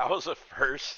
That was a first.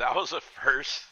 That was a first.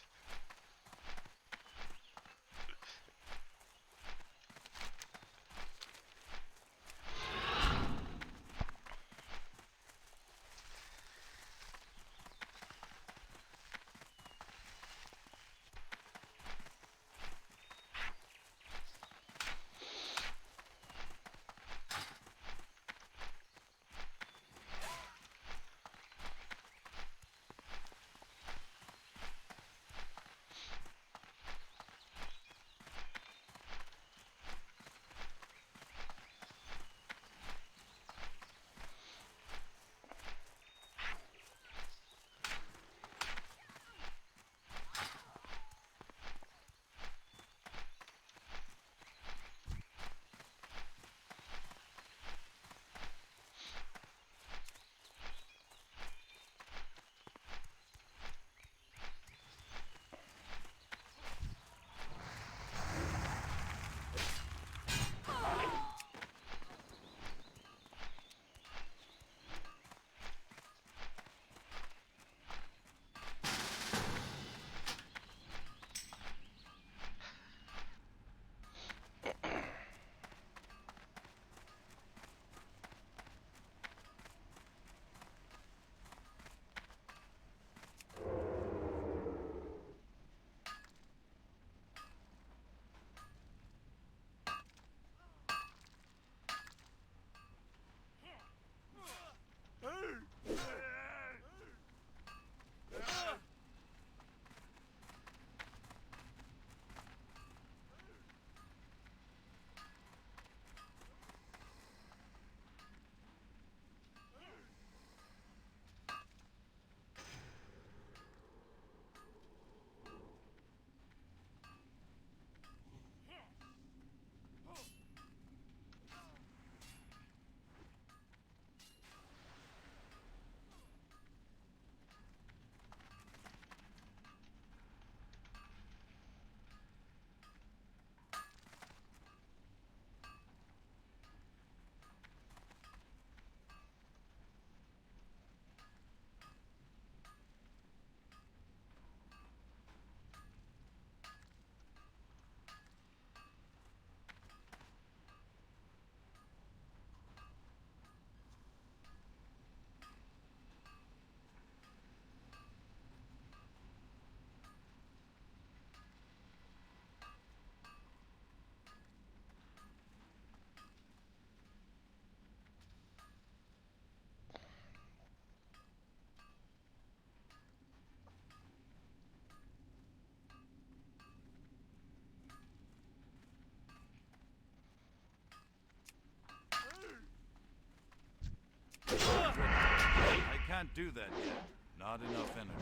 can't do that yet. Not enough energy.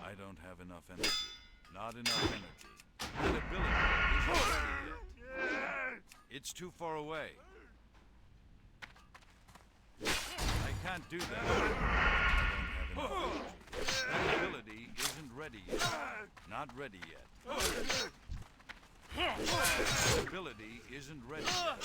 I don't have enough energy. Not enough energy. That ability isn't ready yet. It's too far away. I can't do that. I don't have enough energy. That ability isn't ready yet. Not ready yet. That ability isn't ready yet.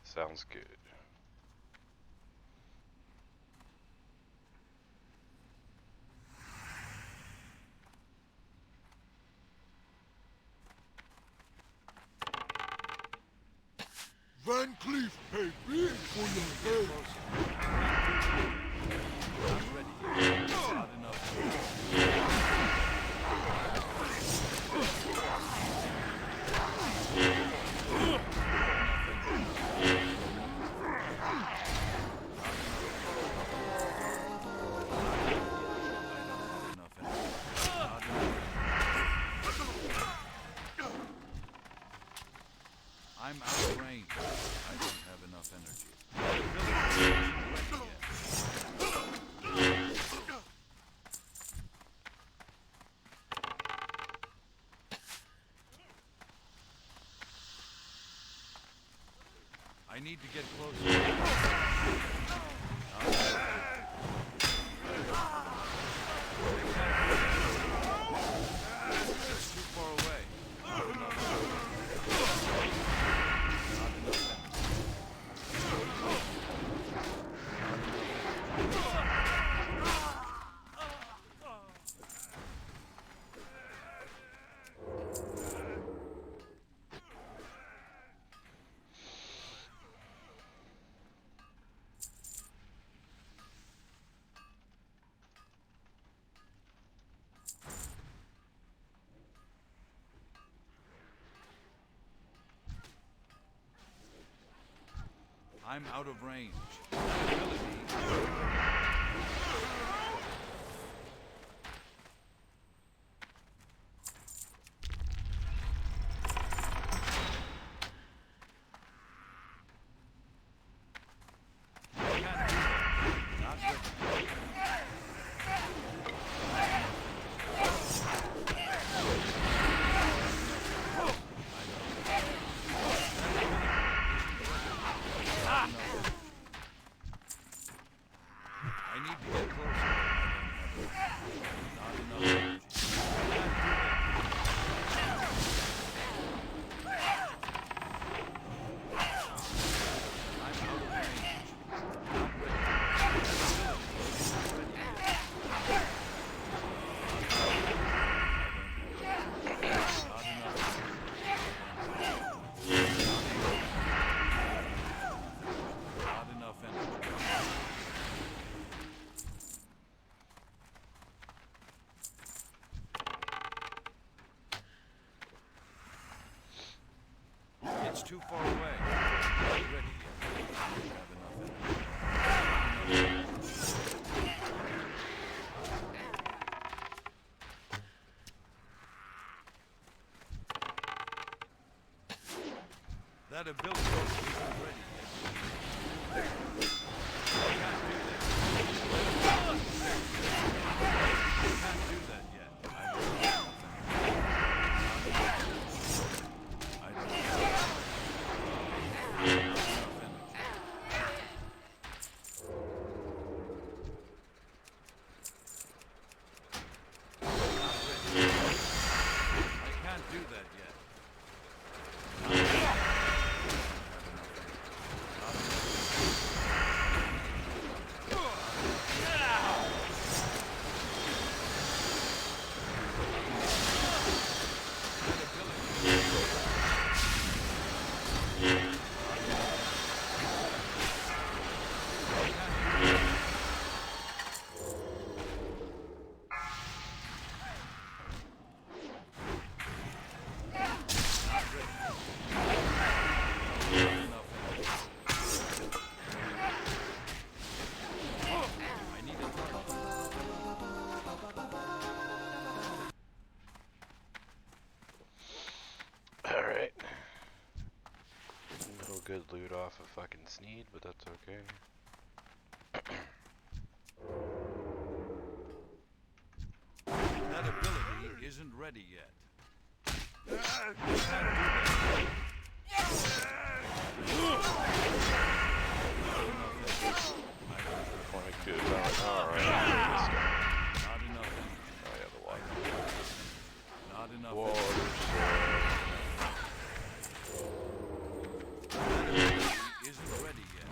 Sounds good. Van Cleef paid big for your head. Not ready yet. Not enough. I'm out of range. I don't have enough energy. My ability isn't ready yet. I need to get closer. It's too far away. Not enough. I'm out of range. It's too far away. Not ready yet. I don't have enough energy. That ability isn't ready yet. I can't do that. I can't do that yet. I don't have enough energy. I don't have do that yet. Not enough. did loot off a fucking Sneed, but that's okay. That ability isn't ready yet. Alright. Not enough. Oh yeah, the water. Not enough. Water That ability isn't ready yet.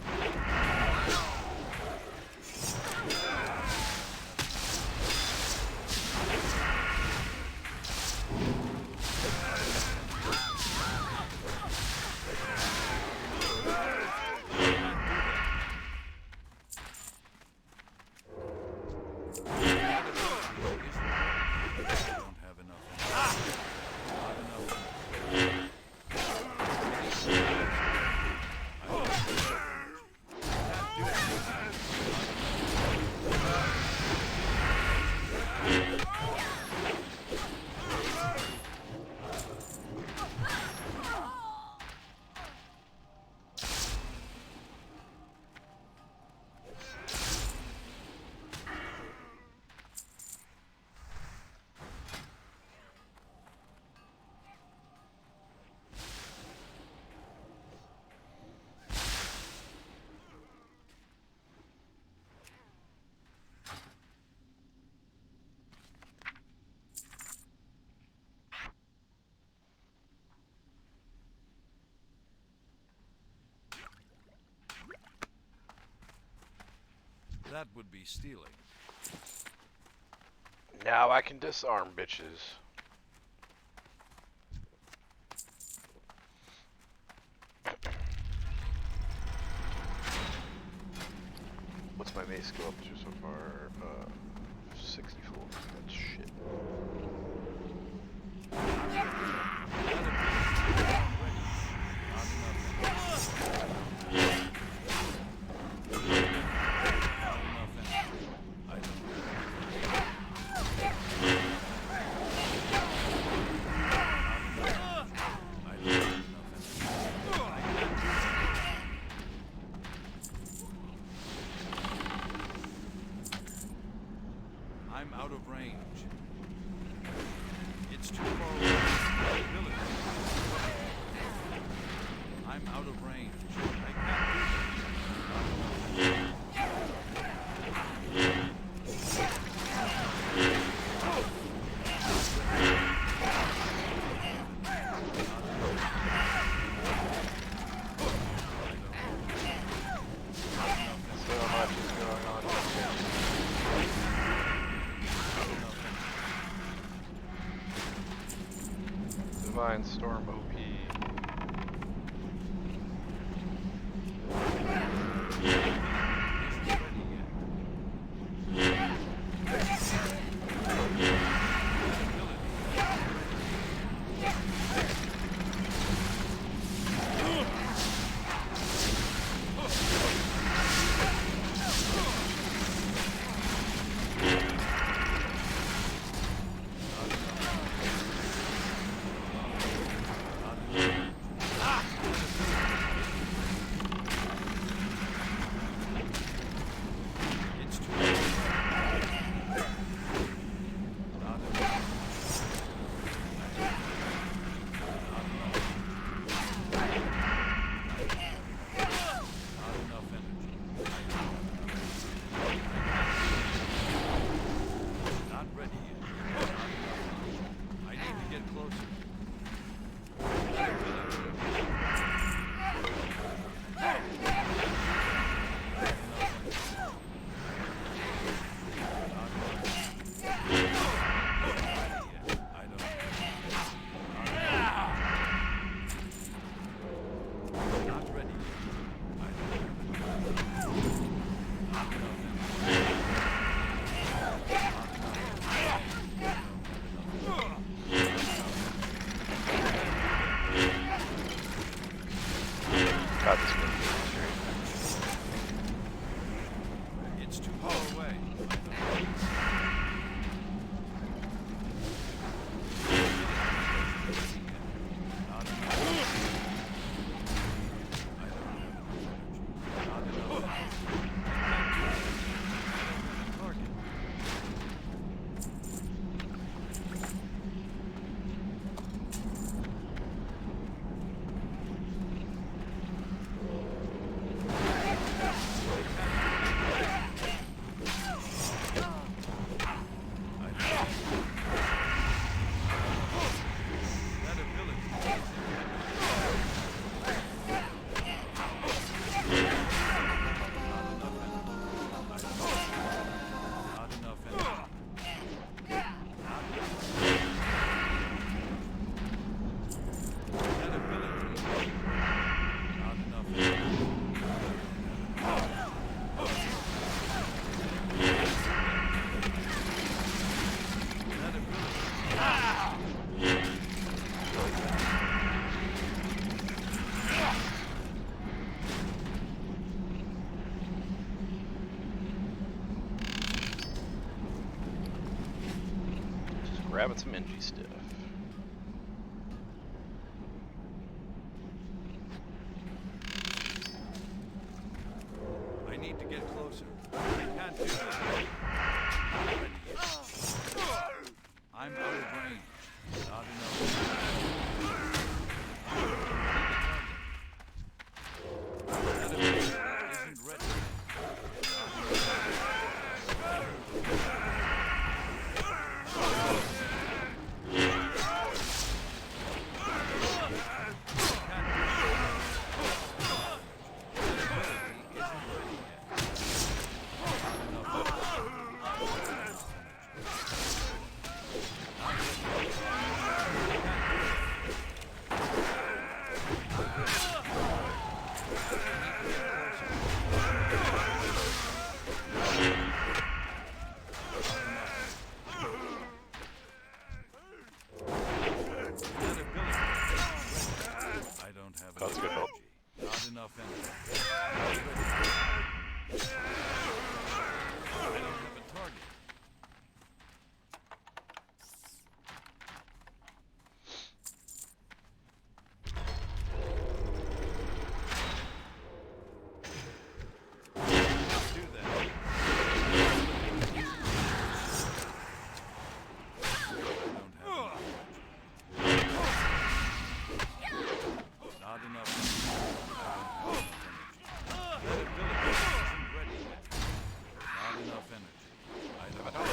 That would be stealing. Now I can disarm bitches. What's my mace go up to so far? 64. That's shit. I'm out of range. It's too far away. I'm out of range. I can't do So much is going on. Divine Storm OP. Not Grabbing some NG stuff. I need to get closer. I can't do that. Not ready yet. I'm out of range. Not enough. That ability isn't ready That's good help. Not enough energy. I don't have a target. Do that. Not enough. That ability isn't ready yet. Not enough energy. I don't have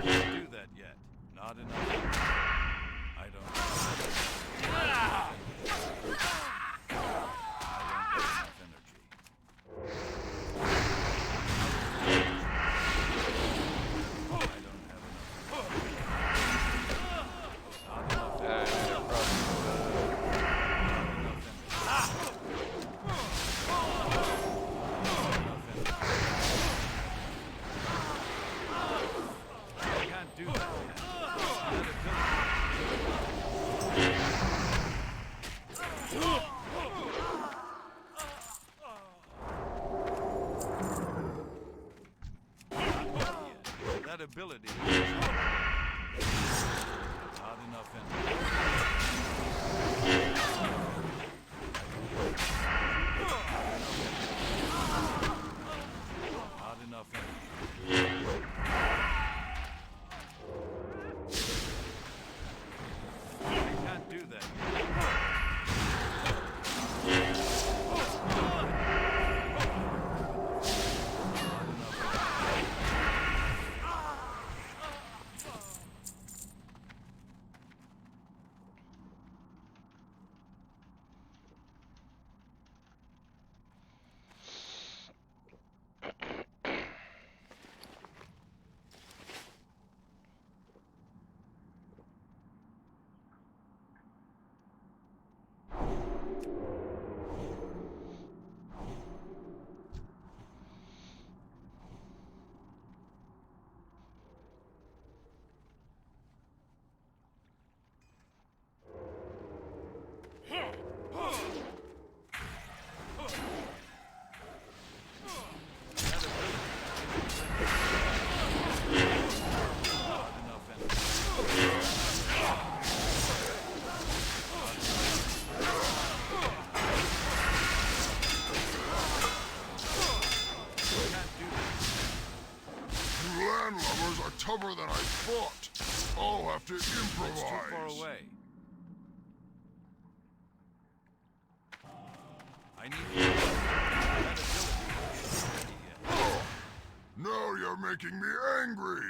Can't do that yet. Not enough energy. I don't have enough energy. Do that. That ability not enough energy. Not enough energy. Do that. Tougher than I thought. I'll have to improvise. It's too far away. I need to that ability. Oh, now you're making me angry.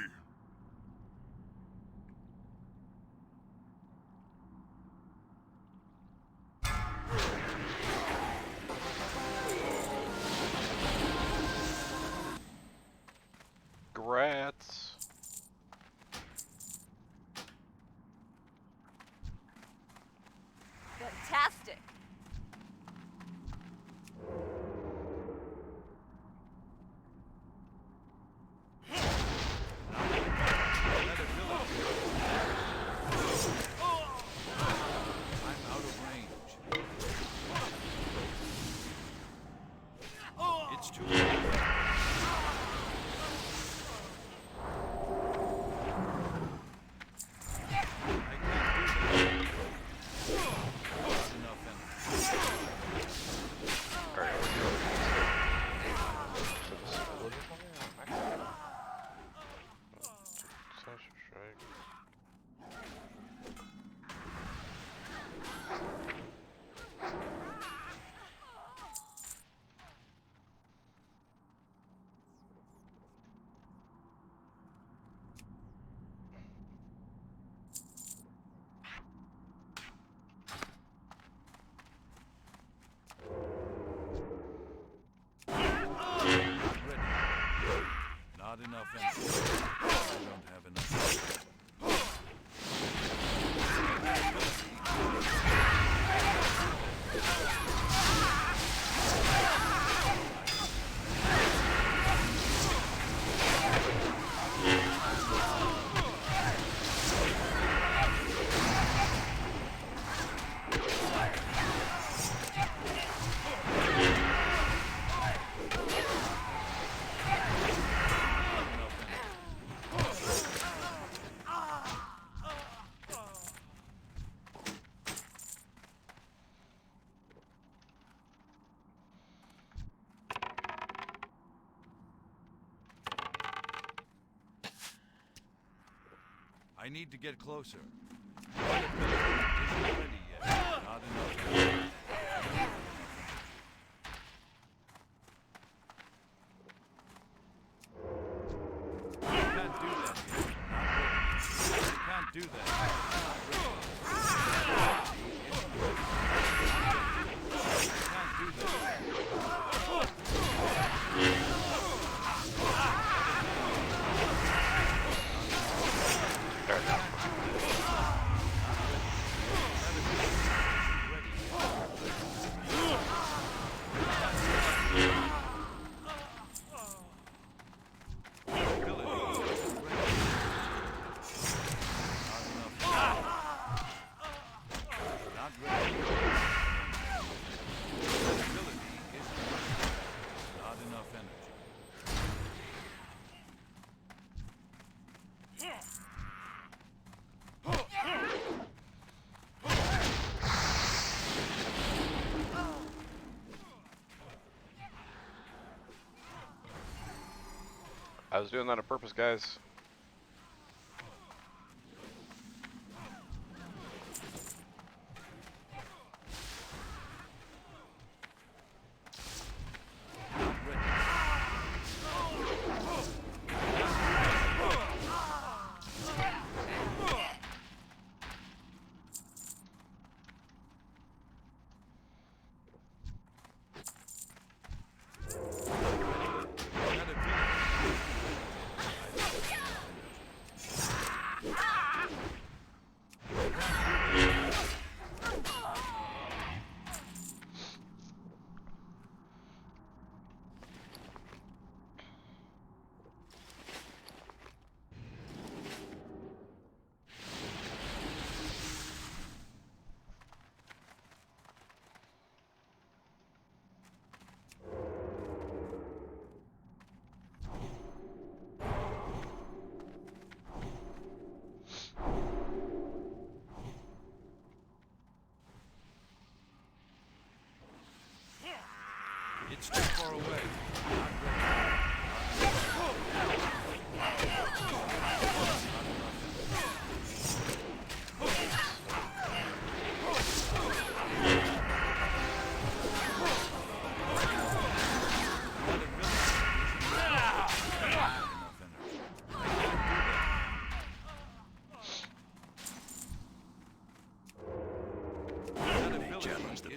Grats. Fantastic. Not enough energy. I don't have enough. I need to get closer. Isn't ready yet. Not enough. You can't do that yet. Not ready. You can't do that. Not ready. You can't do that. I was doing that on purpose, guys. It's too far away. Challenge the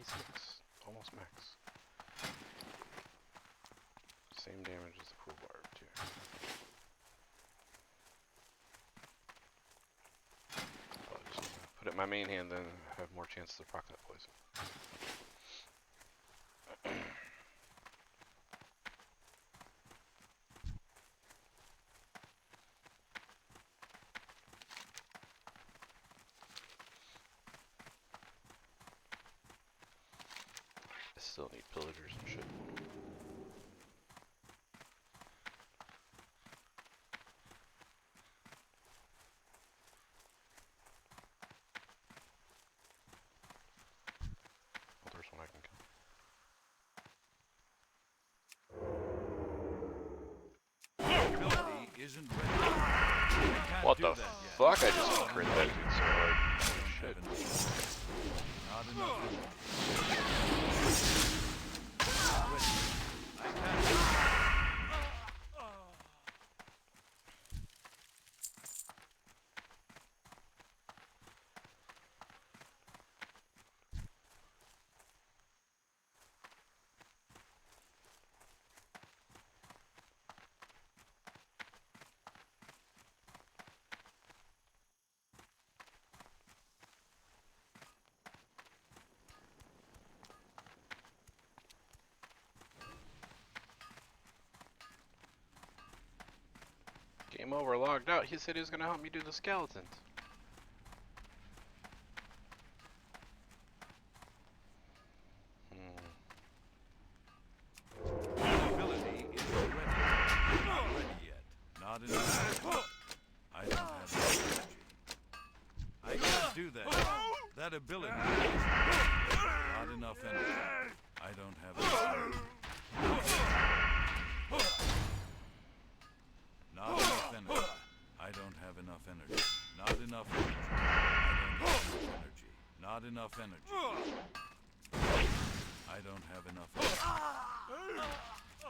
26, almost max. Same damage as the cool barb too. I'll just put it in my main hand, then have more chances to proc that poison. Still need pillagers and shit. Oh, there's one I can kill. Ability isn't ready. You can't What do the that yet. fuck? I just crit that dude so hard. Holy shit. Not enough energy. I can't do that. Game over, logged out. He said he was gonna help me do the skeletons. Ability isn't ready. Not ready yet. Not enough energy. I don't have enough energy. I can't do that. That ability isn't ready. Not enough energy. I don't have enough energy. Not enough energy. I don't have enough energy. Not enough energy. I don't have enough energy. Not enough energy. I don't have enough energy.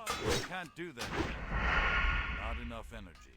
I can't do that yet. Not enough energy.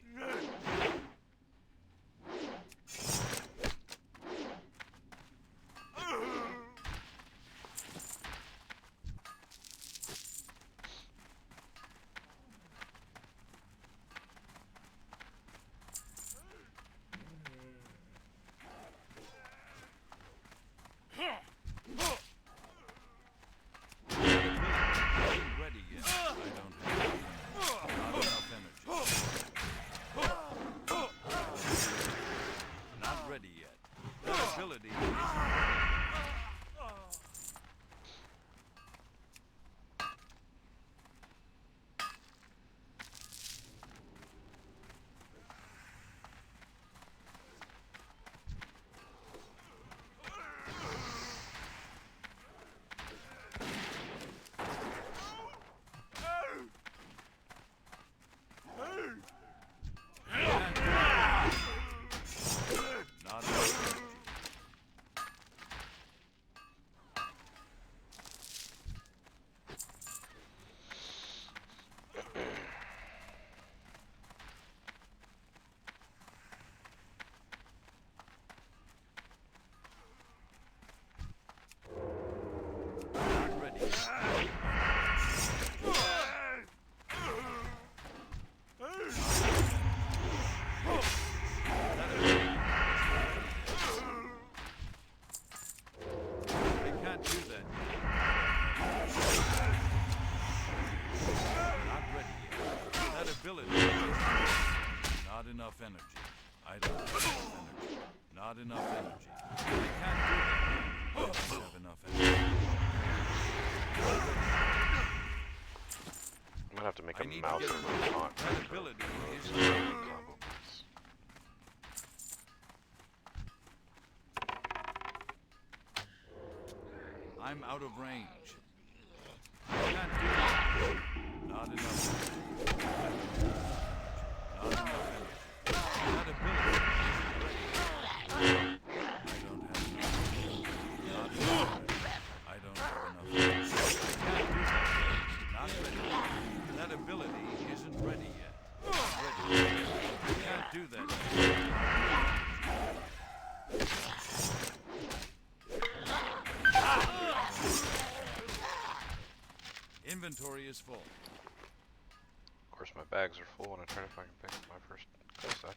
Not enough energy. I don't have enough energy. Not enough energy. I can't do that. I don't have enough energy. I'm gonna have to make a I need mouse to of get a taunt. that ability is Combo points. I'm out of range. I can't do that. Not enough energy. Not enough energy. That ability is ready. I don't have enough energy. Not enough energy. I don't have enough energy. I can't do that yet. Not ready. That ability isn't ready yet. Not ready. I can't do that yet. Not enough energy. is full. Of course, my bags are full, and I try to find pick my first quest item.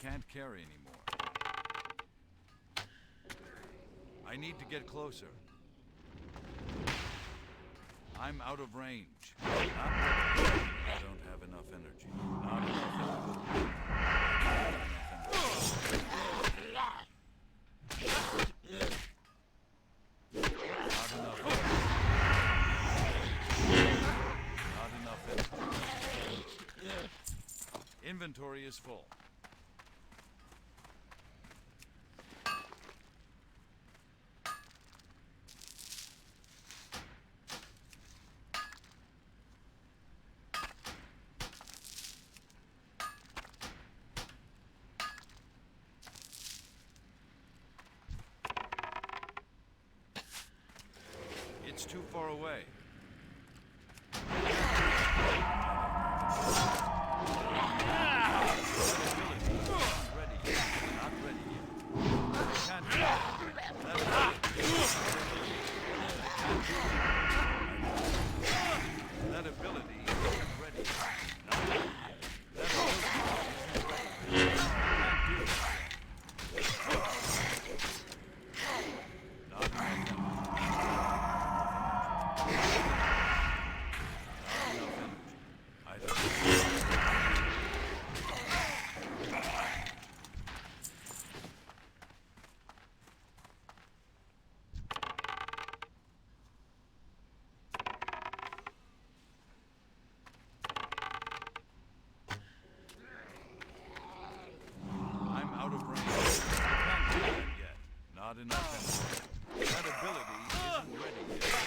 Can't carry anymore. I need to get closer. I'm out of range. I don't have enough energy. Not enough energy. Not enough energy. Inventory is full. away. That ability isn't ready. Not ready yet. That ability isn't ready yet. Can't do that yet. Not enough energy. I don't. I'm out of range. I can't do that yet. Not enough energy. That ability isn't ready yet.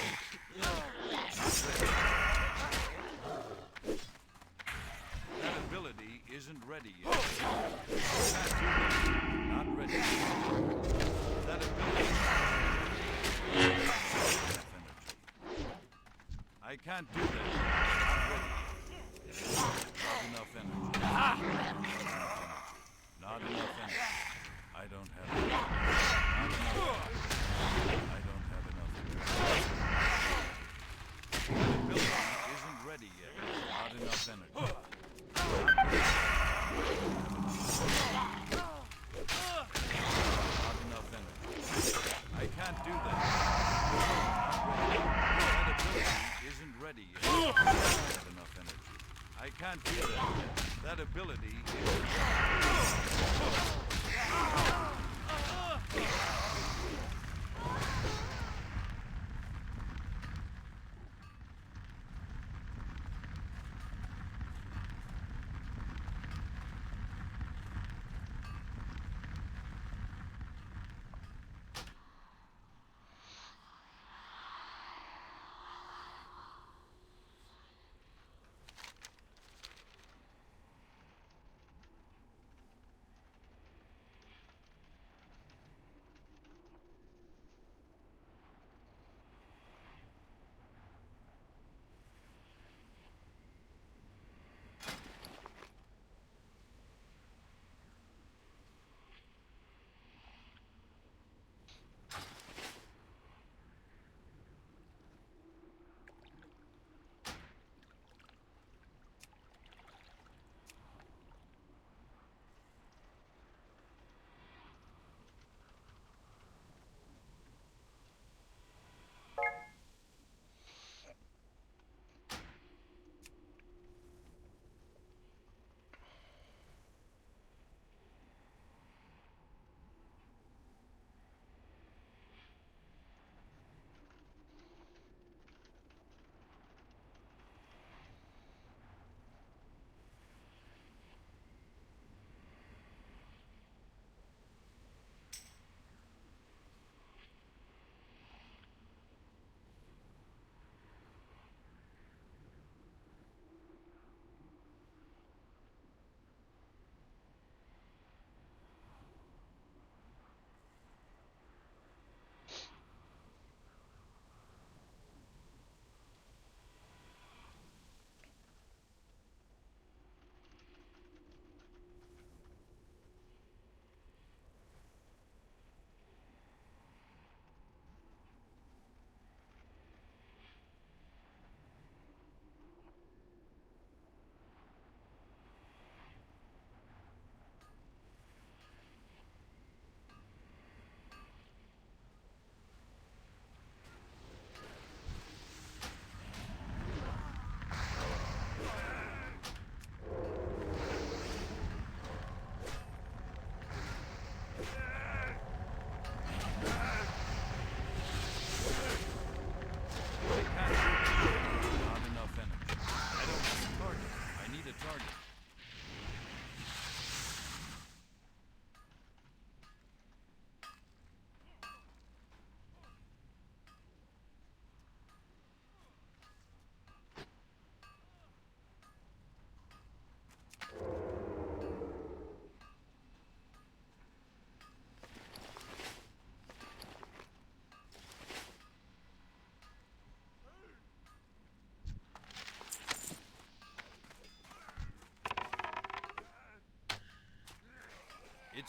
Not ready. That ability isn't ready yet. Can't do that. Not ready. That ability isn't energy. I can't do that. Not ready yet. Not enough energy. Not enough energy. I don't have enough. Not enough energy. I don't have enough energy. That ability isn't ready yet. Not enough energy. Not ready. Not enough energy. I can't do that. Not ready. That ability isn't ready yet. I don't have enough energy. I can't do that yet. That ability isn't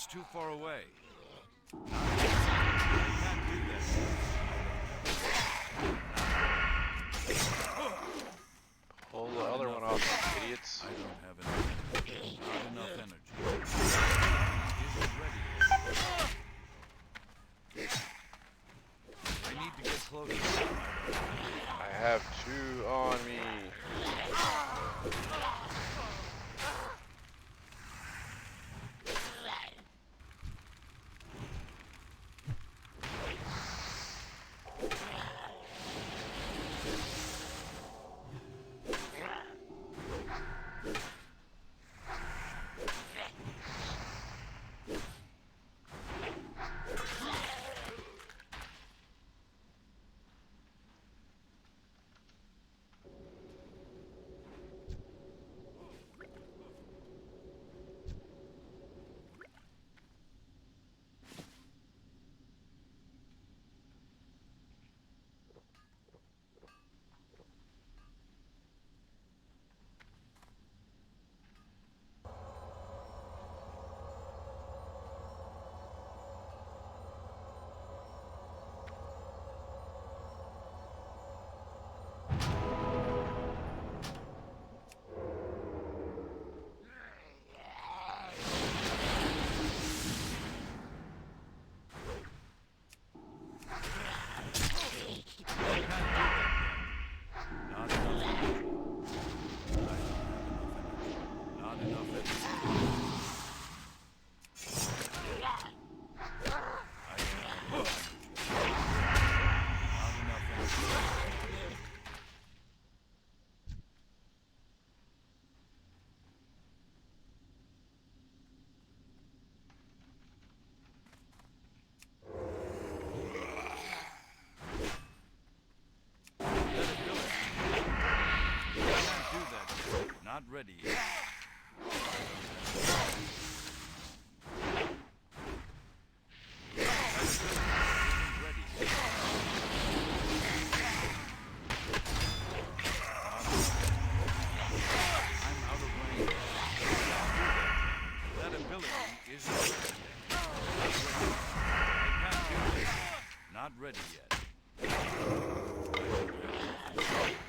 That's too far away. I can't do that. Pull the other one off, you idiots. I don't have enough. Not enough energy. Isn't ready. I need to get closer. I have 2 on me. Not ready yet. Not ready yet.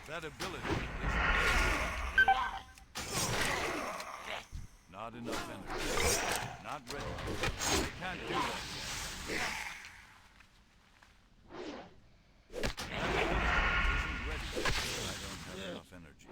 That ability is not enough energy. Not ready. I can't do that yet. That ability isn't ready yet. I don't have enough energy.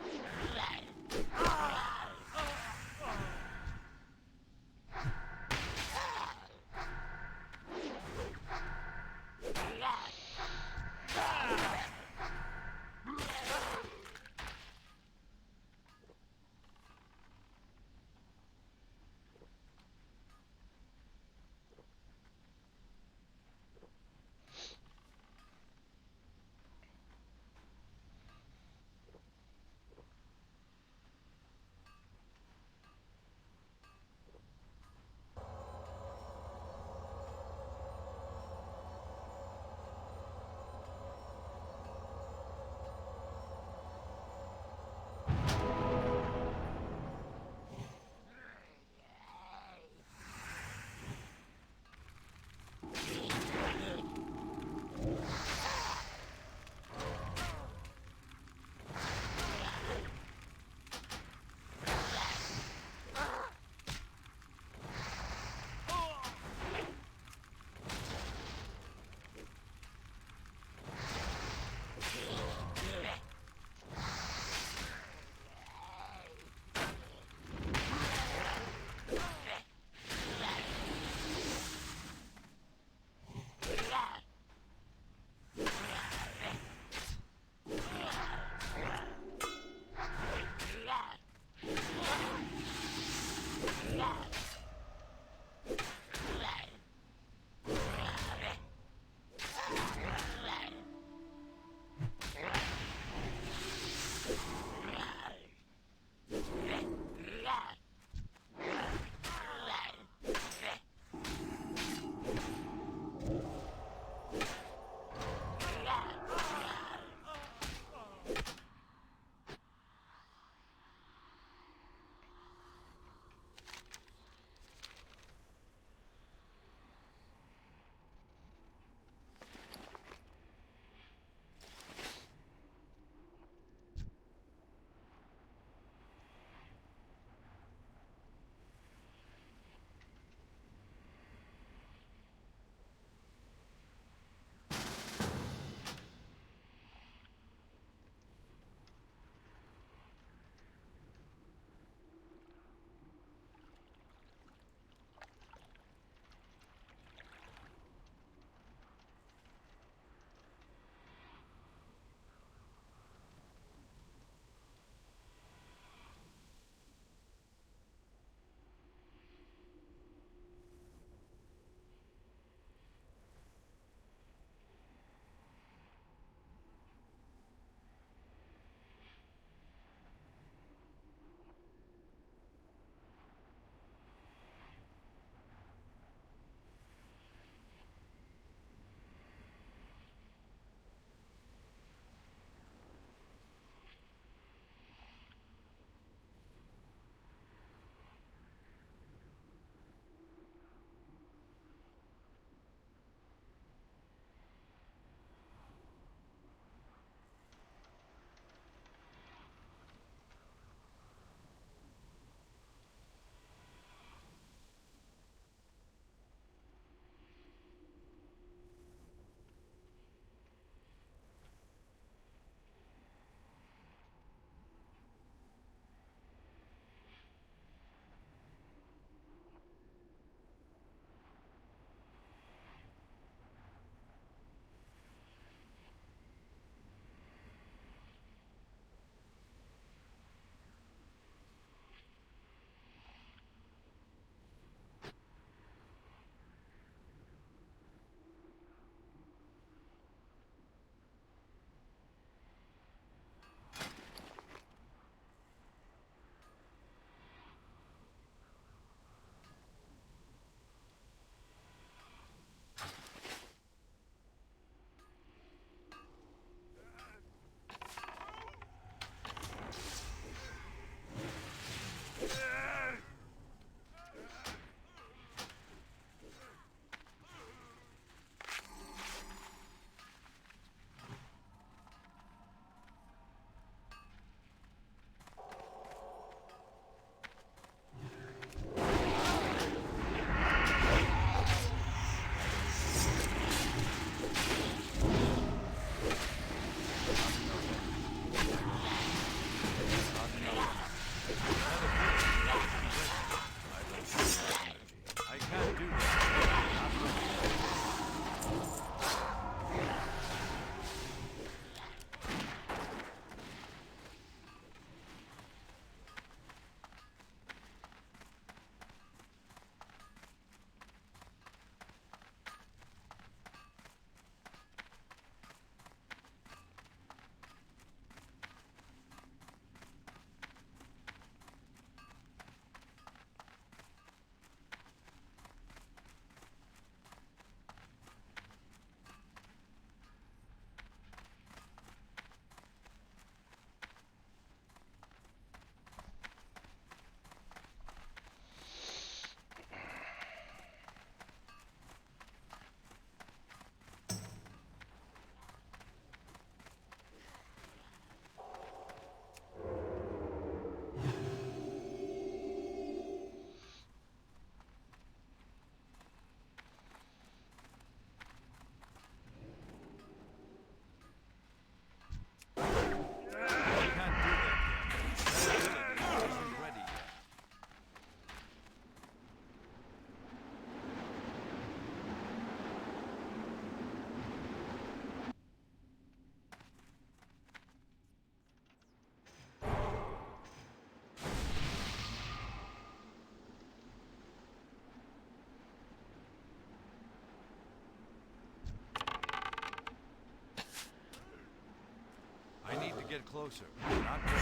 closer. Not ready.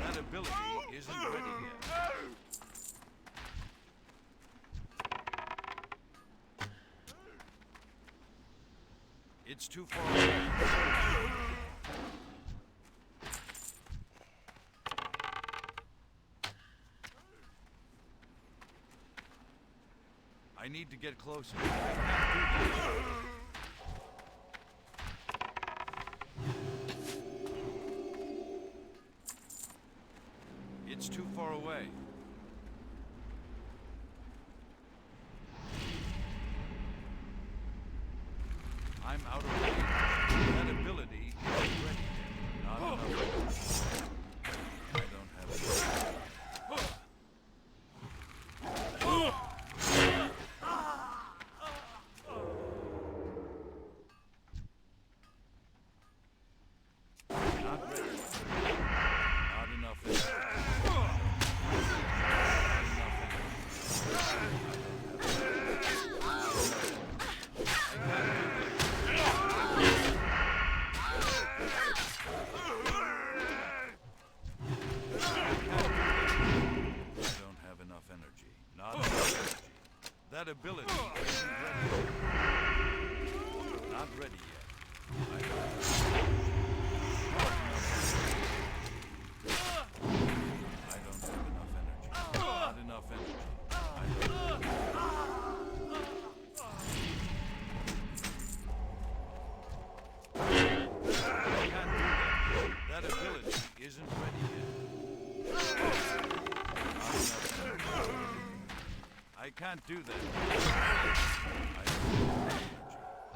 That ability isn't ready yet. It's too far away. I need to get closer. I can't do this. It's too far away. I'm out of range. That ability isn't ready yet. Not enough. I don't have it. Not ready. Not enough. That ability isn't ready. Not ready yet. I don't have enough energy. Not enough energy. I can't do that. That ability isn't ready yet. Not enough energy. I can't do that. I don't have energy.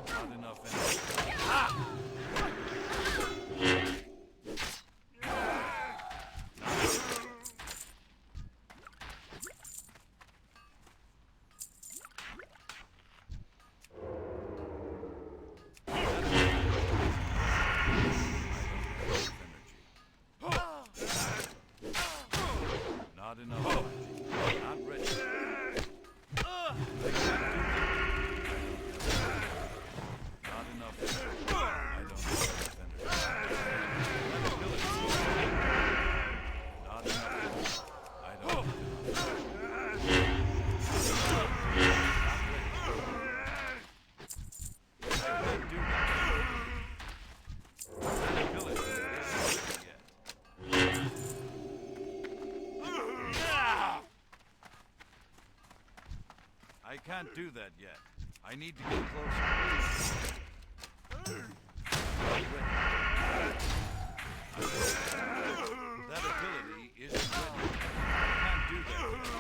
Not enough energy. Ah! Not enough energy. Not ready. I can't do that yet. I need to get closer. That ability isn't ready. I can't do that yet.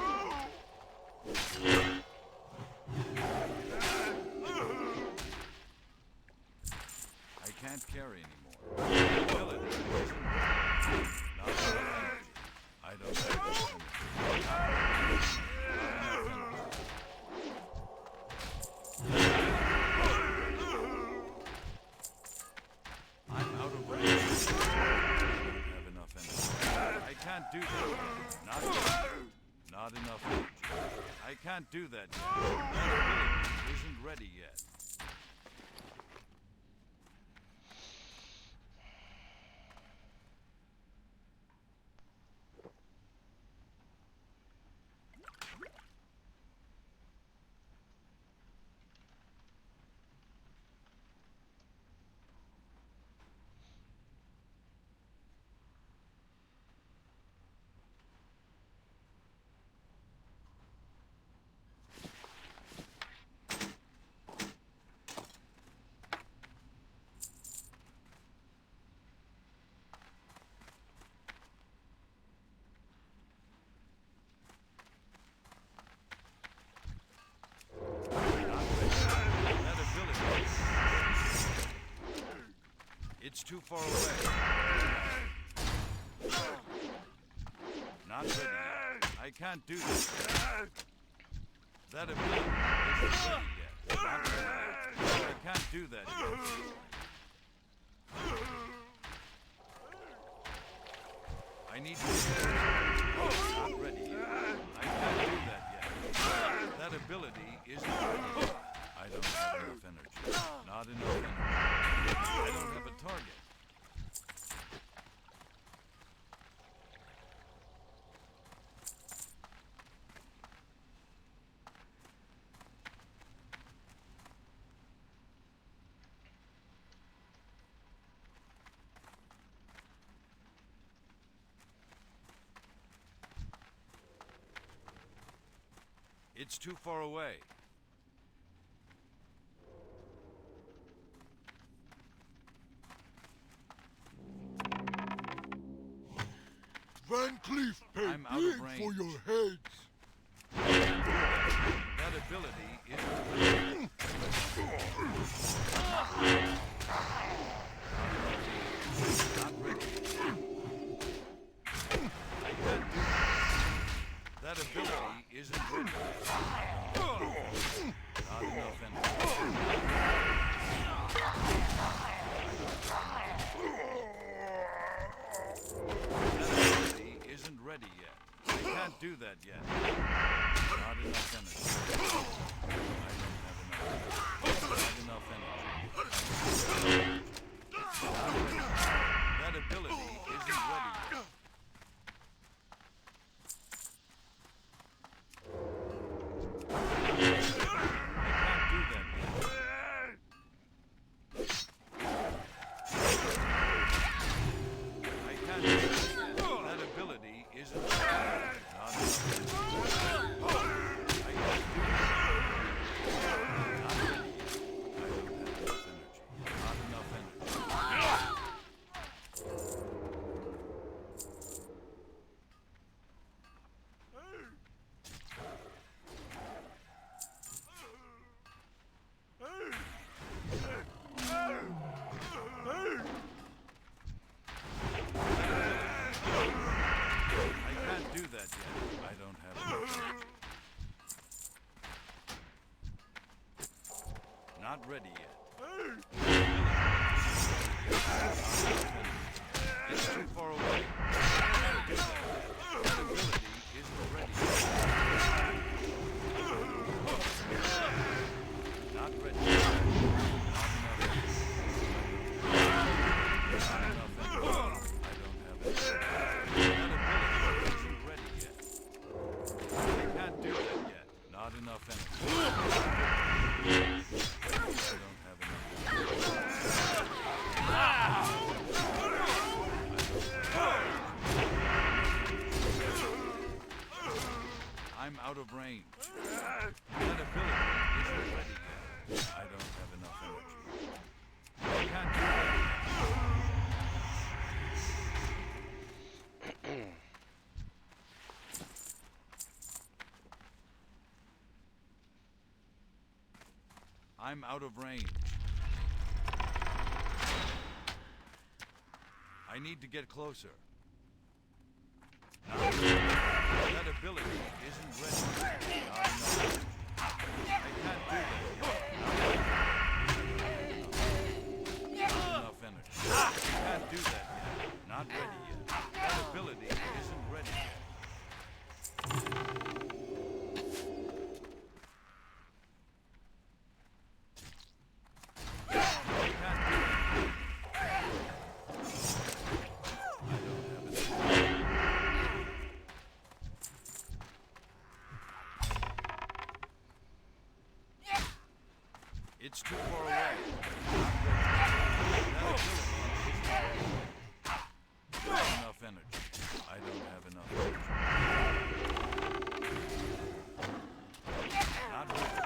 I can't carry anymore. That ability isn't ready. Not enough energy. I don't have enough energy. Not enough energy. I'm out of range. I don't have enough energy. I can't do that. Not enough. Not enough energy. I can't do that yet. That ability isn't ready yet. It's too far away. Not ready yet. I can't do this. That ability isn't ready yet. Not ready. I can't do that yet. I need to not ready yet. I can't do that yet. That ability isn't ready yet. I don't have enough energy. Not enough energy. I don't have a target. It's too far away. Van Cleef paid I'm out of big for range. your heads. That ability isn't not ready. I can't do that. That ability isn't ready. Not enough energy. That ability isn't ready yet. I can't do that yet. Not enough energy. I don't have enough energy. Not ready. That ability isn't ready yet. I can't do that yet. I can't do that yet. That ability isn't ready. Not enough energy. I can't do that. Not ready yet. I don't have enough energy. Not enough energy. I can't do that yet. I don't have enough energy. Not ready yet. It's too far away. I can't do that yet. That ability isn't ready yet. Not ready yet. Not enough energy. Not enough energy. I don't have it. That ability isn't ready yet. I can't do that yet. Not enough energy. I don't have enough energy. I'm out of range. That ability isn't ready yet. I don't have enough energy. I can't do that yet. I'm out of range. I need to get closer. That ability isn't ready. Not enough. I can't do that yet. Not enough energy. I can't do that yet. Not ready yet. That ability isn't ready yet. It's too far away. Not enough energy. I don't have enough energy. Not ready.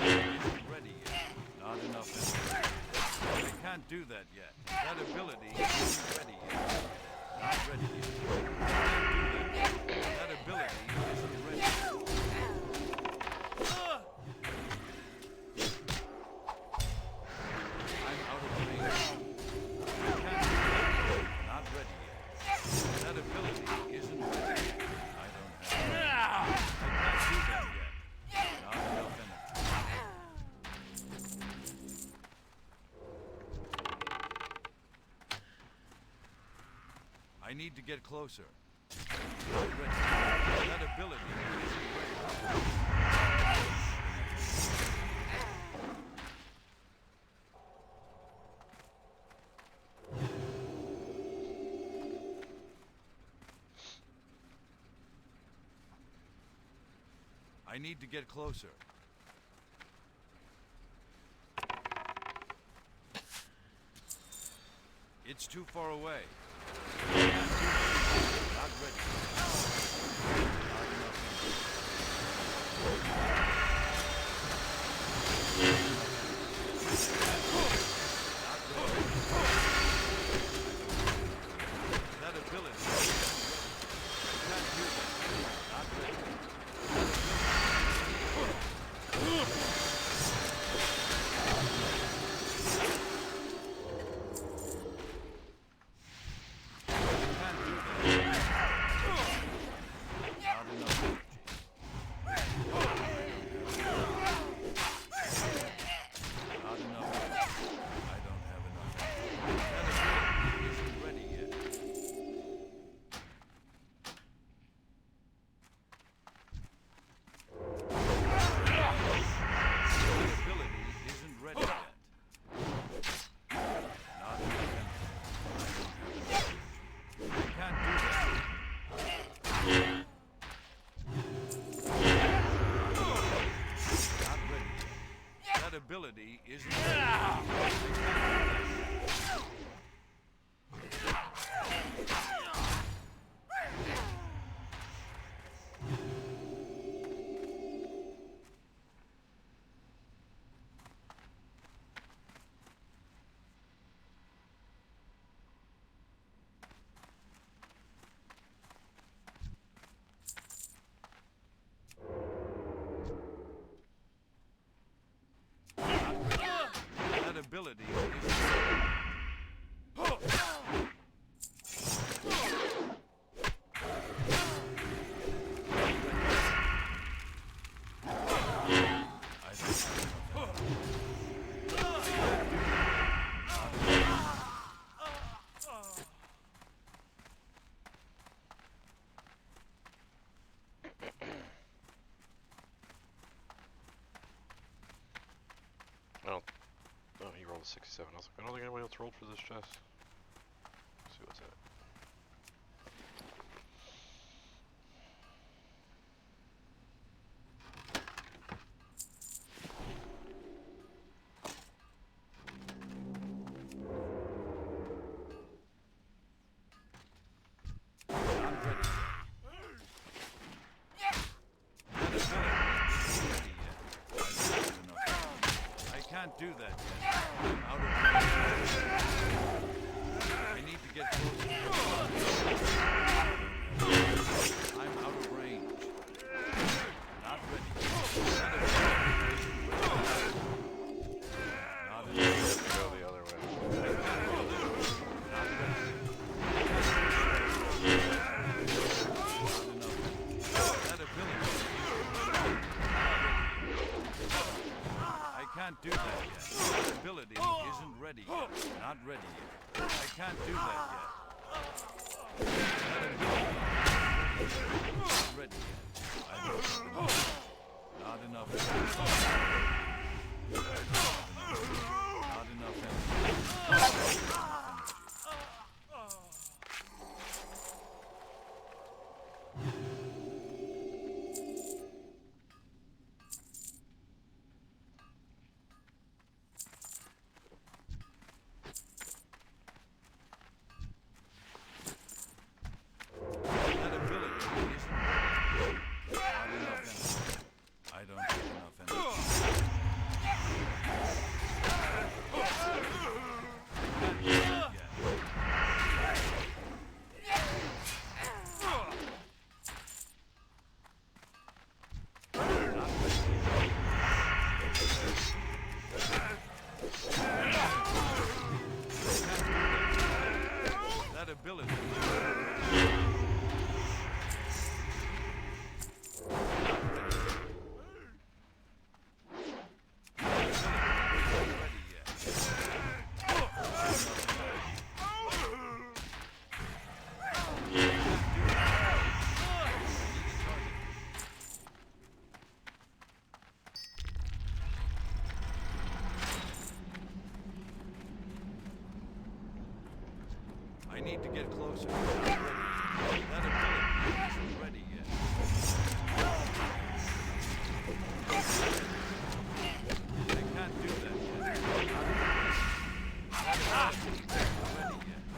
Isn't ready yet. Not enough energy. I can't do that yet. That ability isn't ready yet. Not ready yet. That ability isn't ready yet. I'm out of range. I can't do that. Not ready yet. That ability isn't ready yet. I don't have it. I can't do that yet. Not enough energy. I need to get closer. Not ready. That ability isn't ready. I need to get closer. It's too far away. Not ready. Not enough that ability. I can't do that. Not ready. Ability isn't ability Oh, he rolled a 67. I was like, I don't think anybody else rolled for this chest. Let's see what's in it. do that yet. I'm out of range. I need to get closer. I'm out of range. Not ready. Not enough. Go the other way. Not ready. Not enough. That ability. I can't do that yet. That ability isn't ready yet. Not ready yet. I can't do that yet. That ability isn't ready yet. I don't have enough. Not enough. Not enough energy. I need to get closer. That ability isn't ready yet. I can't do that yet. That ability isn't ready yet.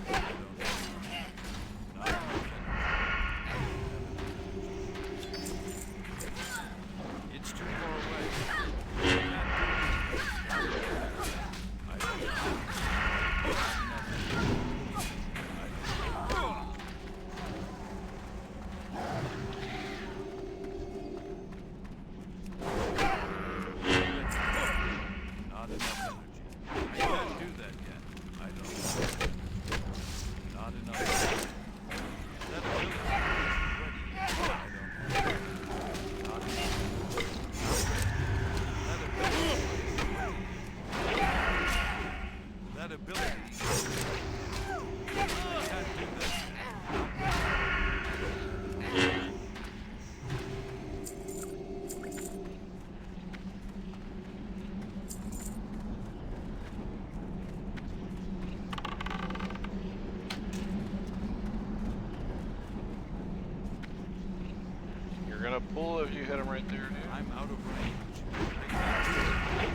gonna pull if you hit him right there, dude. I'm out of range. I can't do it.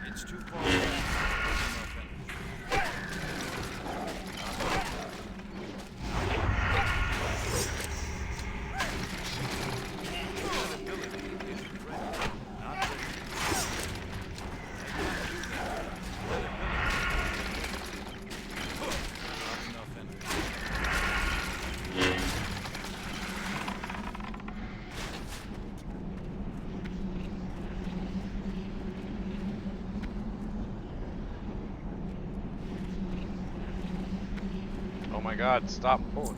It's too far away. Not enough energy. That ability isn't ready. Not ready. I can't do that. That ability. Not enough energy. Oh my god, stop pulling.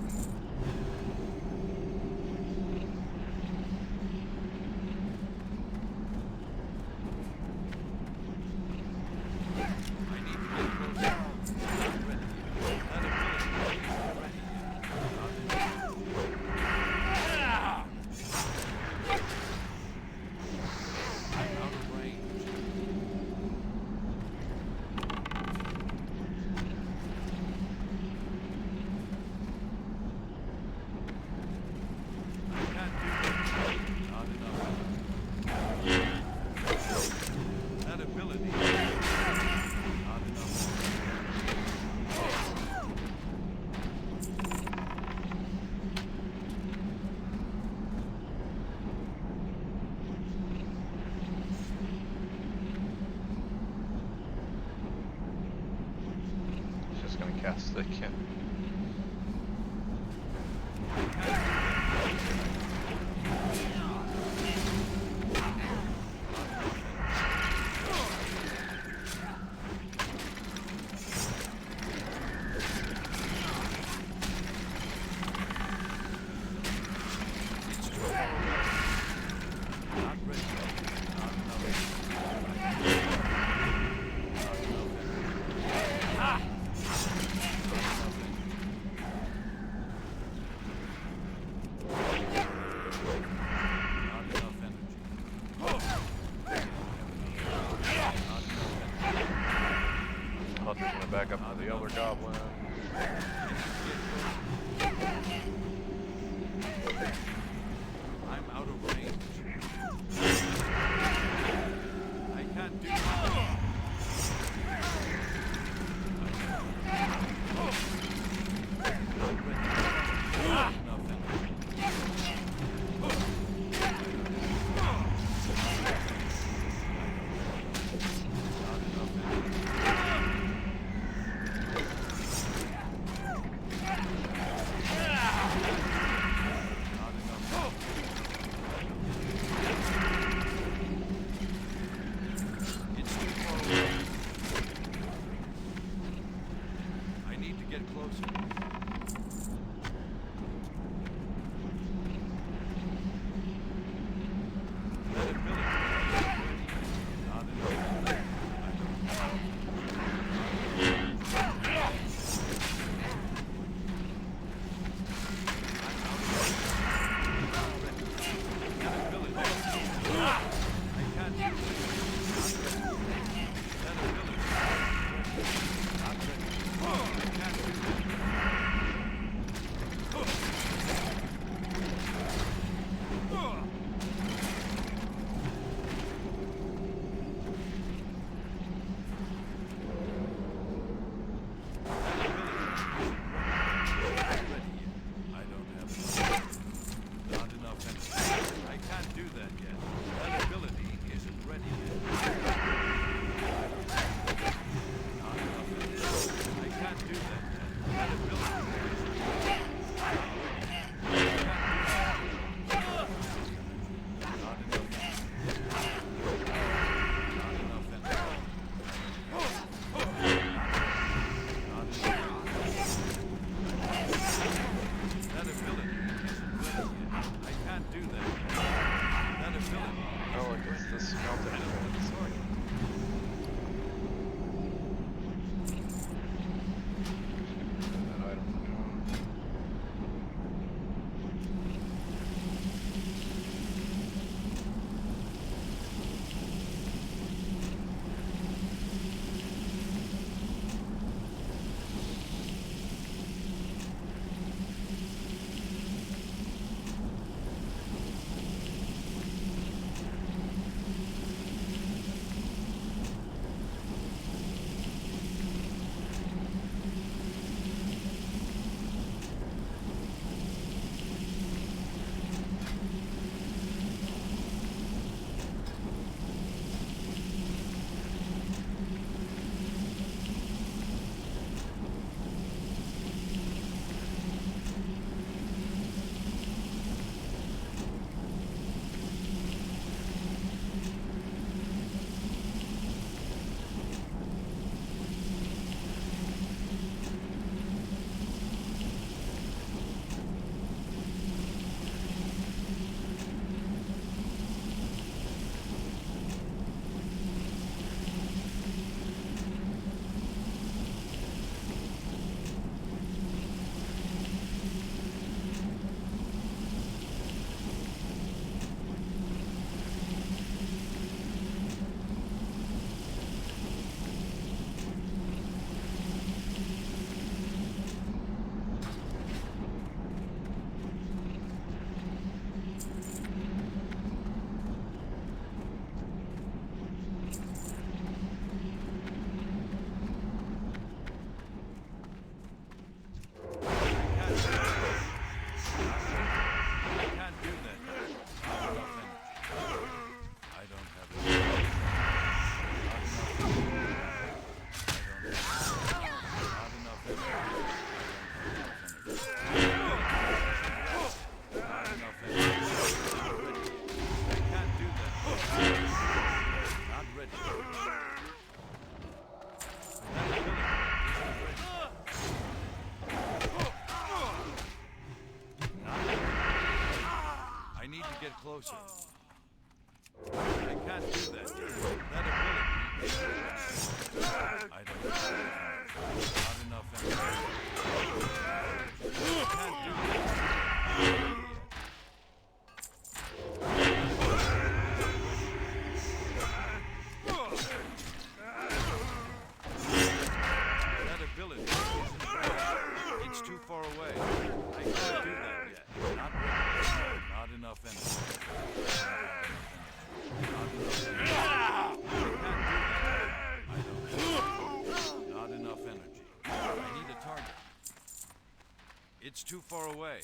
I need to get closer. Not ready yet. That ability isn't ready yet. Not enough. I'm out of range. I can't do that. Not enough. That ability. Not enough. He's just gonna cast the again. It's too far away. Not ready. Not enough. Not enough. Not enough energy. Hunter's gonna back up to the other goblin. I'm out of range. I can't do that. Not ready. Not enough energy. Not enough energy. Not enough. It's too far away. I need to get closer. That ability. Not enough. get closer. I can't do that yet. That ability is I don't know. Not enough energy. I can't do that. That ability isn't ready. It's too far away. I can't do that yet. Not ready. Not enough energy. Not enough energy. I need a target. It's too far away.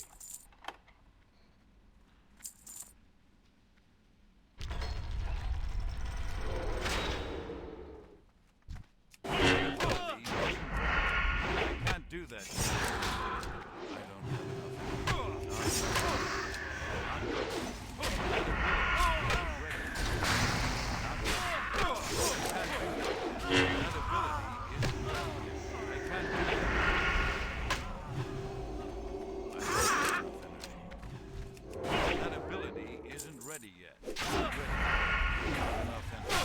I can't do that. I don't have enough. Ready yet. Not ready. Not enough energy.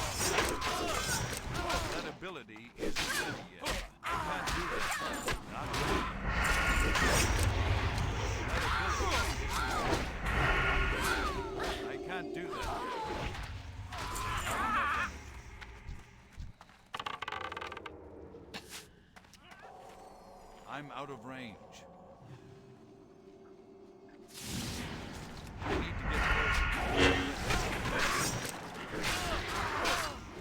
That ability isn't ready yet. I can't do that. Not ready. That ability isn't ready. I can't do that yet. Not enough energy. I'm out of range. I need to get closer.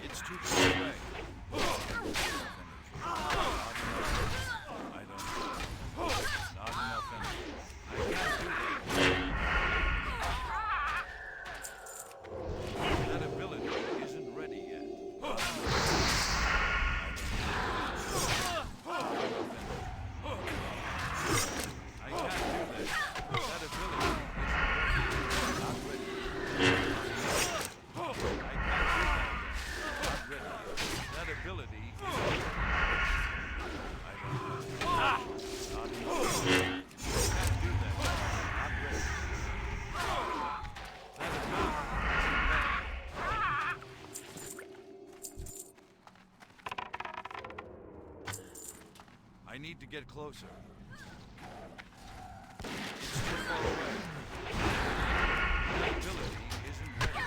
It's too far away. I don't know. Not enough energy. I can't do that. That ability isn't ready yet. I can't do that. That ability ability is I don't know. Not enough. Can't do that. Not ready. That ability. I need to get closer. It's too far away. That ability isn't ready.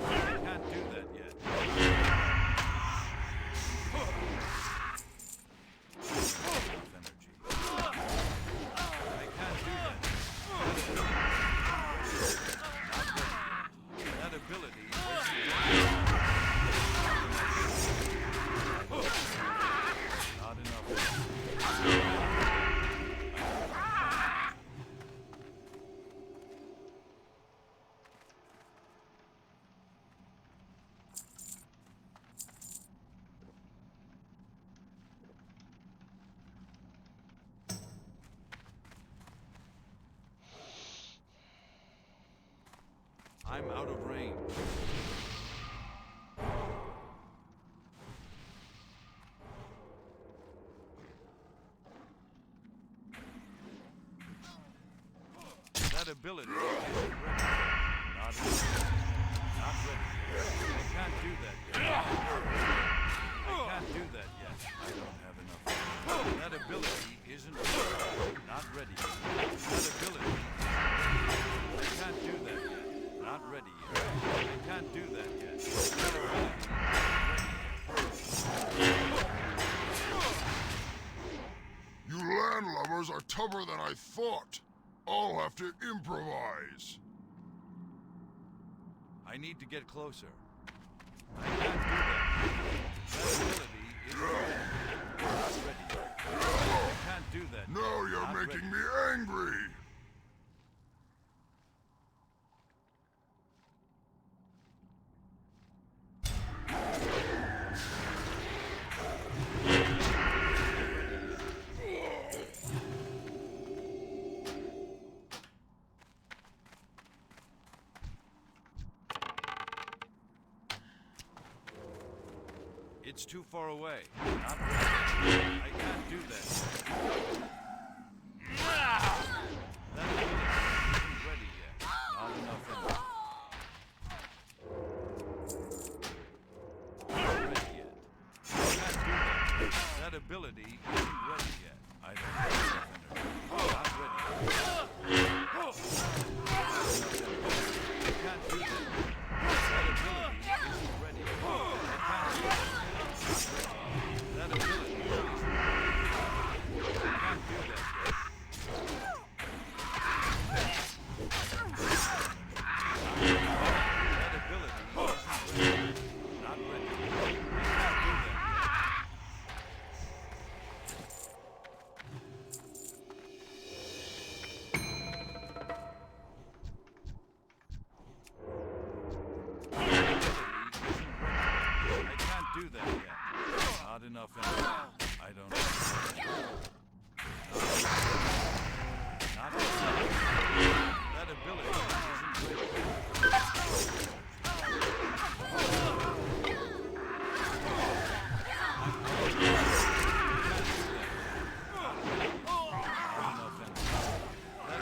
I can't do that yet. I'm out of range. That ability isn't ready. Not ready. I can't do that yet. I can't do that yet. I don't have enough. That ability isn't ready. Not ready. That ability. I can't do that yet. Not ready yet. I can't do that yet. You landlubbers are tougher than I thought. I'll have to improvise. I need to get closer. I can't do that. That ability is ready. Not ready. I can't do that. Now you're Not making ready. me angry. It's too far away. Not ready. I can't do that. That ability isn't ready yet.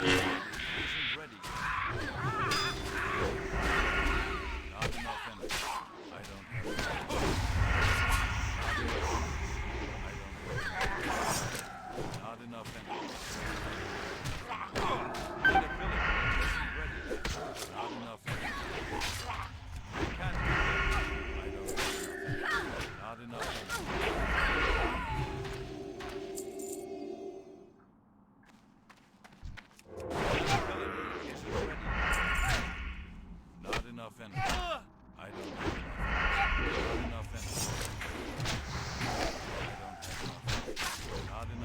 isn't ready yet. Not enough energy. I don't have enough. Not enough energy. That ability isn't ready yet. Not enough energy. I can't do that. I don't have enough. Not enough energy. Not enough energy. I don't have enough. Not enough energy.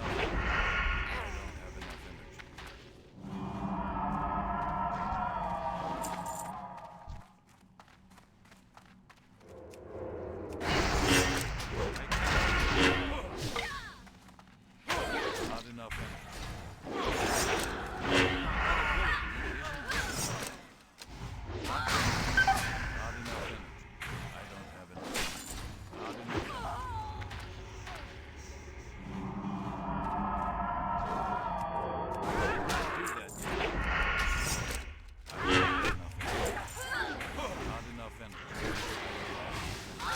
I don't have enough. Not enough energy. I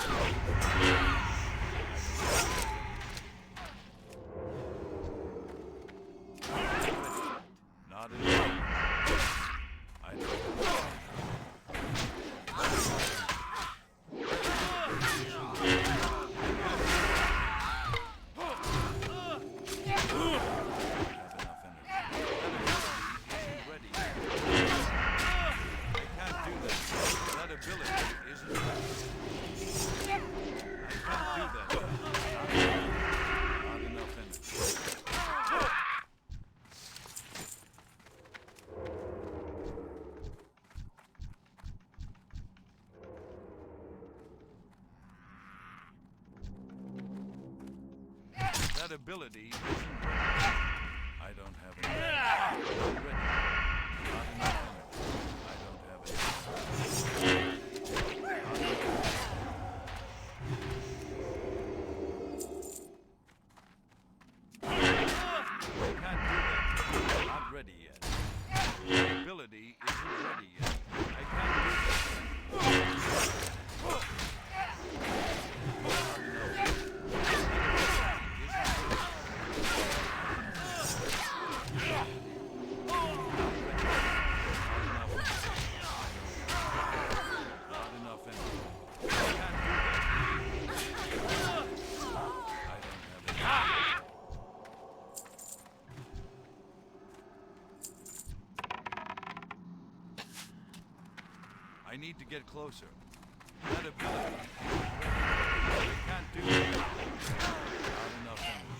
don't have enough energy. Not enough energy. That ability isn't ready. I don't have enough. Not ready. Not enough energy. I don't have enough. I can't do that. Not ready yet. That ability isn't ready yet. I can't do that. I need to get closer. That ability is ready. I can't do that. Not enough energy.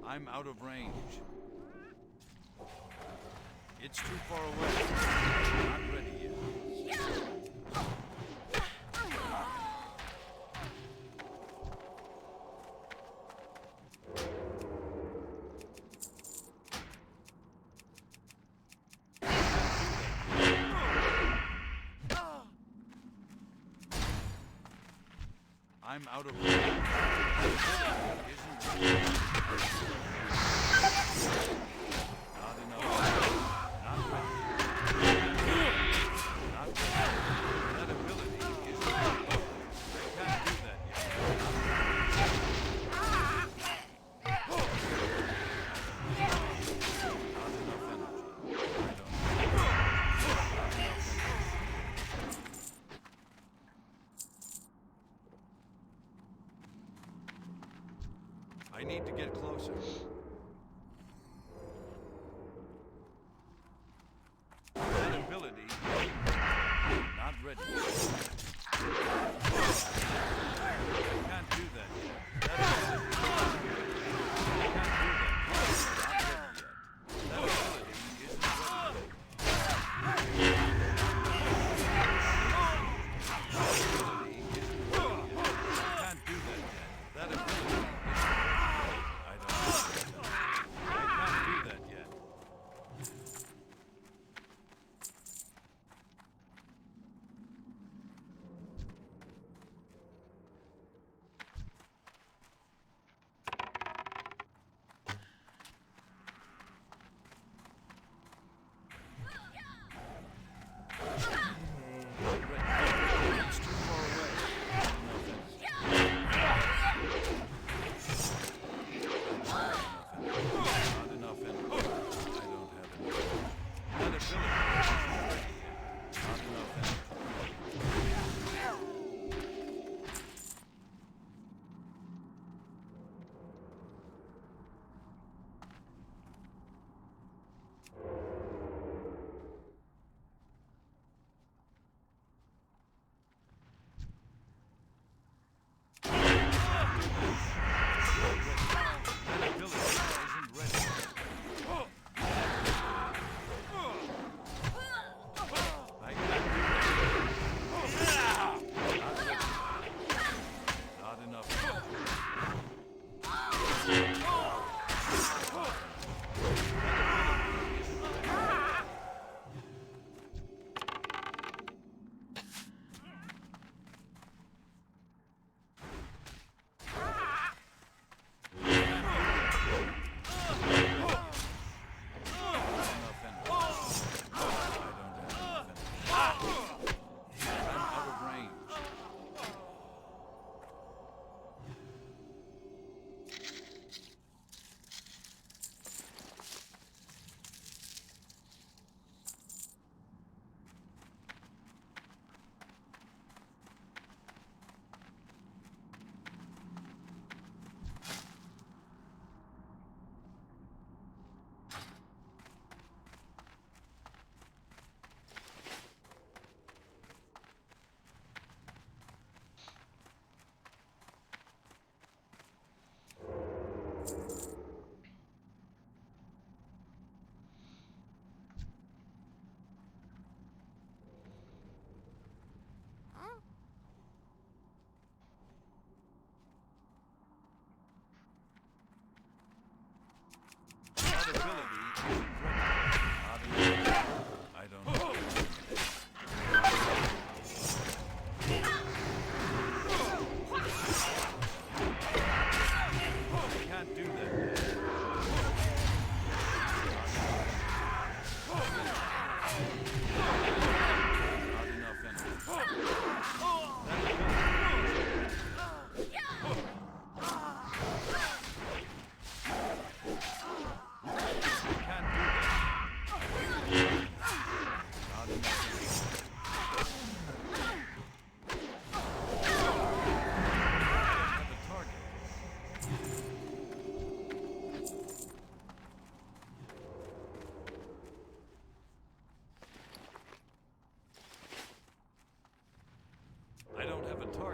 I'm out of range. It's too far away. Not ready yet. I'm out of range. Not enough. Not ready. Not ready. That ability isn't ready. I can't do that yet. Not enough energy. I need to get closer. That ability, not ready. I can't do that yet. That ability, I can't do that yet. Not ready yet. That ability isn't ready. That ability isn't ready yet. I can't do that yet. That ability isn't ready. I don't know.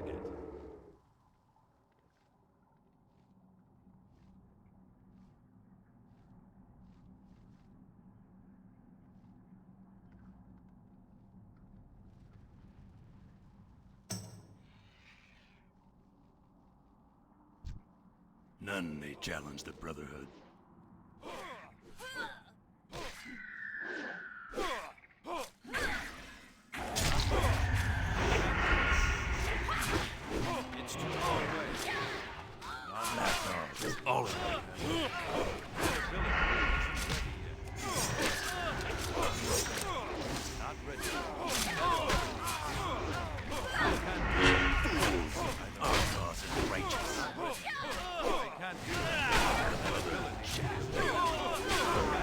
target. None may challenge the Brotherhood. It's too far away. All of them. That ability isn't ready yet. Not ready. Our cause is righteous. They can't do that. That ability isn't ready.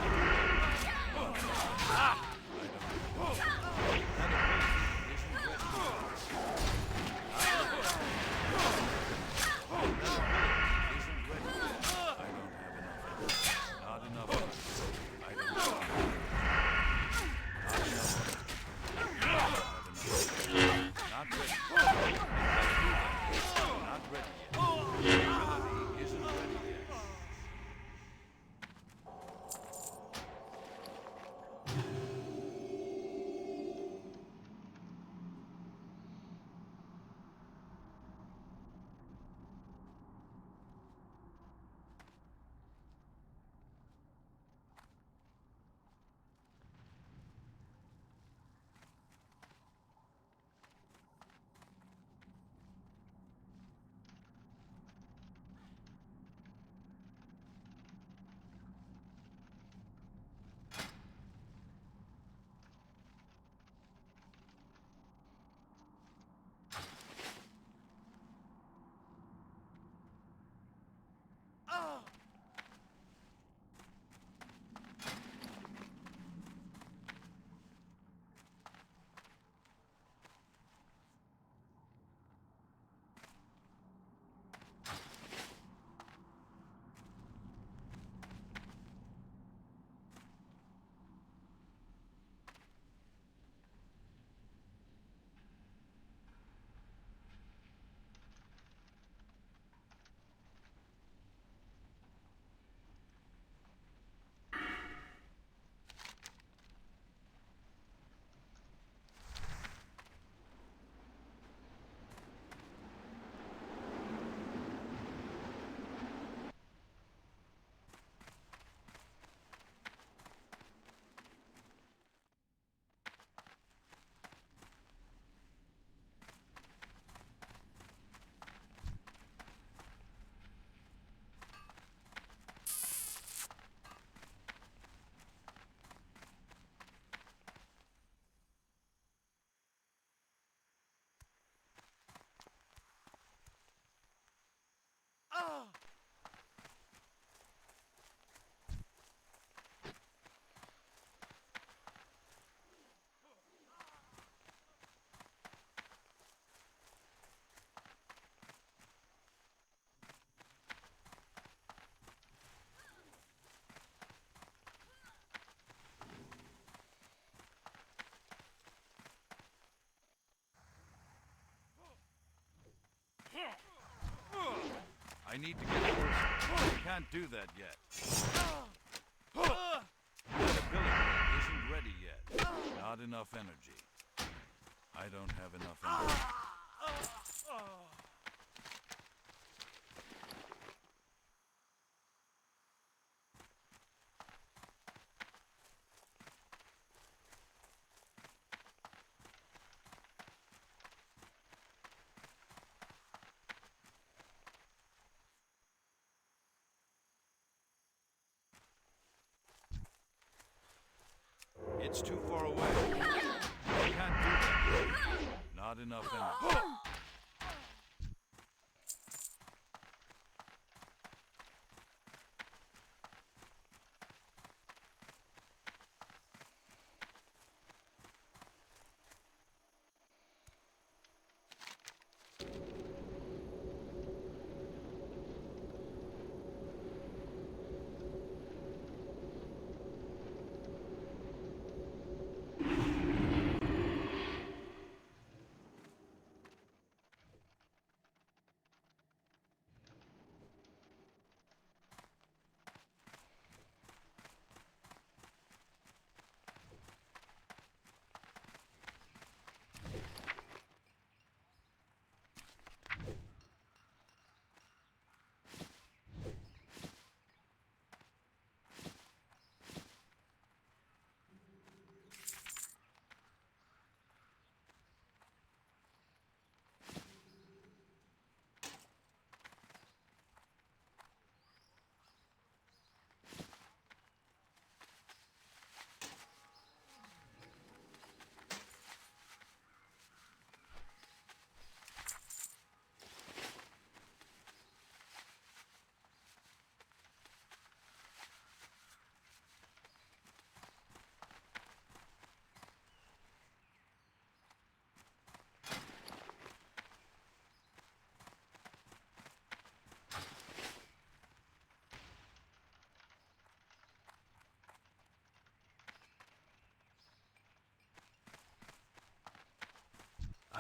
I need to get closer. I can't do that yet. That ability isn't ready yet. Not enough energy. I don't have enough energy. It's too far away. I can't do that. Not enough energy.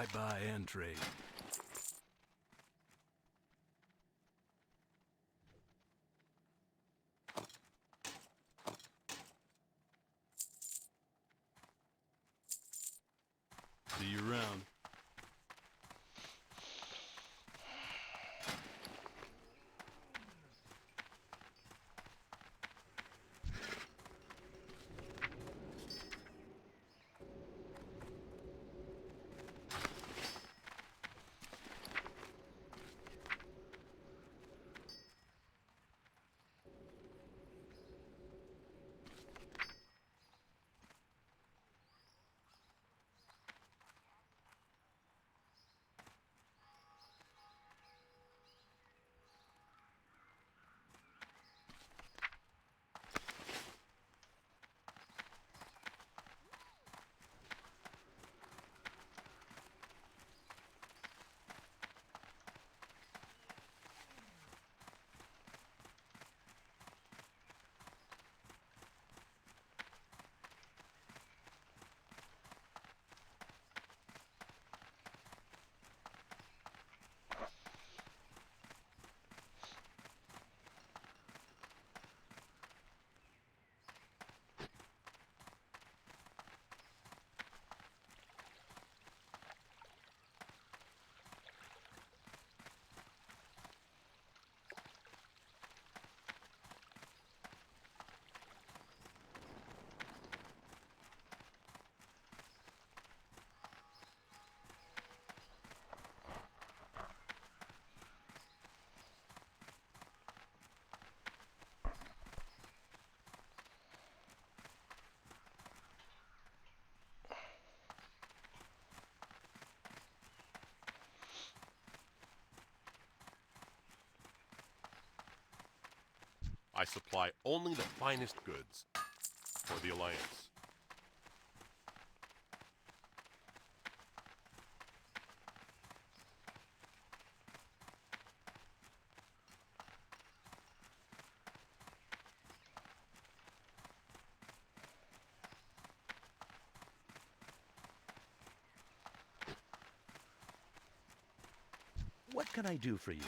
I buy and trade. See you around. I supply only the finest goods for the Alliance. What can I do for you?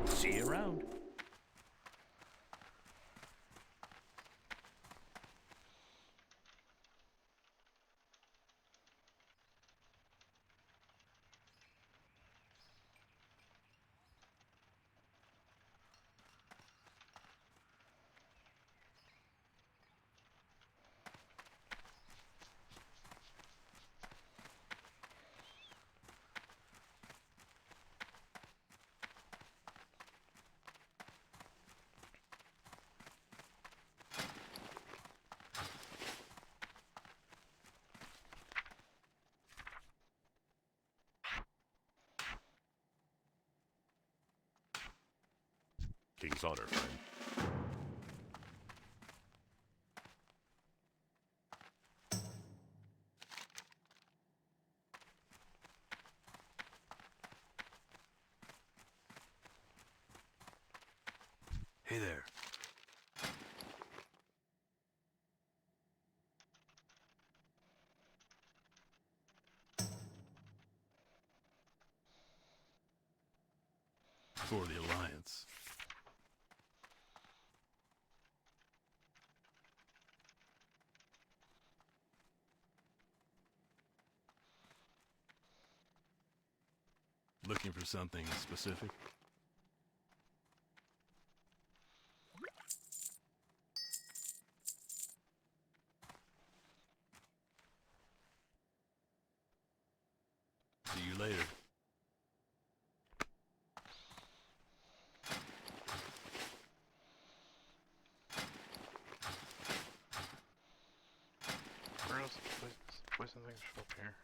See you around. King's honor, friend. Hey there. For the Alliance. Looking for something specific? See you later. Where else? Where's the thing show up here?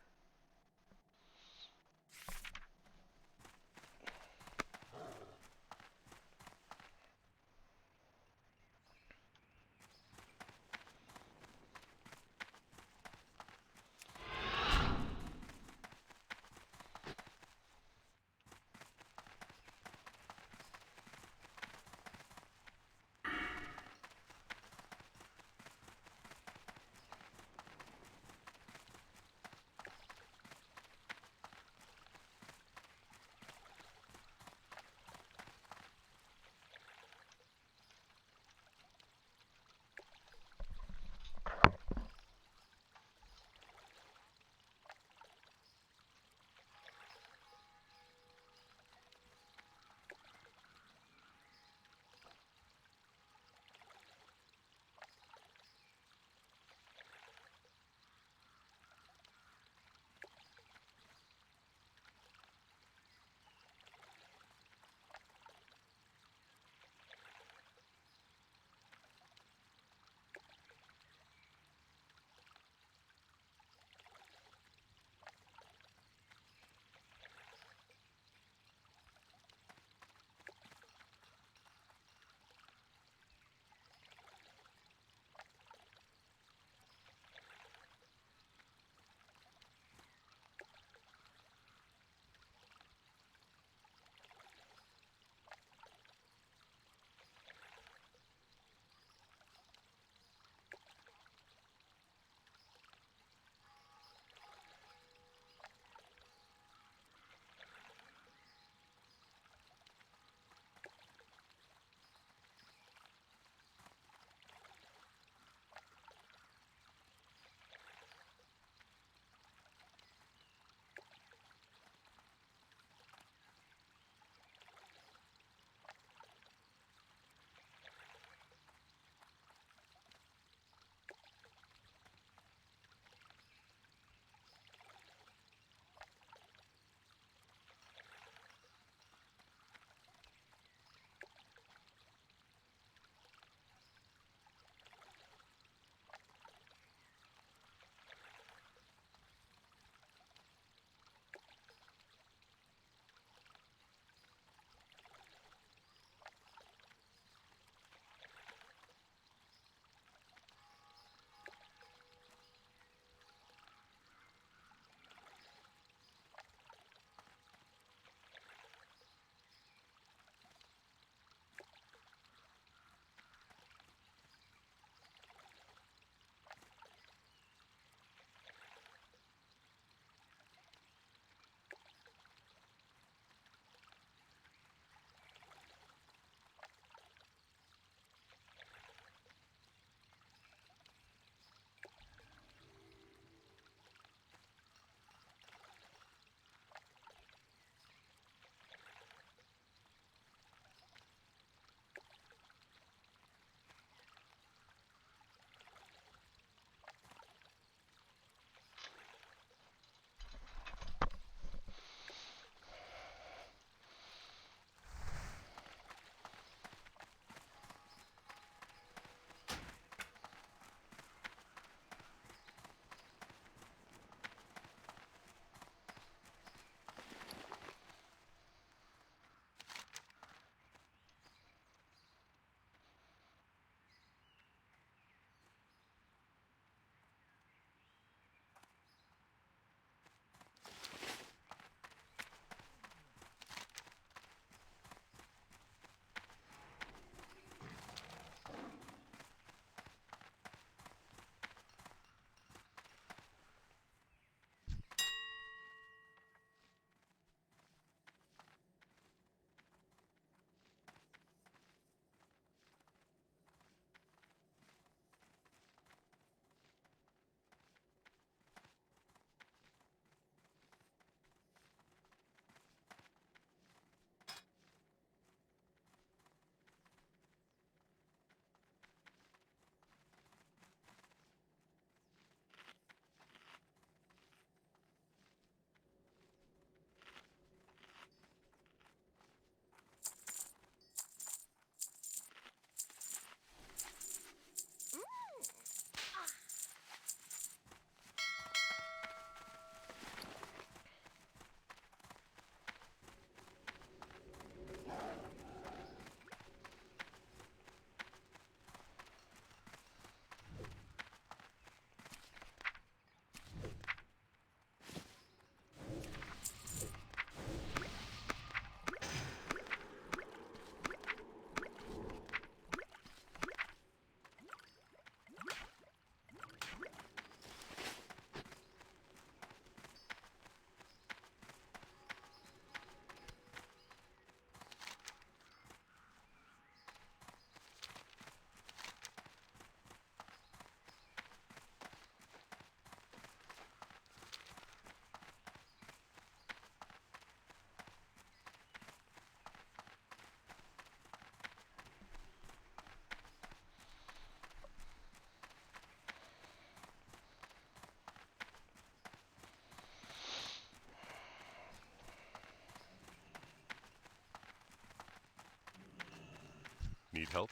help?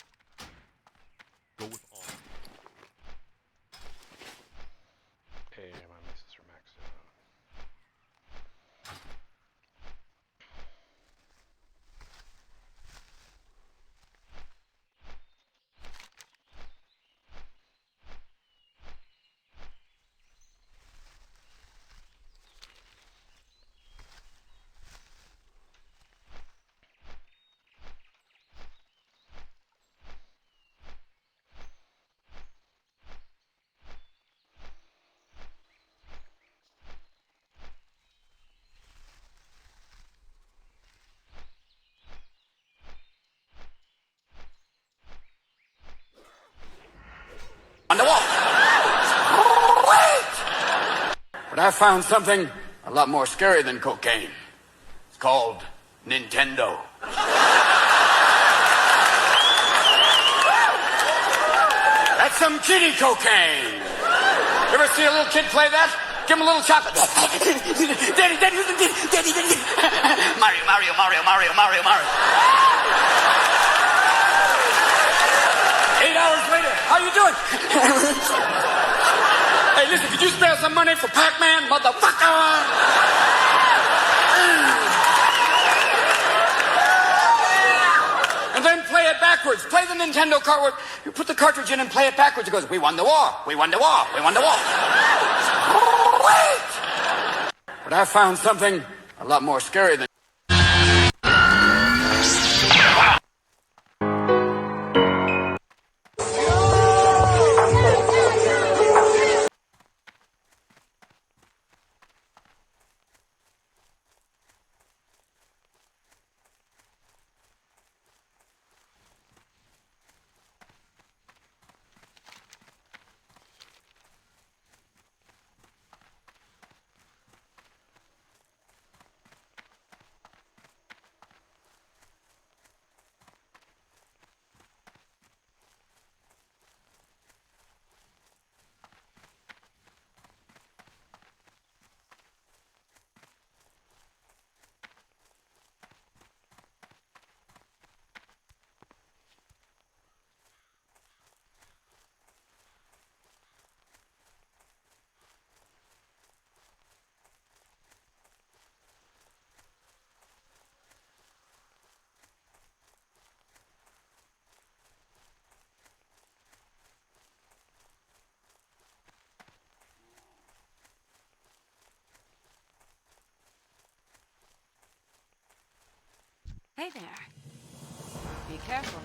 Go with all. Hey, my misses are maxed out. On the wall. Wait! But I found something a lot more scary than cocaine. It's called Nintendo. That's some kiddie cocaine. You ever see a little kid play that? Give him a little chocolate. Daddy, daddy, daddy, daddy. Mario, Mario, Mario, Mario, Mario, Mario. 8 hours later, how you doing? Hey, listen, could you spare some money for Pac-Man, motherfucker? And then play it backwards. Play the Nintendo card. You put the cartridge in and play it backwards. It goes, we won the war, we won the war, we won the war. Wait! But I found something a lot more scary than... Hey there. Be careful.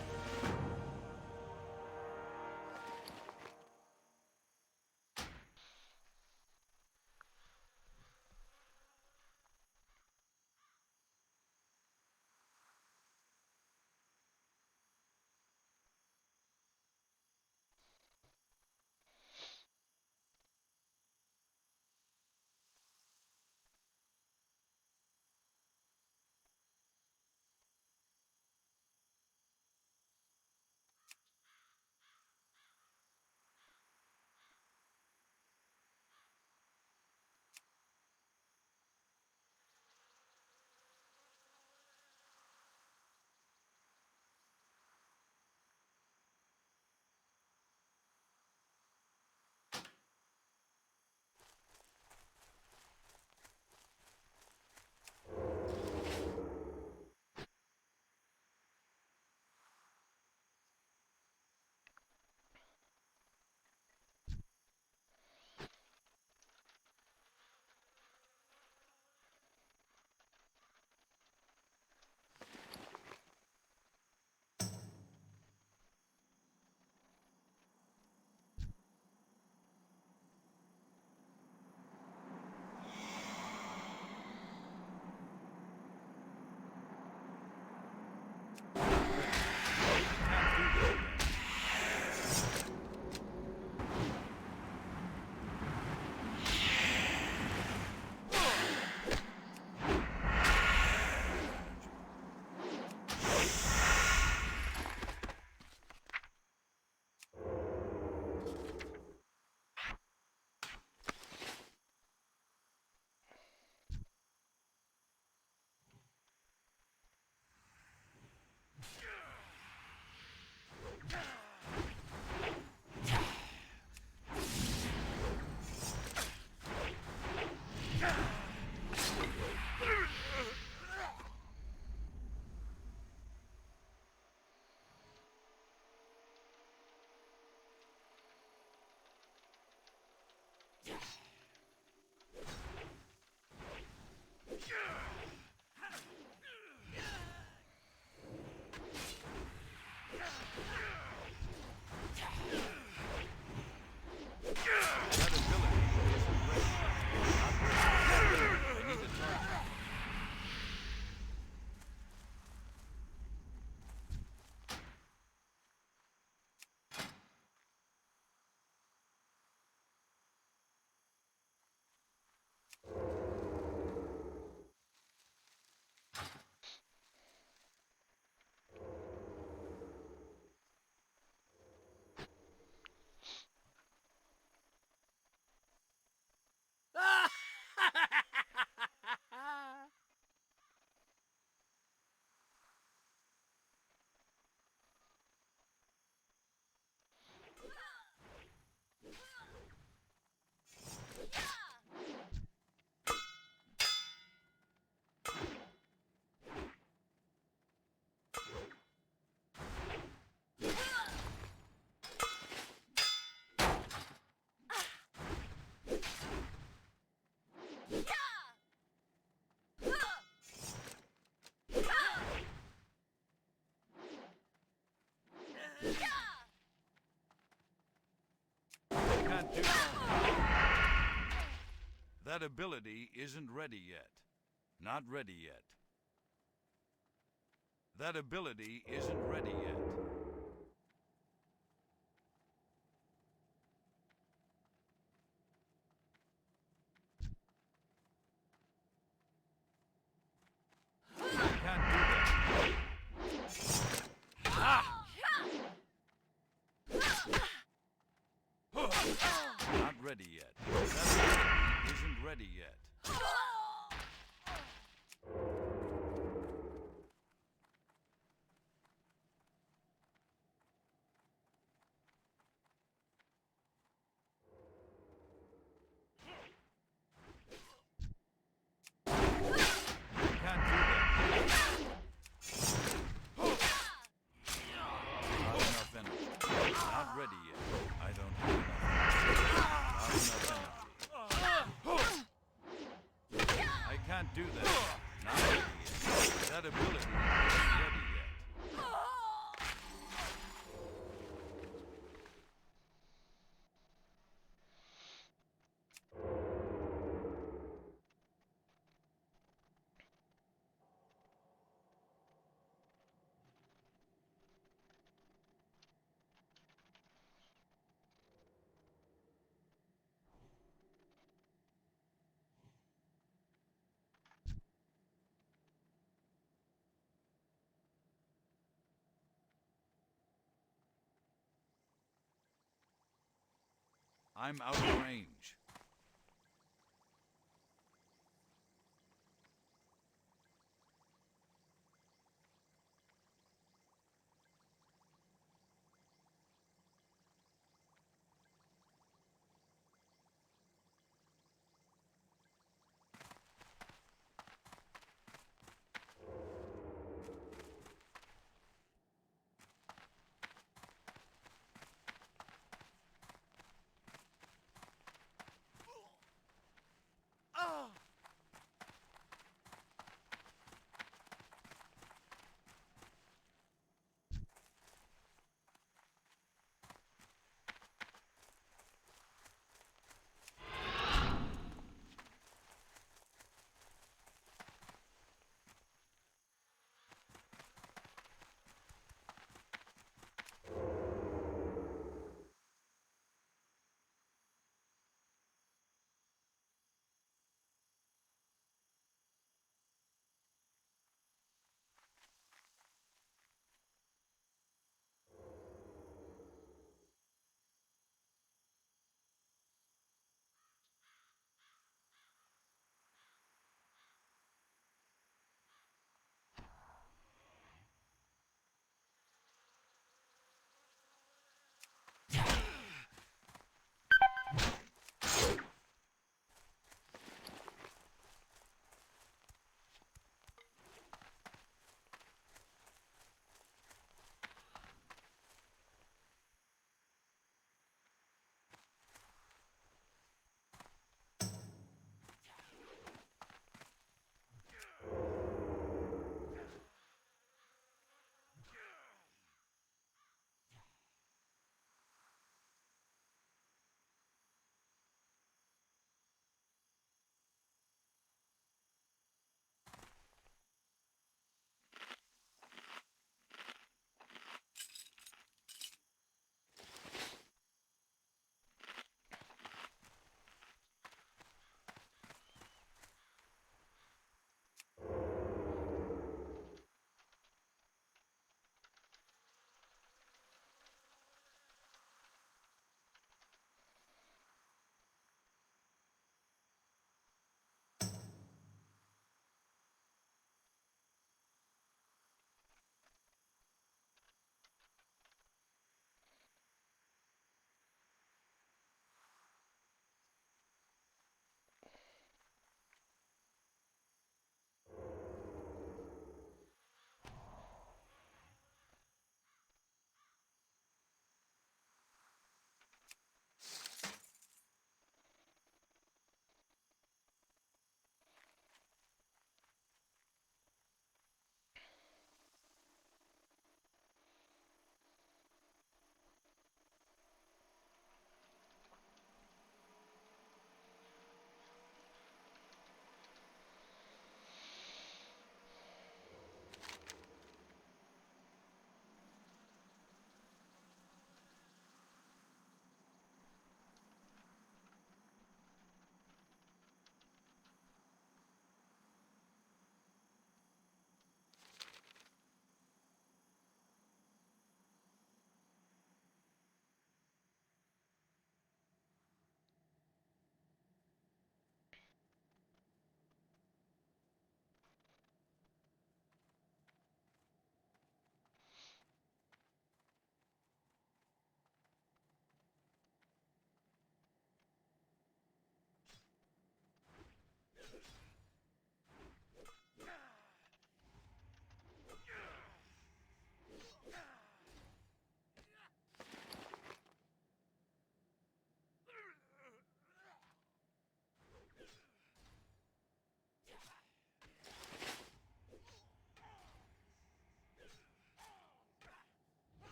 That ability isn't ready yet. Not ready yet. That ability isn't ready yet. I can't do that. Not ready yet. That ability isn't ready yet. Can't do that. Not ready yet. That ability isn't ready yet. I'm out of range.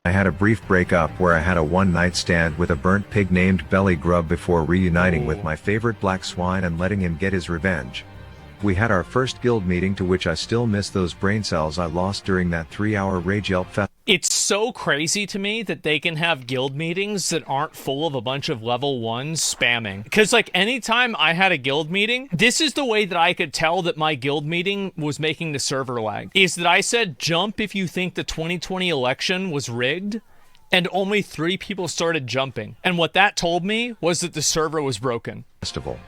I had a brief breakup where I had a one-night stand with a burnt pig named Belly Grub before reuniting with my favorite black swine and letting him get his revenge. We had our first guild meeting, to which I still miss those brain cells I lost during that 3-hour Rage Yelp fest. It's so crazy to me that they can have guild meetings that aren't full of a bunch of level 1s spamming. Because, like, anytime I had a guild meeting, this is the way that I could tell that my guild meeting was making the server lag. Is that I said, jump if you think the 2020 election was rigged, and only 3 people started jumping. And what that told me was that the server was broken. Festival.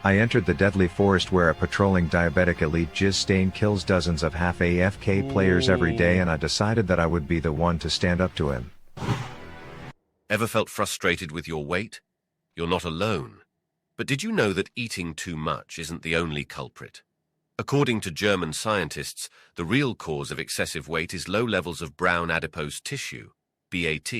I entered the deadly forest where a patrolling diabetic elite jizz stain kills dozens of half AFK players every day, and I decided that I would be the one to stand up to him. Ever felt frustrated with your weight? You're not alone. But did you know that eating too much isn't the only culprit? According to German scientists, the real cause of excessive weight is low levels of brown adipose tissue, BAT.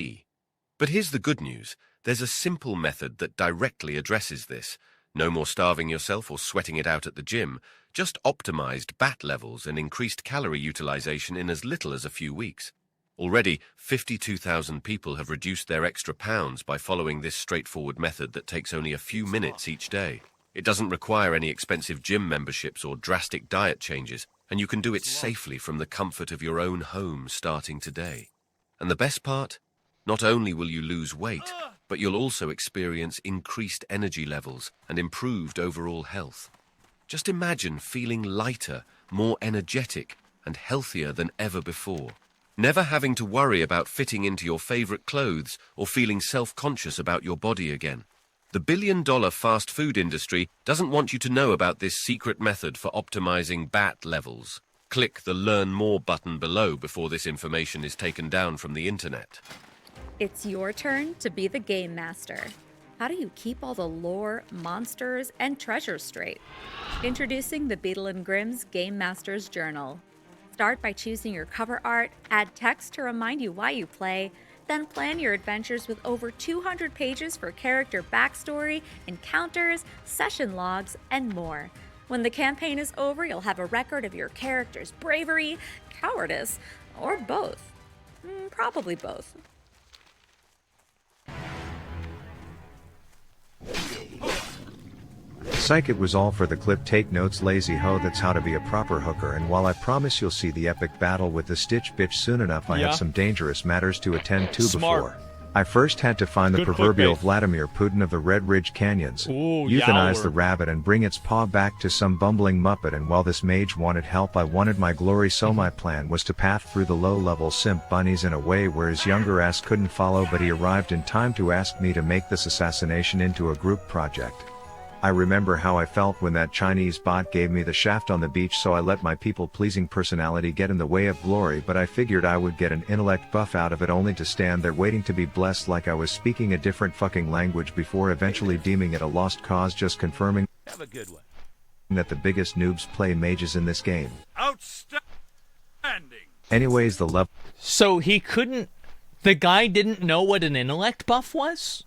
But here's the good news. There's a simple method that directly addresses this. No more starving yourself or sweating it out at the gym, just optimized BAT levels and increased calorie utilization in as little as a few weeks. Already, 52,000 people have reduced their extra pounds by following this straightforward method that takes only a few minutes each day. It doesn't require any expensive gym memberships or drastic diet changes, and you can do it safely from the comfort of your own home starting today. And the best part? Not only will you lose weight, but you'll also experience increased energy levels and improved overall health. Just imagine feeling lighter, more energetic, and healthier than ever before. Never having to worry about fitting into your favorite clothes or feeling self-conscious about your body again. The billion-dollar fast food industry doesn't want you to know about this secret method for optimizing BAT levels. Click the Learn More button below before this information is taken down from the internet. It's your turn to be the game master. How do you keep all the lore, monsters, and treasures straight? Introducing the Beadle & Grimm's Game Master's Journal. Start by choosing your cover art, add text to remind you why you play, then plan your adventures with over 200 pages for character backstory, encounters, session logs, and more. When the campaign is over, you'll have a record of your character's bravery, cowardice, or both. Probably both. Psych, it was all for the clip. Take notes, lazy ho. That's how to be a proper hooker. And while I promise you'll see the epic battle with the Stitch bitch soon enough, I have some dangerous matters to attend to before. I first had to find the proverbial Vladimir Putin of the Red Ridge Canyons, euthanize the rabbit and bring its paw back to some bumbling muppet, and while this mage wanted help, I wanted my glory, so my plan was to path through the low-level simp bunnies in a way where his younger ass couldn't follow, but he arrived in time to ask me to make this assassination into a group project. I remember how I felt when that Chinese bot gave me the shaft on the beach, so I let my people-pleasing personality get in the way of glory, but I figured I would get an intellect buff out of it, only to stand there waiting to be blessed like I was speaking a different fucking language before eventually deeming it a lost cause, just confirming Have a good one. that the biggest noobs play mages in this game. Outstanding. Anyways, the level. So he couldn't... The guy didn't know what an intellect buff was?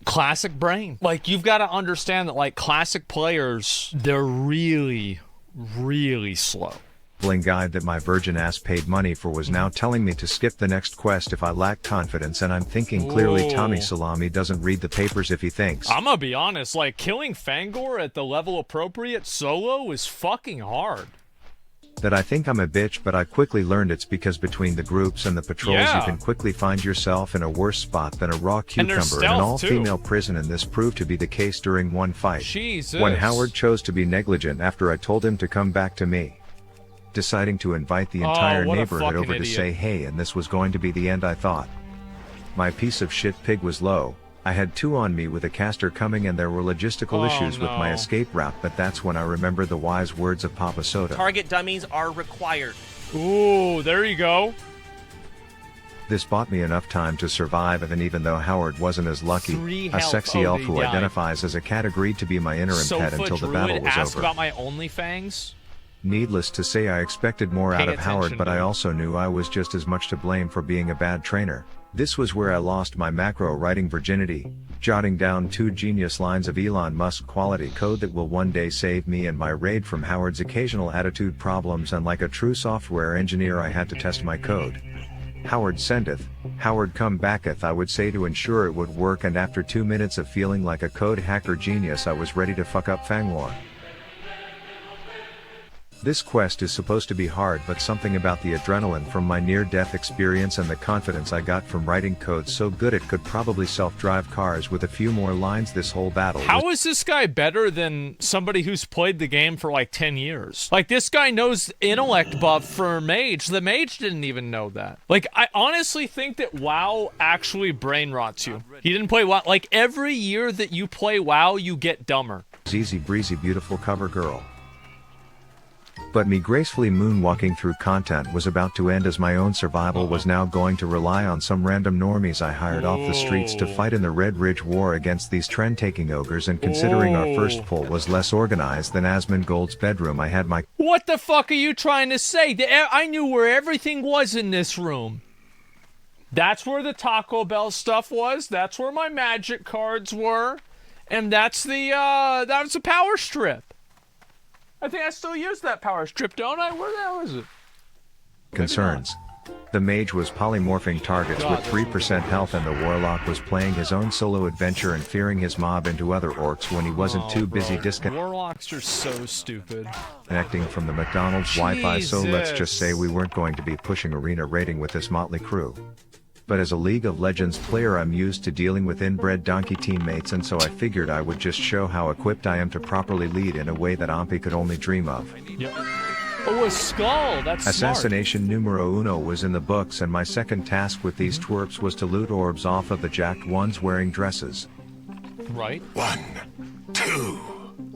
Classic brain. Like, you've got to understand that, like, classic players, they're really, really slow. Guide that my virgin ass paid money for was now telling me to skip the next quest if I lack confidence, and I'm thinking clearly Tommy Salami doesn't read the papers if he thinks. I'm gonna be honest, like, killing Fangor at the level appropriate solo is fucking hard. That I think I'm a bitch, but I quickly learned it's because between the groups and the patrols you can quickly find yourself in a worse spot than a raw cucumber in an all-female prison, and this proved to be the case during one fight. Jesus. When Howard chose to be negligent after I told him to come back to me, deciding to invite the entire neighborhood over to say hey, and this was going to be the end, I thought. My piece of shit pig was low. I had 2 on me with a caster coming, and there were logistical issues with my escape route, but that's when I remembered the wise words of Papa Soda. Target dummies are required. Ooh, there you go. This bought me enough time to survive, and even though Howard wasn't as lucky, a sexy elf who identifies as a cat agreed to be my interim pet until the battle was over. About my OnlyFangs? Needless to say, I expected more out of Howard, but I also knew I was just as much to blame for being a bad trainer. This was where I lost my macro writing virginity, jotting down 2 genius lines of Elon Musk quality code that will one day save me and my raid from Howard's occasional attitude problems, and like a true software engineer I had to test my code. Howard sendeth, Howard come backeth, I would say to ensure it would work, and after 2 minutes of feeling like a code hacker genius I was ready to fuck up Fangwar. This quest is supposed to be hard, but something about the adrenaline from my near-death experience and the confidence I got from writing code so good it could probably self-drive cars with a few more lines, this whole battle How is this guy better than somebody who's played the game for like 10 years? Like, this guy knows intellect buff for mage. The mage didn't even know that. Like, I honestly think that WoW actually brain rots you. He didn't play WoW. Like, every year that you play WoW, you get dumber. Easy breezy beautiful cover girl. But me gracefully moonwalking through content was about to end, as my own survival was now going to rely on some random normies I hired off the streets to fight in the Red Ridge War against these trend-taking ogres, and considering our first pull was less organized than Asmongold's bedroom, I had my— What the fuck are you trying to say? I knew where everything was in this room. That's where the Taco Bell stuff was, that's where my magic cards were, and that's the, that was the power strip. I think I still use that power strip, don't I? Where the hell is it? Concerns. The mage was polymorphing targets with 3% health, and the warlock was playing his own solo adventure and fearing his mob into other orcs when he wasn't too busy Warlocks are so stupid. Disconnecting from the McDonald's Wi-Fi, so let's just say we weren't going to be pushing arena raiding with this motley crew. But as a League of Legends player, I'm used to dealing with inbred donkey teammates, and so I figured I would just show how equipped I am to properly lead in a way that Ompi could only dream of. Yep. Oh, a skull! That's Assassination numero uno was in the books, and my second task with these twerps was to loot orbs off of the jacked ones wearing dresses. Right. 1, 2,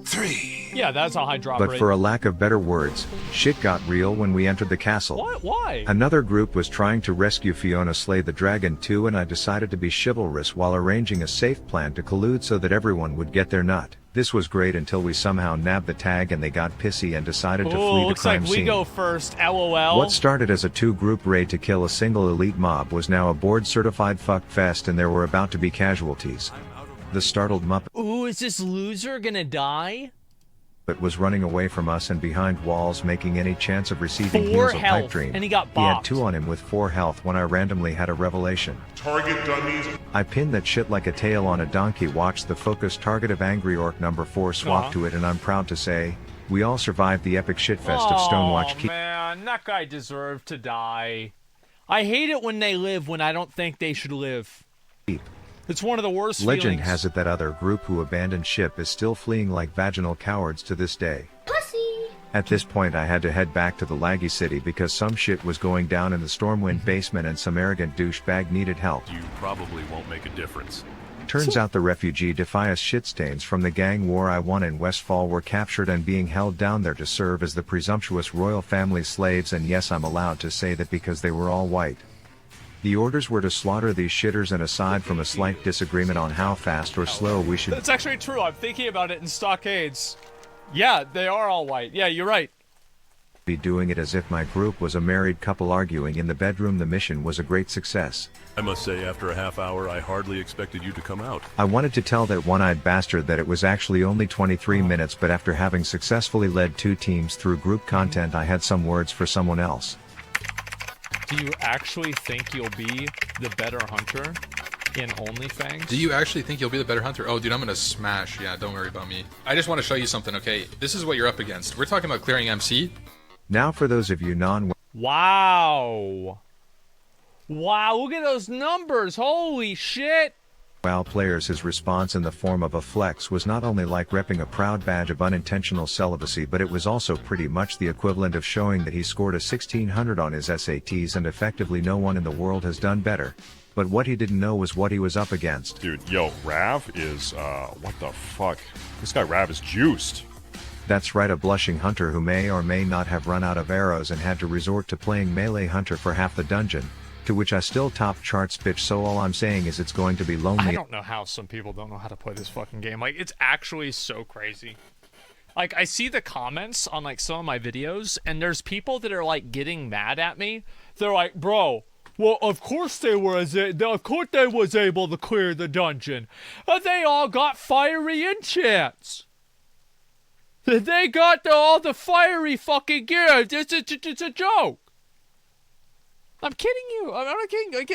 3. Yeah, that's a high drop But rate. for a lack of better words, shit got real when we entered the castle. What? Why? Another group was trying to rescue Fiona Slay the Dragon too, and I decided to be chivalrous while arranging a safe plan to collude so that everyone would get their nut. This was great until we somehow nabbed the tag and they got pissy and decided to flee the looks crime like we scene. go first, LOL. What started as a 2-group raid to kill a single elite mob was now a board-certified fuck fest, and there were about to be casualties. The startled Muppet Ooh, is this loser gonna die? was running away from us and behind walls, making any chance of receiving 4 heals of health, pipe dream. and he got He bopped. had 2 on him with 4 health when I randomly had a revelation. Target dummies. I pinned that shit like a tail on a donkey, watched the focus target of Angry Orc number 4 swap to it, and I'm proud to say, we all survived the epic shitfest of Stonewatch Keep. Man, that guy deserved to die. I hate it when they live when I don't think they should live. It's one of the worst Legend feelings. has it that other group who abandoned ship is still fleeing like vaginal cowards to this day. Pussy! At this point I had to head back to the laggy city because some shit was going down in the Stormwind basement and some arrogant douchebag needed help. You probably won't make a difference. Turns out the refugee Defias shitstains from the gang war I won in Westfall were captured and being held down there to serve as the presumptuous royal family slaves, and yes, I'm allowed to say that because they were all white. The orders were to slaughter these shitters, and aside from a slight disagreement on how fast or slow we should— That's actually true. I'm thinking about it in Stockades. Yeah, they are all white. Yeah, you're right. be doing it as if my group was a married couple arguing in the bedroom. The mission was a great success. I must say, after a half hour, I hardly expected you to come out. I wanted to tell that one-eyed bastard that it was actually only 23 minutes, but after having successfully led 2 teams through group content, I had some words for someone else. Do you actually think you'll be the better hunter in OnlyFangs? Do you actually think you'll be the better hunter? Oh, dude, I'm gonna smash. Yeah, don't worry about me. I just want to show you something, okay? This is what you're up against. We're talking about clearing MC. Now for those of you Wow. Wow, look at those numbers. Holy shit. WoW players, his response in the form of a flex was not only like repping a proud badge of unintentional celibacy, but it was also pretty much the equivalent of showing that he scored a 1600 on his SATs, and effectively no one in the world has done better. But what he didn't know was what he was up against. Dude, yo, Rav is, what the fuck? This guy Rav is juiced. That's right, a blushing hunter who may or may not have run out of arrows and had to resort to playing melee hunter for half the dungeon, to which I still top charts, bitch. So all I'm saying is it's going to be lonely. I don't know how some people don't know how to play this fucking game. Like, it's actually so crazy. Like, I see the comments on, like, some of my videos, and there's people that are, like, getting mad at me. They're like, bro, Well, of course they was able to clear the dungeon. They all got fiery enchants. They got all the fiery fucking gear. It's a joke. I'm kidding you. I'm not kidding. Like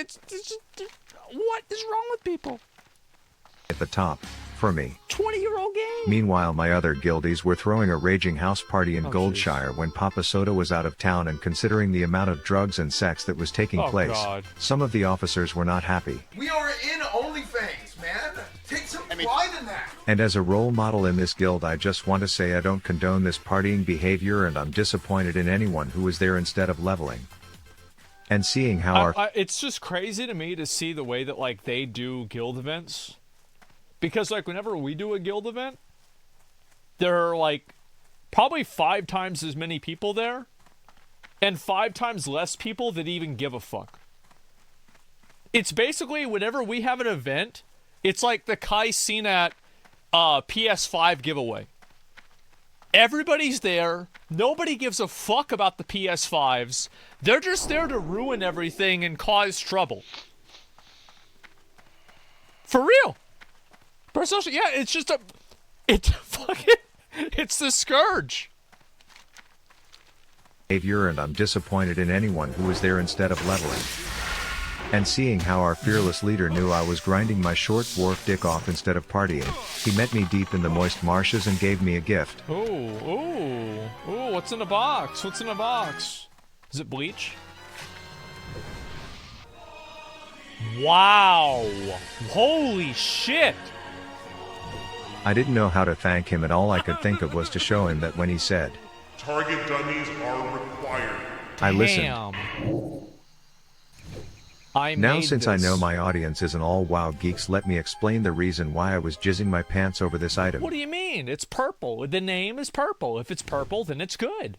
what is wrong with people? At the top, for me. 20-year-old game. Meanwhile, my other guildies were throwing a raging house party in Oh, Goldshire when Papa Soda was out of town, and considering the amount of drugs and sex that was taking Oh, place, God. some of the officers were not happy. We are in OnlyFans, man. Take some pride in that. And as a role model in this guild, I just want to say I don't condone this partying behavior, and I'm disappointed in anyone who was there instead of leveling. And seeing how it's just crazy to me to see the way that, like, they do guild events. Because, like, whenever we do a guild event, there are, like, probably 5 times as many people there, and 5 times less people that even give a fuck. It's basically, whenever we have an event, it's like the Kai Cenat PS5 giveaway. Everybody's there. Nobody gives a fuck about the PS5s. They're just there to ruin everything and cause trouble. For real. Yeah, it's just it's the scourge. behavior, and I'm disappointed in anyone who was there instead of leveling. And seeing how our fearless leader knew I was grinding my short dwarf dick off instead of partying, he met me deep in the moist marshes and gave me a gift. Ooh, what's in the box? What's in the box? Is it bleach? Wow! Holy shit! I didn't know how to thank him, and all I could think of was to show him that when he said, Target dummies are required. I listened. Damn. Now, since I know my audience isn't all WoW geeks, let me explain the reason why I was jizzing my pants over this item. What do you mean? It's purple. The name is purple. If it's purple, then it's good.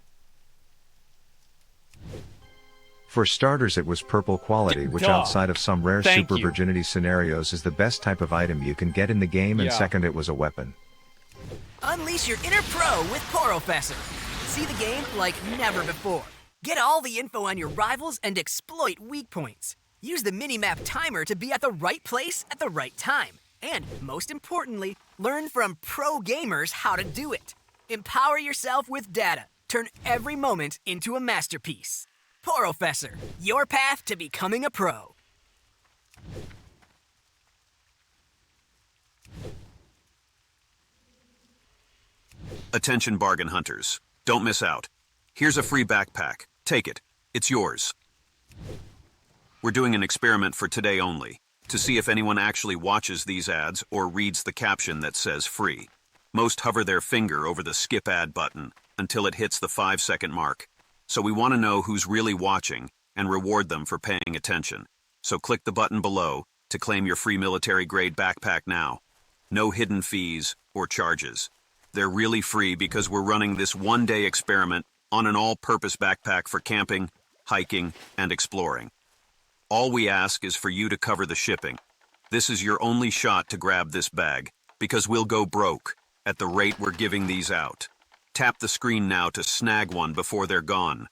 For starters, it was purple quality, which Duh. outside of some rare Thank super you. virginity scenarios is the best type of item you can get in the game, and Yeah. second, it was a weapon. Unleash your inner pro with Porofessor. See the game like never before. Get all the info on your rivals and exploit weak points. Use the minimap timer to be at the right place at the right time. And, most importantly, learn from pro gamers how to do it. Empower yourself with data. Turn every moment into a masterpiece. Porofessor, your path to becoming a pro. Attention bargain hunters. Don't miss out. Here's a free backpack. Take it. It's yours. We're doing an experiment for today only, to see if anyone actually watches these ads or reads the caption that says free. Most hover their finger over the skip ad button until it hits the 5-second mark. So we want to know who's really watching and reward them for paying attention. So click the button below to claim your free military-grade backpack now. No hidden fees or charges. They're really free because we're running this one-day experiment on an all-purpose backpack for camping, hiking, and exploring. All we ask is for you to cover the shipping. This is your only shot to grab this bag, because we'll go broke at the rate we're giving these out. Tap the screen now to snag one before they're gone.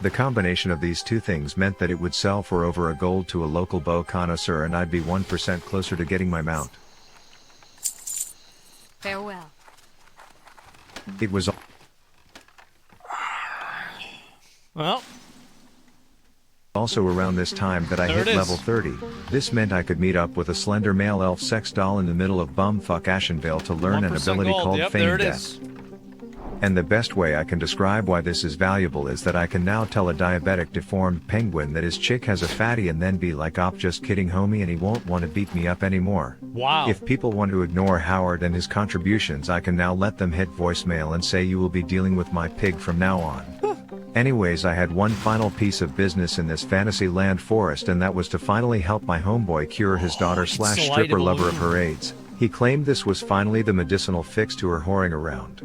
The combination of these two things meant that it would sell for over a gold to a local bow connoisseur, and I'd be 1% closer to getting my mount. Farewell. It was Well, also around this time that I There hit it is. level 30. This meant I could meet up with a slender male elf sex doll in the middle of bumfuck Ashenvale to learn an 1% ability gold. called Yep, Feign there it Death. is. And the best way I can describe why this is valuable is that I can now tell a diabetic deformed penguin that his chick has a fatty and then be like, "Op, just kidding homie," and he won't want to beat me up anymore. Wow. If people want to ignore Howard and his contributions, I can now let them hit voicemail and say, "You will be dealing with my pig from now on." Anyways, I had one final piece of business in this fantasy land forest, and that was to finally help my homeboy cure his daughter / stripper lover of her AIDS. He claimed this was finally the medicinal fix to her whoring around.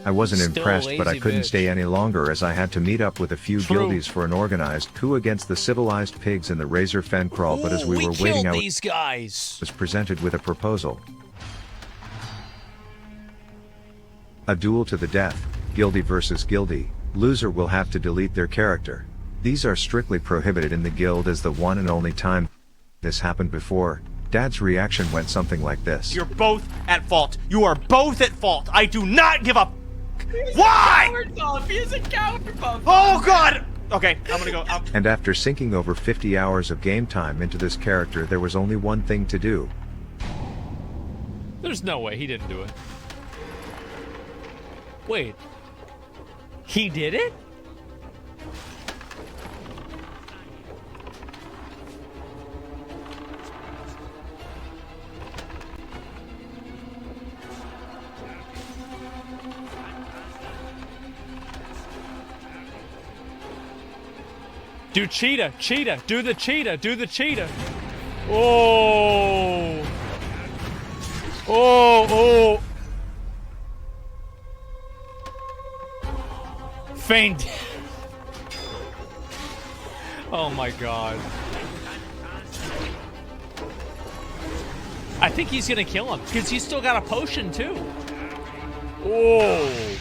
I wasn't Still a impressed, but I lazy couldn't bitch. stay any longer, as I had to meet up with a few True. guildies for an organized coup against the civilized pigs in the Razor Fen Crawl. But as we were waiting, killed I these guys. was presented with a proposal. A duel to the death, guilty versus guilty, loser will have to delete their character. These are strictly prohibited in the guild as the one and only time this happened before. Dad's reaction went something like this. You're both at fault. You are both at fault. I do not give up. Why? He is a coward, Bob. Oh God. Okay, I'm gonna go. And after sinking over 50 hours of game time into this character, there was only one thing to do. There's no way he didn't do it. Wait. He did it? Do cheetah, cheetah, do the cheetah, do the cheetah. Oh. Oh, oh. Faint. Oh my God. I think he's gonna kill him because he's still got a potion too. Oh.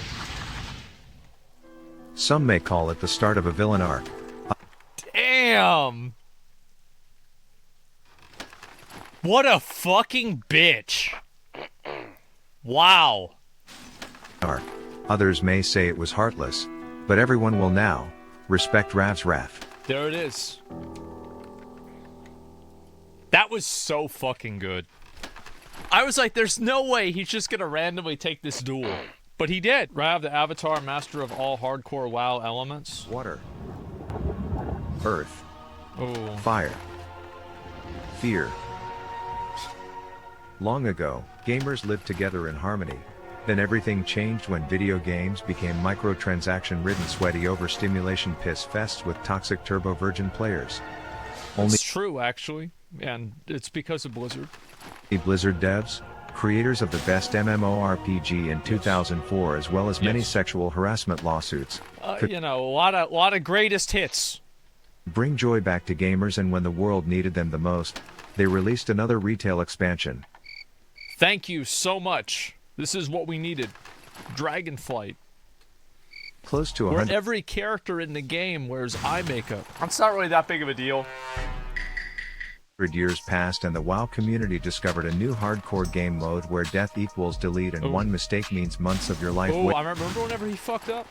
Some may call it the start of a villain arc. Damn. What a fucking bitch. Wow. Arc. Others may say it was heartless, but everyone will now respect Rav's wrath. There it is. That was so fucking good. I was like, there's no way he's just gonna randomly take this duel. But he did. Rav, the avatar, master of all hardcore WoW elements. Water. Earth. Oh. Fire. Fear. Long ago, gamers lived together in harmony. Then everything changed when video games became microtransaction-ridden sweaty overstimulation piss fests with toxic turbo-virgin players. Only It's true, actually. And it's because of Blizzard. Blizzard devs, creators of the best MMORPG in 2004 as well as many sexual harassment lawsuits, could You know, a lot of greatest hits. bring joy back to gamers, and when the world needed them the most, they released another retail expansion. Thank you so much. This is what we needed. Dragonflight. Close to Where 100 every character in the game wears eye makeup. It's not really that big of a deal. years passed and the WoW community discovered a new hardcore game mode where death equals delete and one mistake means months of your life. Oh, I remember whenever he fucked up.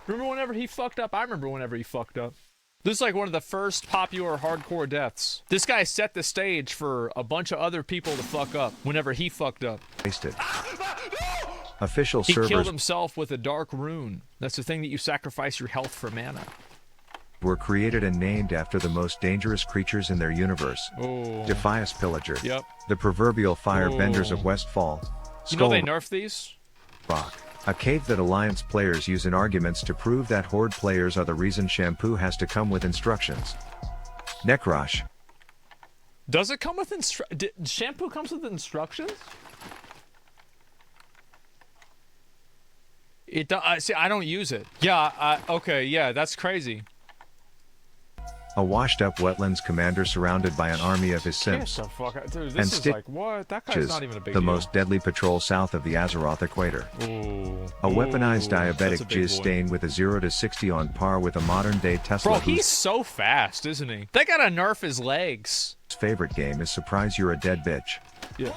Remember whenever he fucked up? I remember whenever he fucked up. This is like one of the first popular hardcore deaths. This guy set the stage for a bunch of other people to fuck up whenever he fucked up. Wasted. Official He killed servers himself with a dark rune. That's the thing that you sacrifice your health for mana. were created and named after the most dangerous creatures in their universe. Oh. Defias Pillager. Yep. The proverbial firebenders Oh. of Westfall. You know they Skull nerfed these? Rock. A cave that Alliance players use in arguments to prove that Horde players are the reason shampoo has to come with instructions. Nekrosh. Does it come with shampoo comes with instructions? It see, I don't use it. Yeah, okay, yeah, that's crazy. A washed-up wetlands commander surrounded by an army of his simps. Get the fuck out. Dude, And this is like, what? That guy's not even a big the deal. most deadly patrol south of the Azeroth equator. Ooh. A weaponized Ooh, diabetic that's a big jizz boy. stain with a 0 to 60 on par with a modern-day Tesla. Bro, he's so fast, isn't he? They gotta nerf his legs. whose favorite game is Surprise You're a Dead Bitch. Yeah.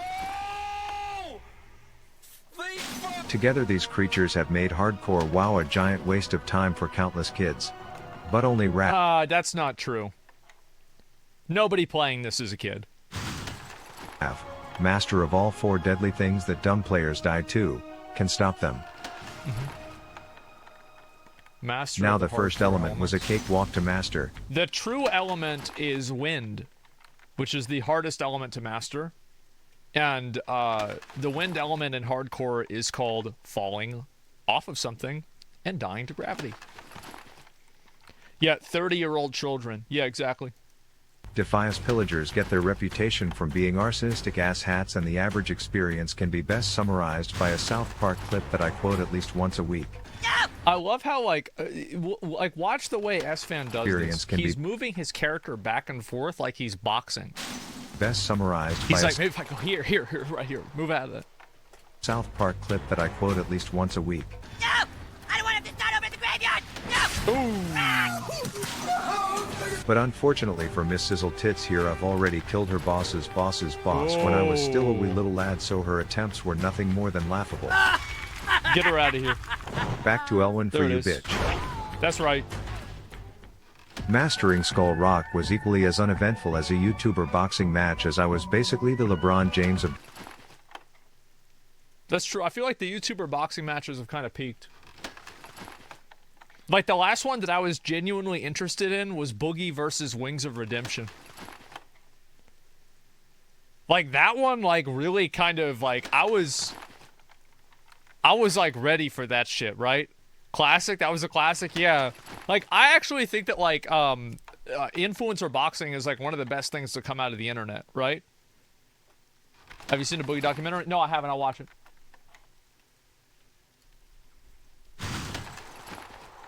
Together these creatures have made hardcore WoW a giant waste of time for countless kids. But only That's not true. Nobody playing this is a kid. Rav, master of all 4 deadly things that dumb players die to, can stop them. Master Now of the first hardcore element was a elements. cakewalk to master. The true element is wind, which is the hardest element to master. And the wind element in hardcore is called falling off of something and dying to gravity. Yeah, 30-year-old children. Yeah, exactly. Defias pillagers get their reputation from being arsonistic asshats, and the average experience can be best summarized by a South Park clip that I quote at least once a week. I love how like watch the way S-Fan does Experience this. can He's be- moving his character back and forth like he's boxing. Best summarized He's by like, maybe if I go here, right here, move out of that. South Park clip that I quote at least once a week. No! I don't want him to start over at the graveyard! No! But unfortunately for Miss Sizzle Tits here, I've already killed her boss's boss's boss when I was still a wee little lad, so her attempts were nothing more than laughable. Get her out of here. Back to Elwyn for There it you, is. bitch. That's right. Mastering Skull Rock was equally as uneventful as a YouTuber boxing match, as I was basically the LeBron James of... That's true. I feel like the YouTuber boxing matches have kind of peaked. Like, the last one that I was genuinely interested in was Boogie versus Wings of Redemption. Like, that one, like, really kind of, like, I was like, ready for that shit, right? Classic? That was a classic? Yeah. Like, I actually think that, like, influencer boxing is, like, one of the best things to come out of the internet, right? Have you seen the Boogie documentary? No, I haven't. I'll watch it.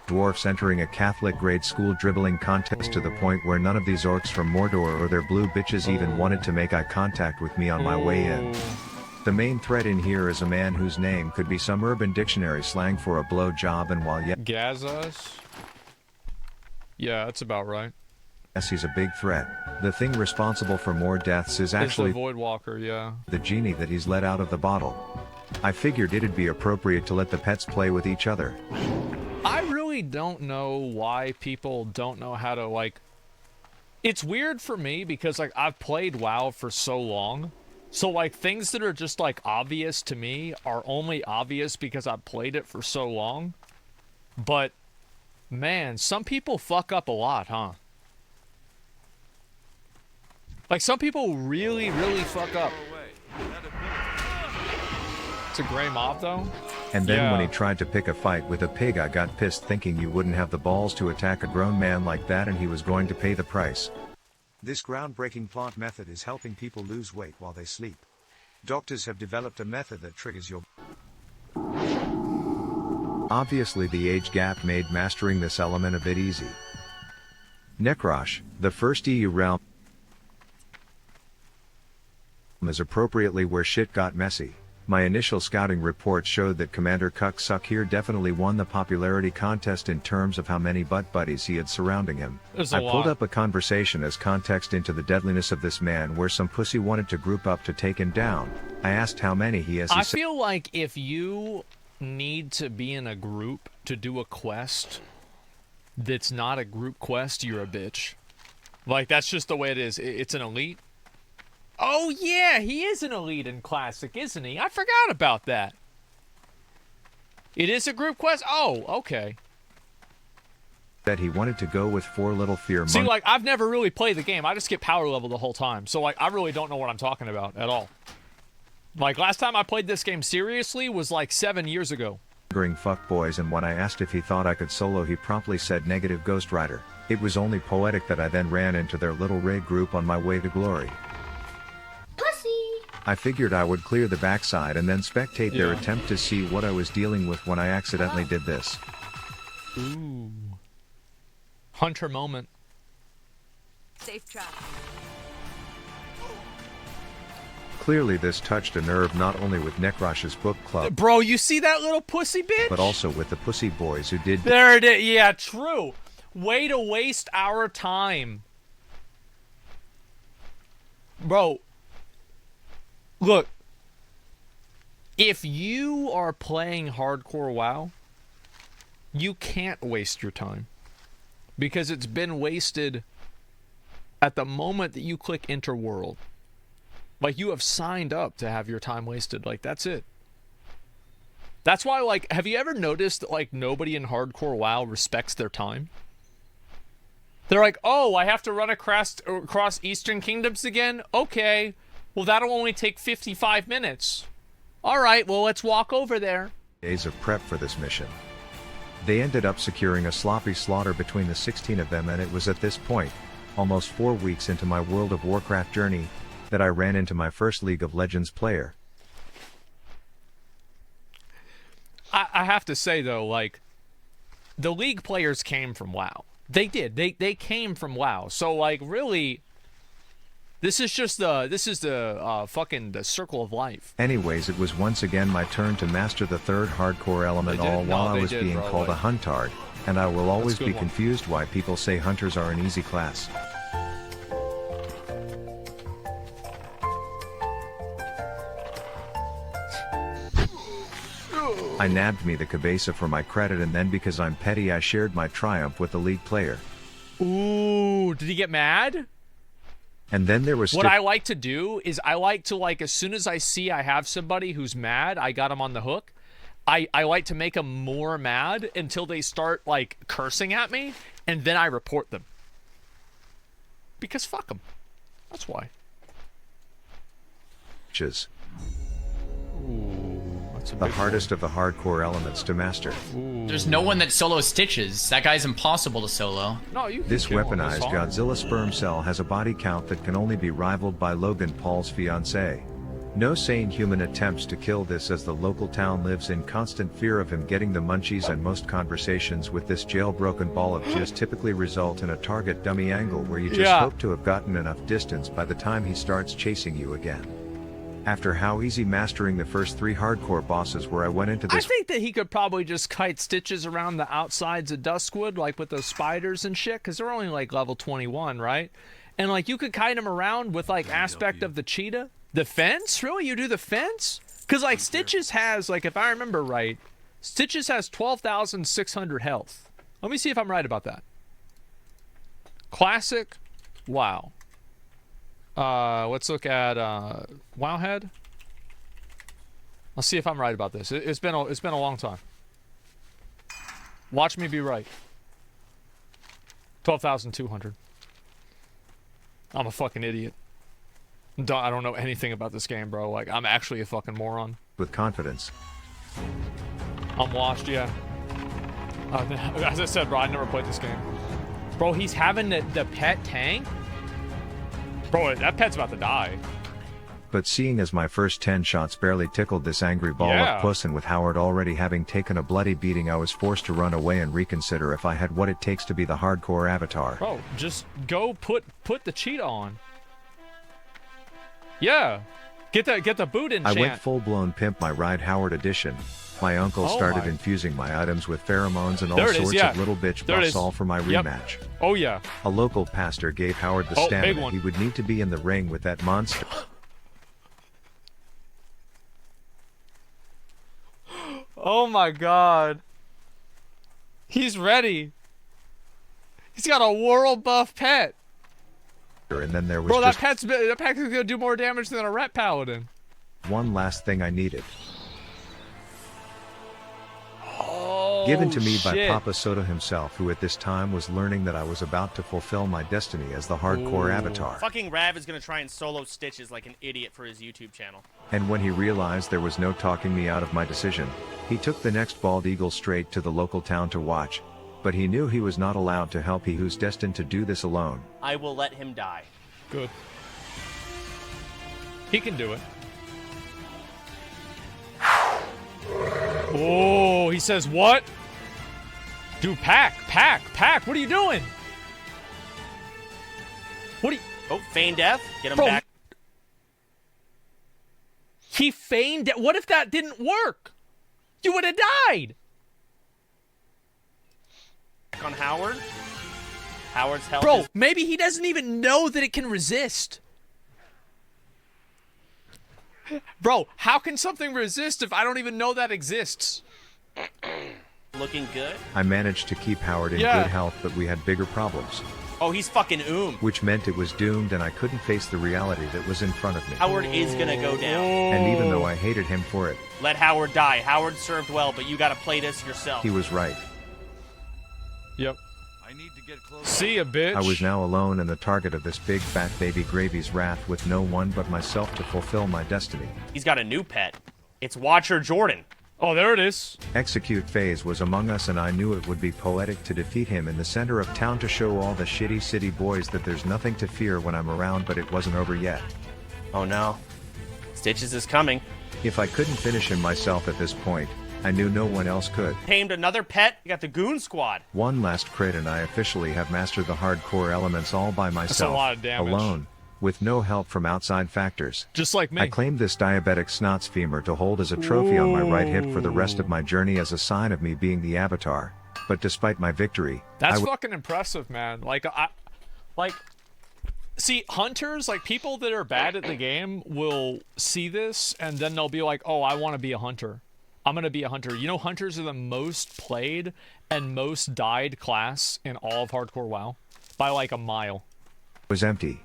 Dwarfs entering a Catholic grade school dribbling contest to the point where none of these orcs from Mordor or their blue bitches even wanted to make eye contact with me on my way in. The main threat in here is a man whose name could be some Urban Dictionary slang for a blow job, and while Gazas? Yeah, that's about right. yes, he's a big threat, the thing responsible for more deaths is It's actually the Voidwalker, yeah. the genie that he's let out of the bottle. I figured it'd be appropriate to let the pets play with each other. I really don't know why people don't know how to, like... It's weird for me because, like, I've played WoW for so long. So, like, things that are just, like, obvious to me are only obvious because I've played it for so long. But, man, some people fuck up a lot, huh? Like, some people really, really fuck up. It's a gray mob, though? And then Yeah. when he tried to pick a fight with a pig, I got pissed thinking you wouldn't have the balls to attack a grown man like that, and he was going to pay the price. This groundbreaking plant method is helping people lose weight while they sleep. Doctors have developed a method that triggers your... Obviously the age gap made mastering this element a bit easy. Nekrosh, the first EU realm, is appropriately where shit got messy. My initial scouting report showed that Commander Cucksuck here definitely won the popularity contest in terms of how many butt buddies he had surrounding him. There's I a pulled lot. up a conversation as context into the deadliness of this man where some pussy wanted to group up to take him down. I asked how many he has. I feel like if you need to be in a group to do a quest that's not a group quest, you're a bitch. Like, that's just the way it is. It's an elite. Oh, yeah, he is an elite in Classic, isn't he? I forgot about that. It is a group quest? Oh, okay. That he wanted to go with 4 little fear See, monkeys. like, I've never really played the game. I just get power level the whole time. So, like, I really don't know what I'm talking about at all. Like, last time I played this game seriously was, like, 7 years ago. Fuckboys, and when I asked if he thought I could solo, he promptly said negative Ghost Rider. It was only poetic that I then ran into their little raid group on my way to glory. I figured I would clear the backside and then spectate their Yeah. attempt to see what I was dealing with when I accidentally did this. Ooh. Hunter moment. Safe travel. Clearly this touched a nerve not only with Nekrosh's book club, Bro, you see that little pussy bitch? but also with the pussy boys who did There it is. Yeah, true. Way to waste our time. Bro, look. If you are playing hardcore WoW, you can't waste your time. Because it's been wasted at the moment that you click enter world. Like, you have signed up to have your time wasted. Like, that's it. That's why, like, have you ever noticed that, like, nobody in hardcore WoW respects their time? They're like, oh, I have to run across Eastern Kingdoms again? Okay. Well, that'll only take 55 minutes. All right, well, let's walk over there. days of prep for this mission. They ended up securing a sloppy slaughter between the 16 of them, and it was at this point, almost 4 weeks into my World of Warcraft journey, that I ran into my first League of Legends player. I have to say, though, like, the League players came from WoW. They did. They came from WoW. So, like, really, This is just the fucking the circle of life. Anyways, it was once again my turn to master the third hardcore element, all while I was being called a huntard, and I will always be confused why people say hunters are an easy class. I nabbed me the cabeza for my credit, and then because I'm petty I shared my triumph with the league player. Ooh, did he get mad? And then there was what I like to do is I like to, like, as soon as I see I have somebody who's mad, I got him on the hook, I like to make them more mad until they start, like, cursing at me, and then I report them. Because fuck them. That's why. The hardest of the hardcore elements to master. There's no one that solos Stitches. That guy's impossible to solo. No, you This weaponized Godzilla sperm cell has a body count that can only be rivaled by Logan Paul's fiancée. No sane human attempts to kill this, as the local town lives in constant fear of him getting the munchies, and most conversations with this jailbroken ball of jizz typically result in a target dummy angle where you just hope to have gotten enough distance by the time he starts chasing you again. After how easy mastering the first 3 hardcore bosses where I went into this— I think that he could probably just kite Stitches around the outsides of Duskwood, like with those spiders and shit, because they're only like level 21, right? And like you could kite him around with like aspect of the cheetah. The fence? Really? You do the fence? Because like Stitches has, like, if I remember right, Stitches has 12,600 health. Let me see if I'm right about that. Classic. Wow. Let's look at Wowhead. Let's see if I'm right about this. It's been a long time. Watch me be right. 12,200. I'm a fucking idiot. I don't know anything about this game, bro. Like, I'm actually a fucking moron. With confidence. I'm washed, yeah. As I said, bro, I never played this game. Bro, he's having the pet tank? Bro, that pet's about to die. But seeing as my first 10 shots barely tickled this angry ball of puss, and with Howard already having taken a bloody beating, I was forced to run away and reconsider if I had what it takes to be the hardcore avatar. Bro, just go put the cheetah on. Yeah. Get the boot in, I went full-blown pimp my ride Howard edition. My uncle started infusing my items with pheromones and all sorts of little bitch buffs, all for my rematch. Oh yeah. A local pastor gave Howard the stamina he would need to be in the ring with that monster. Oh my god. He's ready. He's got a world buff pet. And then there was bro, that pet's gonna do more damage than a ret paladin. One last thing I needed. Oh, given to me by Papa Soto himself, who at this time was learning that I was about to fulfill my destiny as the hardcore avatar. Fucking Rav is gonna try and solo Stitches like an idiot for his YouTube channel. And when he realized there was no talking me out of my decision, he took the next bald eagle straight to the local town to watch. But he knew he was not allowed to help he who's destined to do this alone. I will let him die. Good. He can do it. Oh, he says what? Dude, pack. What are you doing? What are you... Oh, feign death. Get him bro, back. He feigned it. What if that didn't work? You would have died. On Howard. Howard's health. Bro, maybe he doesn't even know that it can resist. Bro, how can something resist if I don't even know that exists? Looking good. I managed to keep Howard in good health, but we had bigger problems. Oh, he's fucking Which meant it was doomed, and I couldn't face the reality that was in front of me. Howard is gonna go down. And even though I hated him for it, let Howard die. Howard served well, but you gotta play this yourself. he was right. Yep. See ya, bitch. I was now alone and the target of this big fat baby Gravy's wrath, with no one but myself to fulfill my destiny. He's got a new pet. It's Watcher Jordan. Oh, there it is. Execute phase was among us, and I knew it would be poetic to defeat him in the center of town to show all the shitty city boys that there's nothing to fear when I'm around, but it wasn't over yet. Oh no. Stitches is coming. If I couldn't finish him myself at this point, I knew no one else could. Tamed another pet. You got the Goon Squad. One last crit and I officially have mastered the hardcore elements all by myself. That's a lot of damage. Alone. with no help from outside factors. Just like me. I claimed this diabetic snots femur to hold as a trophy on my right hip for the rest of my journey as a sign of me being the Avatar. But despite my victory, That's fucking impressive, man. See, hunters, like people that are bad at the game will see this and then they'll be like, oh, I want to be a hunter. I'm going to be a hunter. You know, hunters are the most played and most died class in all of hardcore WoW by like a mile. Was empty.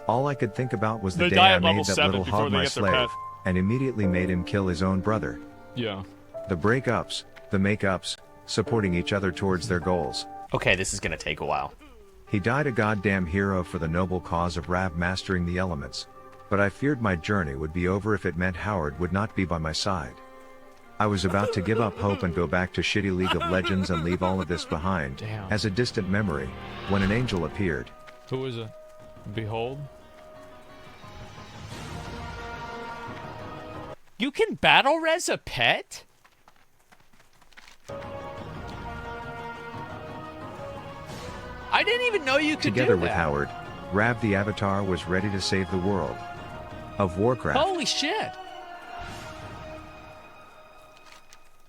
All I could think about was the day die I at made level that 7 little before hog they my get their slave, pet. and immediately made him kill his own brother. Yeah. The breakups, the makeups, supporting each other towards their goals. Okay, this is gonna take a while. He died a goddamn hero for the noble cause of Rav mastering the elements. But I feared my journey would be over if it meant Howard would not be by my side. I was about to give up hope and go back to shitty League of Legends and leave all of this behind, as a distant memory, when an angel appeared. Who is it? Behold. You can battle res a pet? I didn't even know you could Together do with that. Howard, Rav the Avatar was ready to save the world of Warcraft. Holy shit.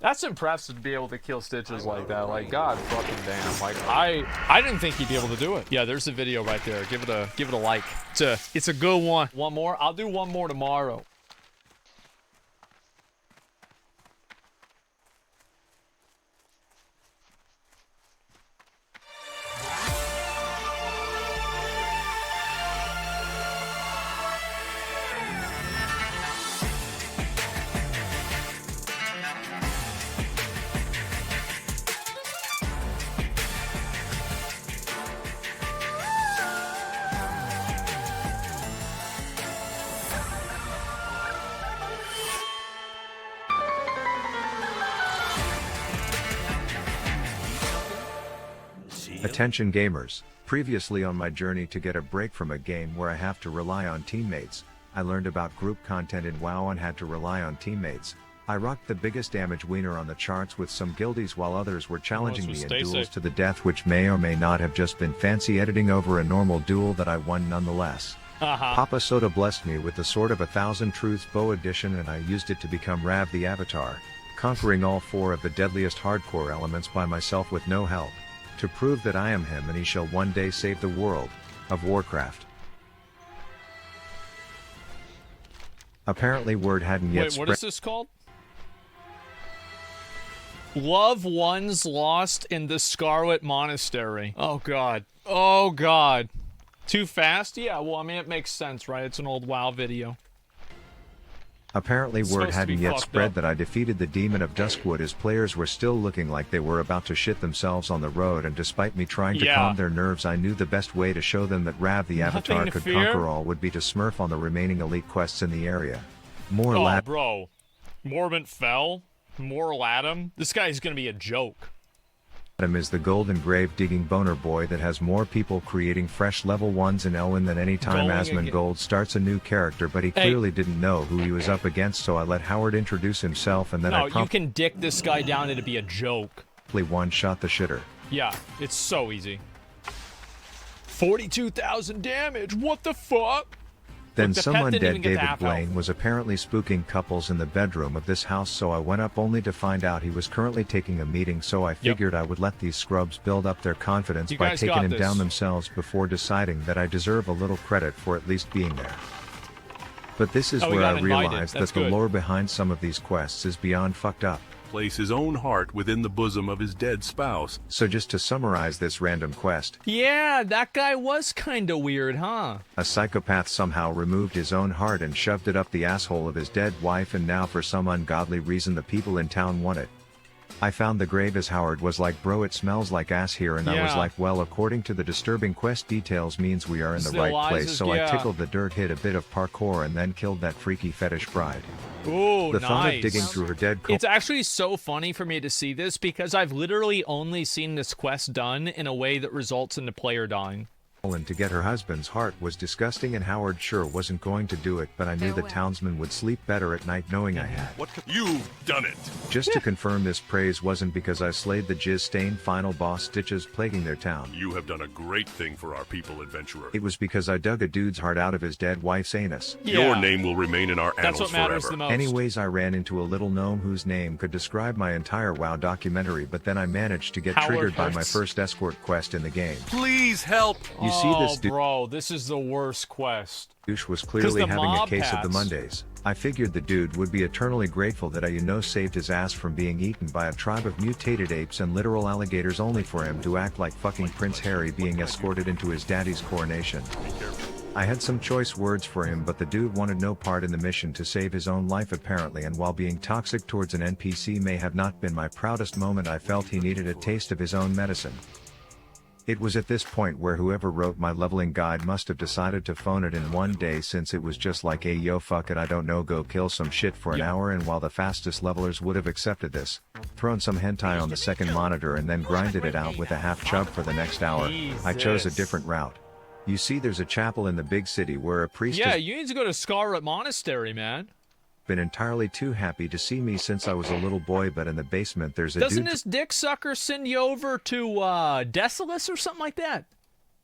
That's impressive to be able to kill Stitches like that. Like, god fucking damn. Like, I didn't think he'd be able to do it. Yeah, there's a video right there. Give it a like. It's a good one. One more? I'll do one more tomorrow. Attention gamers, previously on my journey to get a break from a game where I have to rely on teammates, I learned about group content in WoW and had to rely on teammates. I rocked the biggest damage wiener on the charts with some guildies while others were challenging me in duels to the death, which may or may not have just been fancy editing over a normal duel that I won nonetheless. Papa Soda blessed me with the Sword of 1,000 Truths Bow Edition and I used it to become Rav the Avatar, conquering all 4 of the deadliest hardcore elements by myself with no help, to prove that I am him and he shall one day save the world of Warcraft. Apparently word hadn't yet Wait, what is this called? Loved ones lost in the Scarlet Monastery. Oh god. Oh god. Too fast? Yeah, well, I mean, it makes sense, right? It's an old WoW video. Apparently It's word supposed to hadn't be yet fucked spread up. that I defeated the Demon of Duskwood as players were still looking like they were about to shit themselves on the road, and despite me trying to Yeah. calm their nerves, I knew the best way to show them that Rav the Nothing Avatar to could fear. conquer all would be to smurf on the remaining elite quests in the area. More Oh, lab bro. Morbent fell. Moral Adam. This guy's gonna be a joke. Adam is the golden grave digging boner boy that has more people creating fresh level 1s in Elwyn than any time Going Asmon again. Gold starts a new character, but he Hey. clearly didn't know who he was up against, so I let Howard introduce himself and then No, I you promptly can dick this guy down, it'd be a joke. one-shot the shitter. Yeah, it's so easy. 42,000 damage, what the fuck? Then Look, the some pet didn't even undead get to David half Blaine health. was apparently spooking couples in the bedroom of this house, so I went up only to find out he was currently taking a meeting, so I figured I would let these scrubs build up their confidence You by guys taking got him this. down themselves before deciding that I deserve a little credit for at least being there. But this is Oh, we where I got invited. realized That's that the good. lore behind some of these quests is beyond fucked up. Place his own heart within the bosom of his dead spouse. So just to summarize this random quest, Yeah, that guy was kinda weird, huh? a psychopath somehow removed his own heart and shoved it up the asshole of his dead wife, and now for some ungodly reason the people in town want it. I found the grave as Howard was like, bro, it smells like ass here, and I was Yeah. like, well, according to the disturbing quest details means we are in the Still right lies place, is- so I yeah. tickled the dirt, hit a bit of parkour, and then killed that freaky fetish bride. Ooh, The nice. thought of digging through her dead It's actually so funny for me to see this because I've literally only seen this quest done in a way that results in the player dying. and to get her husband's heart was disgusting, and Howard sure wasn't going to do it, but I knew the townsman would sleep better at night knowing I had. You've done it. Just to confirm, this praise wasn't because I slayed the jizz-stained final boss Stitches plaguing their town. You have done a great thing for our people, adventurer. It was because I dug a dude's heart out of his dead wife's anus. Your name will remain in our annals That's what matters forever. the most. Anyways, I ran into a little gnome whose name could describe my entire WoW documentary, but then I managed to get Howard triggered by my Hurts. first escort quest in the game. Please help. You see this bro, this is the worst quest. douche was clearly the having a mob case of the paths. Mondays. I figured the dude would be eternally grateful that I saved his ass from being eaten by a tribe of mutated apes and literal alligators, only for him to act like fucking Prince Harry being escorted into his daddy's coronation. I had some choice words for him, but the dude wanted no part in the mission to save his own life apparently, and while being toxic towards an NPC may have not been my proudest moment, I felt he needed a taste of his own medicine. It was at this point where whoever wrote my leveling guide must have decided to phone it in one day, since it was just like, hey yo, fuck it, I don't know, go kill some shit for an hour. And while the fastest levelers would have accepted this, thrown some hentai on the second monitor and then grinded it out with a half chub for the next hour, I chose a different route. You see, there's a chapel in the big city where a priest Yeah, has you need to go to Scarlet Monastery, man. been entirely too happy to see me since I was a little boy, but in the basement there's a Doesn't dude this dick sucker send you over to Desolus or something like that?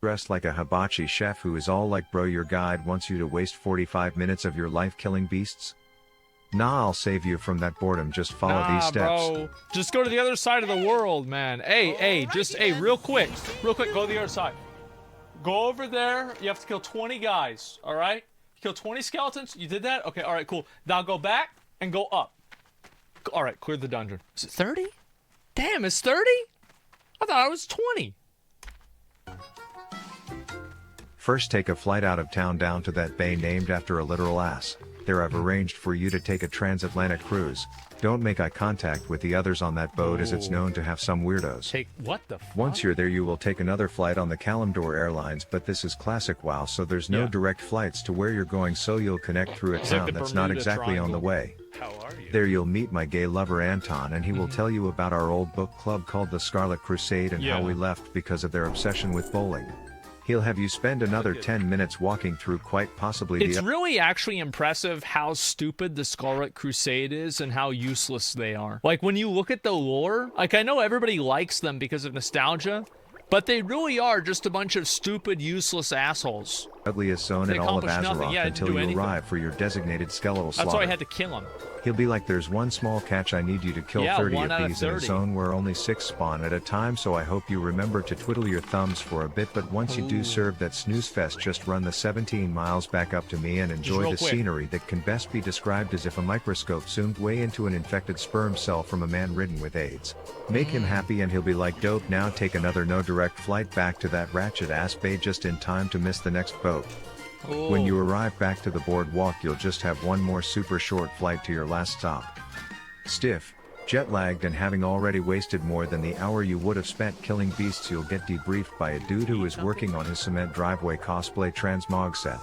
dressed like a hibachi chef who is all like, bro, your guide wants you to waste 45 minutes of your life killing beasts? Nah, I'll save you from that boredom, just follow these steps. Bro. Just go to the other side of the world, man. Hey, real quick, go to the other side. Go over there, you have to kill 20 guys, alright? Kill 20 skeletons, you did that? Okay, alright, cool. Now go back and go up. Alright, clear the dungeon. Is it 30? Damn, it's 30? I thought it was 20. First, take a flight out of town down to that bay named after a literal ass. There I've arranged for you to take a transatlantic cruise. Don't make eye contact with the others on that boat, as it's known to have some weirdos. Take what the fuck? Once you're there, you will take another flight on the Kalimdor Airlines, but this is classic WoW, so there's no direct flights to where you're going, so you'll connect through a It's like town the that's not Bermuda exactly on the Triangle. way. How are you? There you'll meet my gay lover Anton, and he will tell you about our old book club called the Scarlet Crusade and how Yeah. we left because of their obsession with bowling. He'll have you spend another 10 minutes walking through quite possibly It's the really actually impressive how stupid the Scarlet Crusade is and how useless they are. Like, when you look at the lore, like, I know everybody likes them because of nostalgia, but they really are just a bunch of stupid, useless assholes. ugliest zone They in all of accomplish nothing. Azeroth Yeah, it didn't until do you anything. arrive for your designated skeletal slaughter. That's why I had to kill him. He'll be like, there's one small catch, I need you to kill Yeah, 30 1 out of of these in a 30. zone where only 6 spawn at a time, so I hope you remember to twiddle your thumbs for a bit, but once you do serve that snooze fest, just run the 17 miles back up to me and enjoy real the quick. scenery that can best be described as if a microscope zoomed way into an infected sperm cell from a man ridden with AIDS. Make him happy and he'll be like, dope, now take another no direct flight back to that ratchet ass bay just in time to miss the next boat. When you arrive back to the boardwalk, you'll just have one more super short flight to your last stop. Stiff, jet-lagged, and having already wasted more than the hour you would have spent killing beasts, you'll get debriefed by a dude who is working on his cement driveway cosplay transmog set.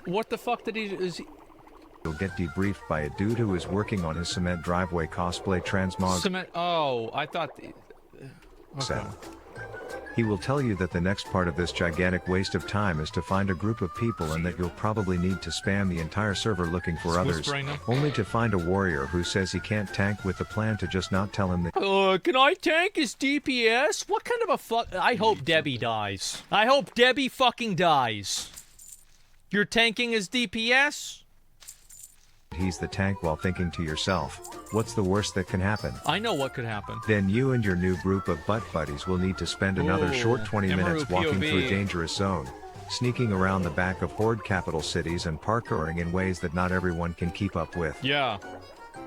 What the fuck did he... You'll get debriefed by a dude who is working on his cement driveway cosplay transmog Cement... Oh, I thought... set. He will tell you that the next part of this gigantic waste of time is to find a group of people, and that you'll probably need to spam the entire server looking for others, whispering them. only to find a warrior who says he can't tank, with the plan to just not tell him that. Can I tank his DPS? What kind of a fuck... I hope Debbie dies. I hope Debbie fucking dies. You're tanking his DPS? He's the tank, while thinking to yourself, what's the worst that can happen? I know what could happen. Then you and your new group of butt buddies will need to spend another Ooh, short 20 Emeru minutes walking POV. through a dangerous zone, sneaking around the back of horde capital cities and parkouring in ways that not everyone can keep up with. Yeah.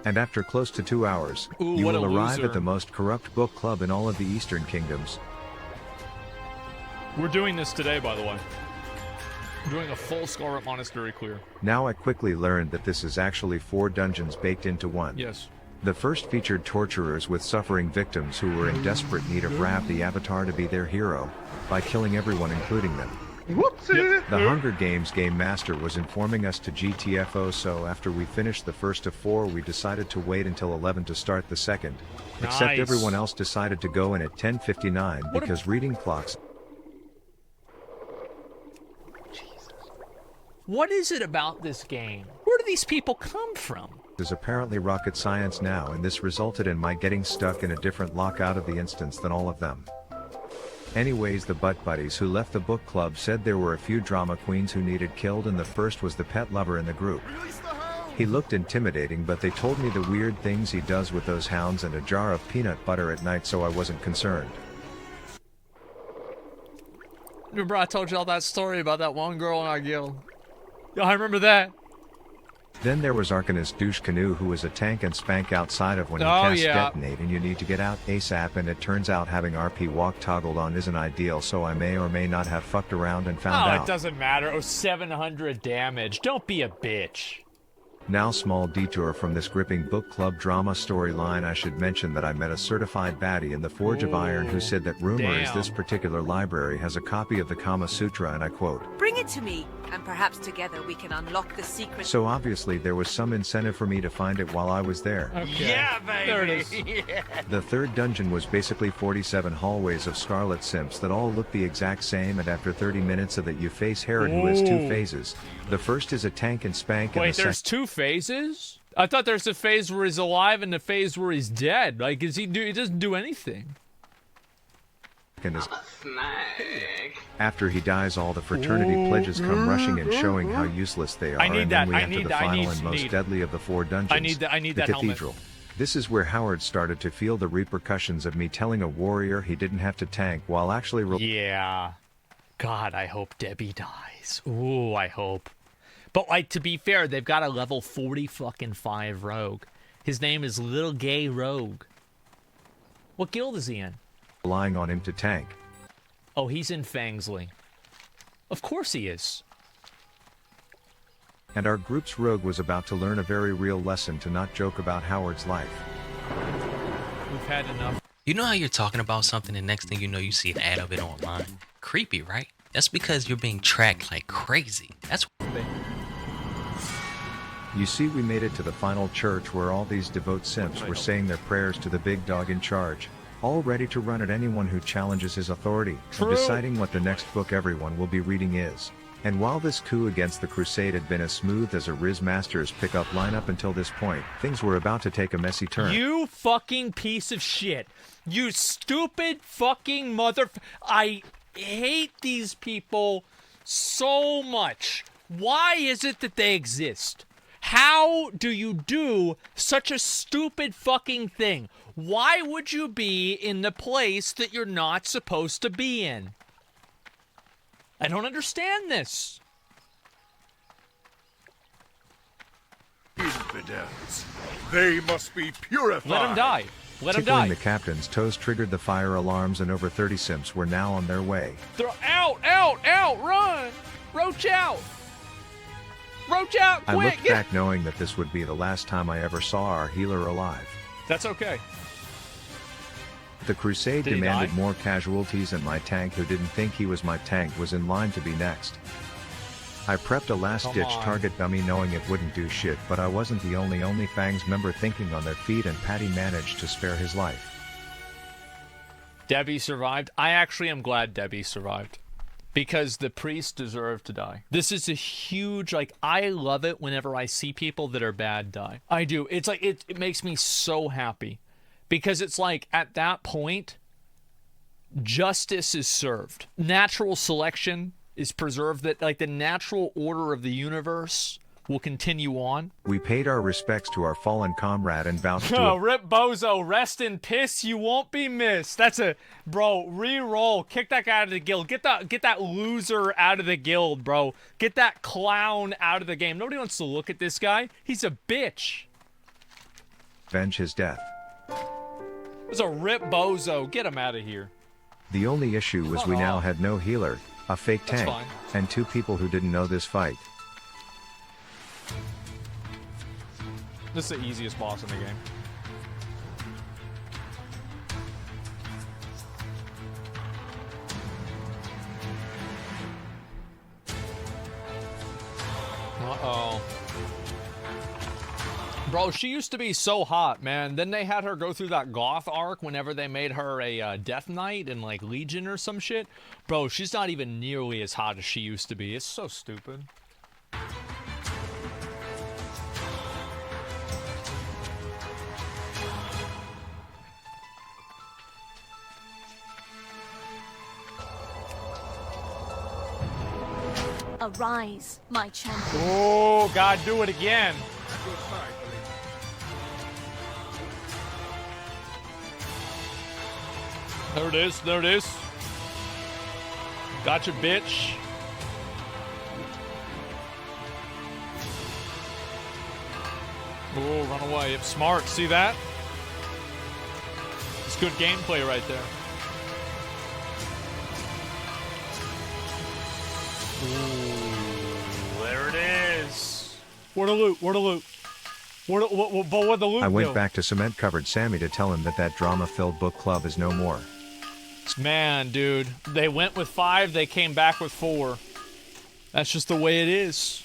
And after close to 2 hours, Ooh, you what will a arrive loser. at the most corrupt book club in all of the Eastern Kingdoms. We're doing this today, by the way. We're doing a full Scarlet Monastery clear. Now I quickly learned that this is actually 4 dungeons baked into one. Yes. The first featured torturers with suffering victims who were in desperate need of Rav the Avatar to be their hero, by killing everyone including them. Whoopsie! The Hunger Games Game Master was informing us to GTFO, so after we finished the first of 4 we decided to wait until 11 to start the second. Except Nice. everyone else decided to go in at 10:59 What a- because reading clocks What is it about this game? Where do these people come from? Is apparently rocket science now, and this resulted in my getting stuck in a different lock out of the instance than all of them. Anyways, the butt buddies who left the book club said there were a few drama queens who needed killed, and the first was the pet lover in the group. He looked intimidating, but they told me the weird things he does with those hounds and a jar of peanut butter at night, so I wasn't concerned. Remember I told you all that story about that one girl in our guild? Yeah, I remember that. Then there was Arcanist Douche Canoe, who was a tank and spank outside of when you Oh, cast yeah. Detonate, and you need to get out ASAP, and it turns out having RP walk toggled on isn't ideal, so I may or may not have fucked around and found out. It doesn't matter. Oh, 700 damage. Don't be a bitch. Now, small detour from this gripping book club drama storyline, I should mention that I met a certified baddie in the Forge of Iron who said that rumor is this particular library has a copy of the Kama Sutra, and I quote, Bring it to me, and perhaps together we can unlock the secret. so obviously there was some incentive for me to find it while I was there. Okay. Yeah, baby. There it is. Yeah. The third dungeon was basically 47 hallways of Scarlet Simps that all look the exact same, and after 30 minutes of it you face Herod, who has two Ooh. phases. The first is a tank and spank, and Wait, the there's two phases? I thought there's a phase where he's alive and the phase where he's dead. Like, he doesn't do anything. second is after he dies, all the fraternity pledges come rushing in, showing how useless they are, I need and that. then we I enter need the that. final and most deadly of the four dungeons, I need the that helmet. cathedral. This is where Howard started to feel the repercussions of me telling a warrior he didn't have to tank while actually Yeah. God, I hope Debbie dies. Ooh, I hope. But, like, to be fair, they've got a level 40-fucking-5 rogue. His name is Little Gay Rogue. What guild is he in? relying on him to tank. Oh, he's in Fangsley. Of course he is. And our group's rogue was about to learn a very real lesson to not joke about Howard's life. We've had enough. You know how you're talking about something and next thing you know you see an ad of it online? Creepy, right? That's because you're being tracked like crazy. That's You see, we made it to the final church where all these devout simps were saying their prayers to the big dog in charge, all ready to run at anyone who challenges his authority, and deciding what the next book everyone will be reading is. And while this coup against the crusade had been as smooth as a Riz Masters pickup lineup until this point, things were about to take a messy turn. You fucking piece of shit. You stupid fucking mother... I hate these people so much. Why is it that they exist? How do you do such a stupid fucking thing? Why would you be in the place that you're not supposed to be in? I don't understand this. Infidels. They must be purified. Let him die. Let him Tickling die. the captain's toes triggered the fire alarms, and over 30 simps were now on their way. Throw out, run! Roach out! Roach out, I quick! looked back knowing that this would be the last time I ever saw our healer alive. That's okay. The crusade Did he demanded die? more casualties, and my tank, who didn't think he was my tank, was in line to be next. I prepped a last-ditch Come on. target dummy knowing it wouldn't do shit, but I wasn't the only Fangs member thinking on their feet, and Patty managed to spare his life. Debbie survived. I actually am glad Debbie survived. Because the priest deserved to die. This is a huge, like, I love it whenever I see people that are bad die. I do. It's like, it makes me so happy. Because it's like, at that point, justice is served. Natural selection is preserved, that, like, the natural order of the universe will continue on. We paid our respects to our fallen comrade and vouched to Oh, Rip Bozo, rest in piss, you won't be missed. That's a, bro, re-roll, kick that guy out of the guild. Get that loser out of the guild, bro. Get that clown out of the game. Nobody wants to look at this guy. He's a bitch. avenge his death. It's a Rip Bozo. Get him out of here. The only issue was we now had no healer, a fake That's tank, fine. and two people who didn't know this fight. This is the easiest boss in the game. Uh-oh. Bro, she used to be so hot, man. Then they had her go through that goth arc whenever they made her a Death Knight in, like, Legion or some shit. Bro, she's not even nearly as hot as she used to be. It's so stupid. Arise, my champion. Oh, God, do it again. There it is. There it is. Gotcha, bitch. Oh, run away. It's smart. See that? It's good gameplay right there. Ooh, there it is. Where the loot? Where the loot? What the loot I went do? back to cement-covered Sammy to tell him that drama-filled book club is no more. Man, dude. They went with 5, they came back with 4. That's just the way it is.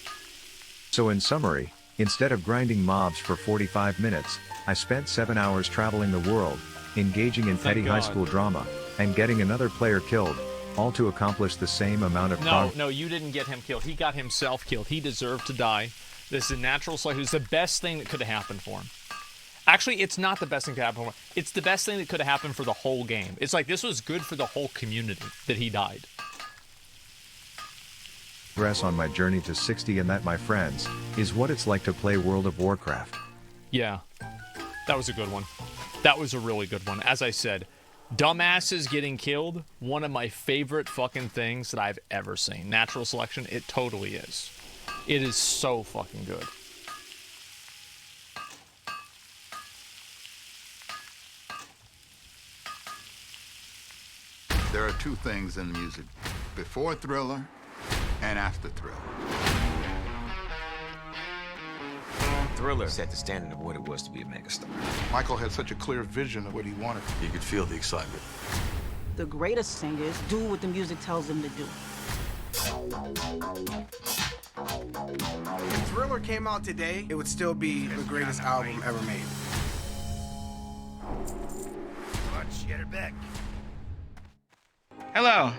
So in summary, instead of grinding mobs for 45 minutes, I spent 7 hours traveling the world, engaging in petty high school drama, and getting another player killed, all to accomplish the same amount of No, you didn't get him killed. He got himself killed. He deserved to die. This is a natural selection. It's the best thing that could have happened for him. Actually, it's not the best thing that could happen for him. It's the best thing that could have happened for the whole game. It's like this was good for the whole community that he died. progress on my journey to 60, and that, my friends, is what it's like to play World of Warcraft. Yeah, that was a good one. That was a really good one. As I said, dumbasses getting killed, one of my favorite fucking things that I've ever seen. Natural selection, it totally is. It is so fucking good. There are two things in music: before Thriller and after Thriller. Thriller set the standard of what it was to be a megastar. Michael had such a clear vision of what he wanted. You could feel the excitement. The greatest singers do what the music tells them to do. If Thriller came out today, it would still be the greatest album ever made. Let's get her back. Hello.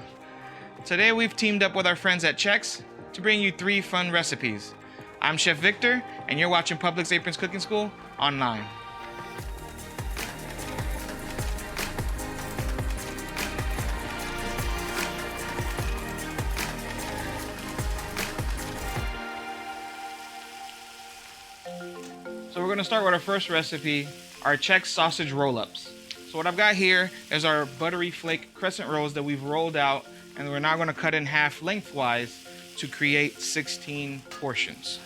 Today we've teamed up with our friends at Chex to bring you 3 fun recipes. I'm Chef Victor, and you're watching Publix Aprons Cooking School online. So we're gonna start with our first recipe, our Chex sausage roll-ups. So what I've got here is our buttery flake crescent rolls that we've rolled out, and we're now gonna cut in half lengthwise to create 16 portions.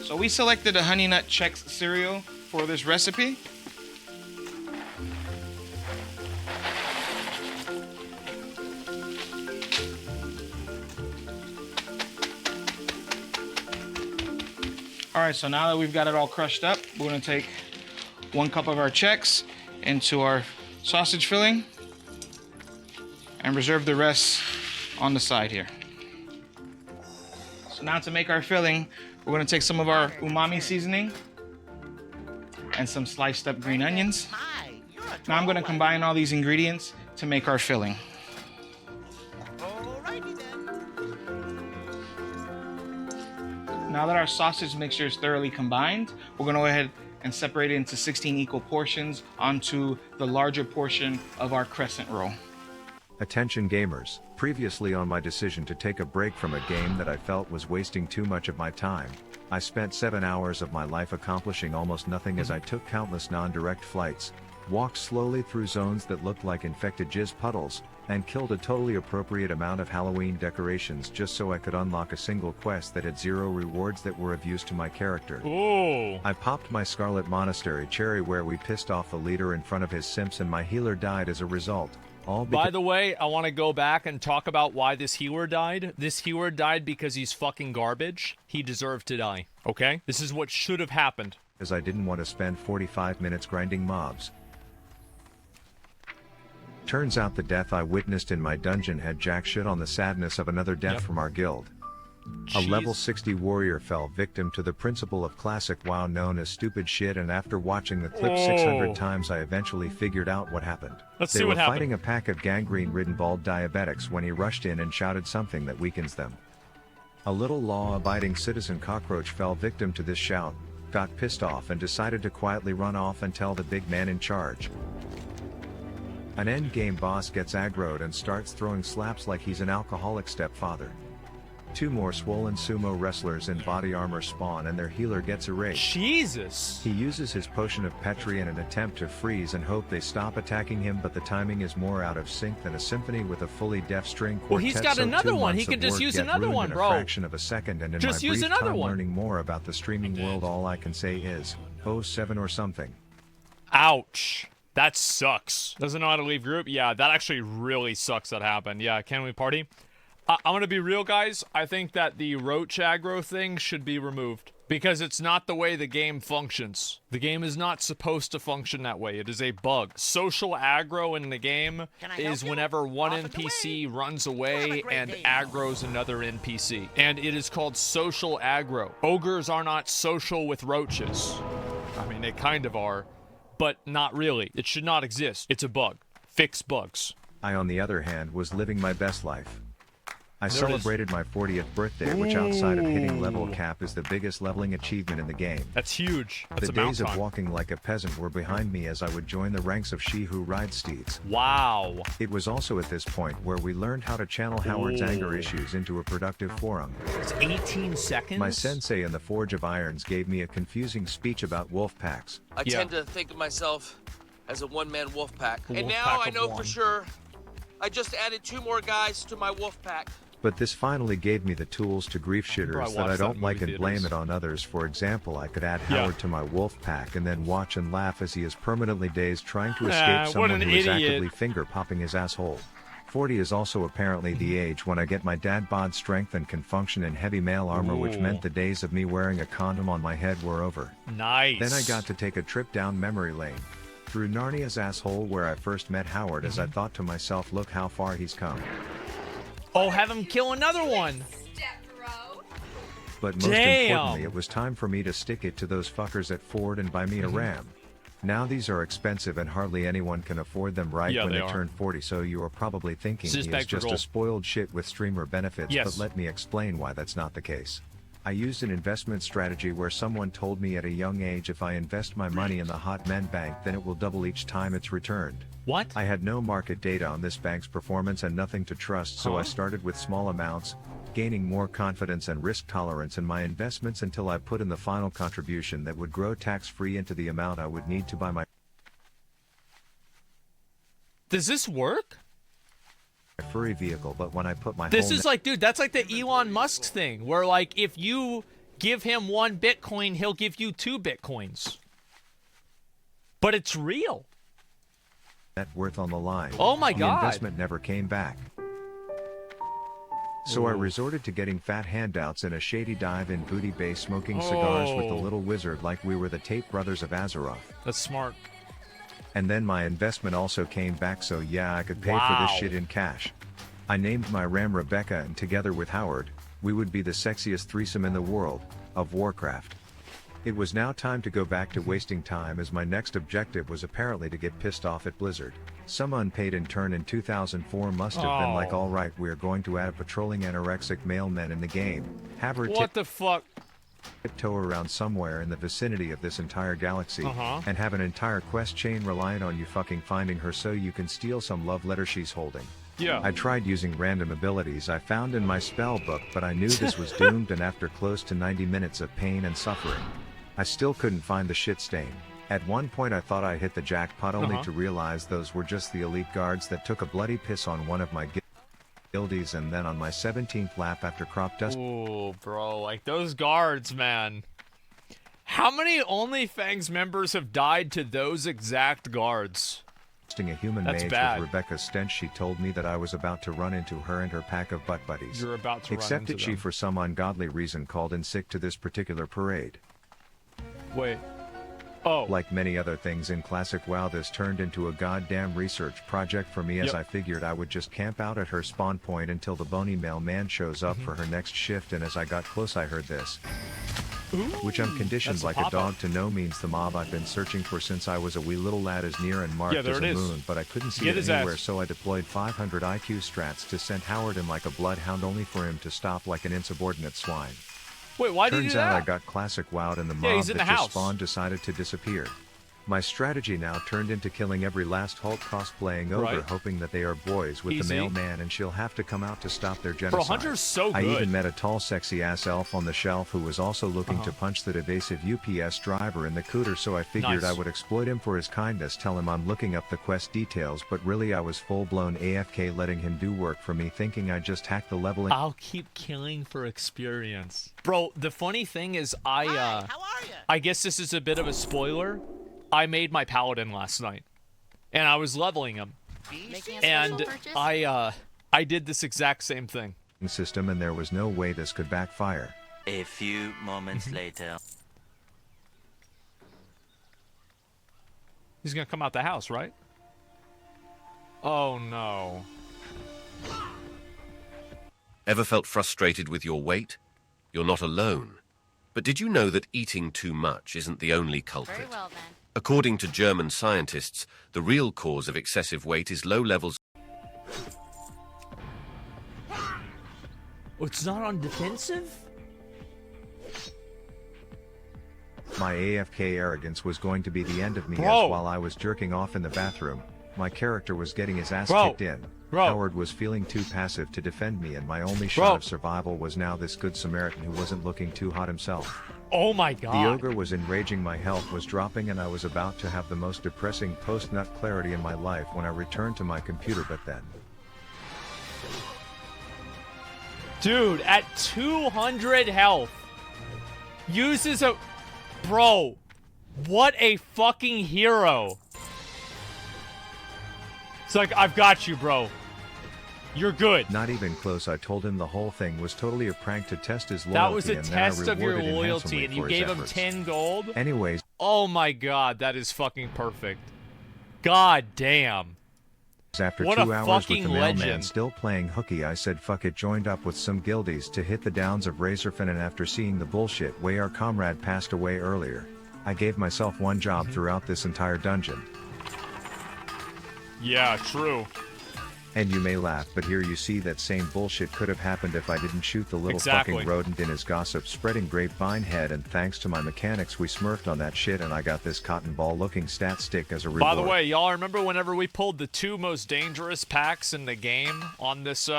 So we selected a Honey Nut Chex cereal for this recipe. All right, so now that we've got it all crushed up, we're gonna take 1 cup of our Chex into our sausage filling and reserve the rest on the side here. So now to make our filling, we're gonna take some of our umami seasoning and some sliced up green onions. Now I'm gonna combine all these ingredients to make our filling. Now that our sausage mixture is thoroughly combined, we're gonna go ahead and separate it into 16 equal portions onto the larger portion of our crescent roll. Attention gamers, previously on my decision to take a break from a game that I felt was wasting too much of my time, I spent 7 hours of my life accomplishing almost nothing as I took countless non-direct flights, walked slowly through zones that looked like infected jizz puddles, and killed a totally appropriate amount of Halloween decorations just so I could unlock a single quest that had 0 rewards that were of use to my character. Ooh. I popped my Scarlet Monastery cherry where we pissed off the leader in front of his simps, and my healer died as a result. All By the way, I want to go back and talk about why this healer died. This healer died because he's fucking garbage. He deserved to die, okay? This is what should have happened. Because I didn't want to spend 45 minutes grinding mobs. Turns out the death I witnessed in my dungeon had jack shit on the sadness of another death from our guild. A level 60 warrior fell victim to the principle of classic WoW known as stupid shit, and after watching the clip 600 times I eventually figured out what happened. Let's they see were what happened. fighting a pack of gangrene-ridden bald diabetics when he rushed in and shouted something that weakens them. A little law-abiding citizen cockroach fell victim to this shout, got pissed off and decided to quietly run off and tell the big man in charge. An endgame boss gets aggroed and starts throwing slaps like he's an alcoholic stepfather. 2 more swollen sumo wrestlers in body armor spawn and their healer gets erased. Jesus! He uses his potion of Petri in an attempt to freeze and hope they stop attacking him, but the timing is more out of sync than a symphony with a fully deaf string quartet. Well, he's got another one. He can just use another one, bro. A fraction of a second, and in just my use brief another time one. learning more about the streaming world, all I can say is, 07 or something. Ouch. That sucks. Doesn't know how to leave group? Yeah, that actually really sucks that happened. Yeah, can we party? I'm gonna be real, guys. I think that the roach aggro thing should be removed because it's not the way the game functions. The game is not supposed to function that way. It is a bug. Social aggro in the game is whenever one NPC runs away and aggroes another NPC. And it is called social aggro. Ogres are not social with roaches. I mean, they kind of are, but not really. It should not exist. It's a bug. Fix bugs. I, on the other hand, was living my best life. I There it is. celebrated my 40th birthday, which outside of hitting level cap is the biggest leveling achievement in the game. That's huge. That's The a days of mountain. walking like a peasant were behind me as I would join the ranks of she who rides steeds. Wow. It was also at this point where we learned how to channel Howard's anger issues into a productive forum. It's 18 seconds? My sensei in the Forge of Irons gave me a confusing speech about wolf packs. I tend to think of myself as a one-man wolf pack. A And wolf now pack I of know one. for sure I just added 2 more guys to my wolf pack. But this finally gave me the tools to grief Bro, I shitters that watched I that don't in like movie and blame theaters. it on others. For example, I could add Yeah. Howard to my wolf pack and then watch and laugh as he is permanently dazed trying to Ah, escape what someone an who is idiot. actively finger popping his asshole. 40 is also apparently the age when I get my dad bod strength and can function in heavy male armor, which Ooh. meant the days of me wearing a condom on my head were over. Nice. Then I got to take a trip down memory lane. Through Narnia's asshole where I first met Howard as I thought to myself, look how far he's come. Oh, have him kill another one. But most Damn. importantly, it was time for me to stick it to those fuckers at Ford and buy me a Ram. Now these are expensive and hardly anyone can afford them right Yeah, when they they are. turn 40, so you are probably thinking he is Suspect for just a gold. spoiled shit with streamer benefits, Yes. but let me explain why that's not the case. I used an investment strategy where someone told me at a young age if I invest my money in the Hot Men Bank then it will double each time it's returned. What? I had no market data on this bank's performance and nothing to trust, so I Huh? started with small amounts, gaining more confidence and risk tolerance in my investments until I put in the final contribution that would grow tax-free into the amount I would need to buy my Does this work? furry vehicle, but when I put my This whole is like, dude, that's like the Elon Musk thing, where like if you give him 1 Bitcoin, he'll give you 2 Bitcoins. But it's real. net worth on the line. Oh my the God. investment never came back. So I resorted to getting fat handouts in a shady dive in Booty Bay, smoking cigars with the Oh. little wizard like we were the Tate brothers of Azeroth. That's smart. And then my investment also came back, so yeah, I could pay for Wow. this shit in cash. I named my Ram Rebecca, and together with Howard, we would be the sexiest threesome in the world of Warcraft. It was now time to go back to wasting time, as my next objective was apparently to get pissed off at Blizzard. Some unpaid intern in 2004 must have been like, Oh. alright, we're going to add patrolling anorexic male men in the game. Have her What the fuck? tiptoe around somewhere in the vicinity of this entire galaxy, Uh-huh. and have an entire quest chain reliant on you fucking finding her so you can steal some love letter she's holding. Yeah. I tried using random abilities I found in my spell book, but I knew this was doomed, and after close to 90 minutes of pain and suffering, I still couldn't find the shit stain. At one point I thought I hit the jackpot, only Uh-huh. to realize those were just the elite guards that took a bloody piss on one of my guildies, and then on my 17th lap after crop dust Ooh, bro, like those guards, man. How many OnlyFans members have died to those exact guards? Busting a human That's mage bad. with Rebecca's stench, she told me that I was about to run into her and her pack of butt buddies. You're about to run Except into that she, them. for some ungodly reason, called in sick to this particular parade. Wait. Oh. Like many other things in classic WoW, this turned into a goddamn research project for me, as Yep. I figured I would just camp out at her spawn point until the bony mailman shows up Mm-hmm. for her next shift, and as I got close I heard this. Which I'm conditioned that's a like a pop-up. dog to know means the mob I've been searching for since I was a wee little lad is near and marked Yeah, there as it a is. moon, but I couldn't see Get it his anywhere, ass. so I deployed 500 IQ strats to send Howard in like a bloodhound, only for him to stop like an insubordinate swine. Wait, why did you Turns do out that? I got classic wowed and the Yeah, mob he's in that the just house. spawned decided to disappear. My strategy now turned into killing every last Hulk cosplaying ogre, Right. hoping that they are boys with Easy. the mailman and she'll have to come out to stop their Bro, genocide. Hunter's so I good. even met a tall sexy ass elf on the shelf who was also looking Uh-huh. to punch that evasive UPS driver in the cooter, so I figured Nice. I would exploit him for his kindness, tell him I'm looking up the quest details, but really I was full blown AFK letting him do work for me, thinking I just hacked the leveling. I'll keep killing for experience. Bro, the funny thing is I guess this is a bit of a spoiler. I made my paladin last night. And I was leveling him. And I did this exact same thing. System, and there was no way this could backfire. A few moments later. He's gonna come out the house, right? Oh no. Ever felt frustrated with your weight? You're not alone. But did you know that eating too much isn't the only culprit? Very well then. According to German scientists, the real cause of excessive weight is low levels. Oh, it's not on defensive? My AFK arrogance was going to be the end of me, Bro. as while I was jerking off in the bathroom, my character was getting his ass Bro. kicked in. Bro. Howard was feeling too passive to defend me, and my only Bro. shot of survival was now this good Samaritan who wasn't looking too hot himself. Oh my god. The ogre was enraging, my health was dropping, and I was about to have the most depressing post-nut clarity in my life when I returned to my computer, but then... Dude, at 200 health, uses a... Bro, what a fucking hero. It's like, I've got you, bro. You're good. Not even close. I told him the whole thing was totally a prank to test his loyalty. That was a and then I test of your rewarded him loyalty, handsomely and you for his gave him efforts. 10 gold? Anyways. Oh my god, that is fucking perfect. God damn. After What 2 a hours with fucking the mailman legend. still playing hooky, I said fuck it, joined up with some guildies to hit the downs of Razorfin, and after seeing the bullshit way our comrade passed away earlier, I gave myself one job throughout this entire dungeon. Yeah, true. And you may laugh, but here you see that same bullshit could have happened if I didn't shoot the little Exactly. fucking rodent in his gossip spreading grapevine head, and thanks to my mechanics we smurfed on that shit and I got this cotton ball looking stat stick as a reward. By the way, y'all remember whenever we pulled the 2 most dangerous packs in the game on this, in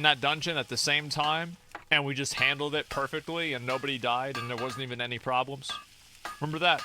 that dungeon at the same time? And we just handled it perfectly and nobody died and there wasn't even any problems? Remember that?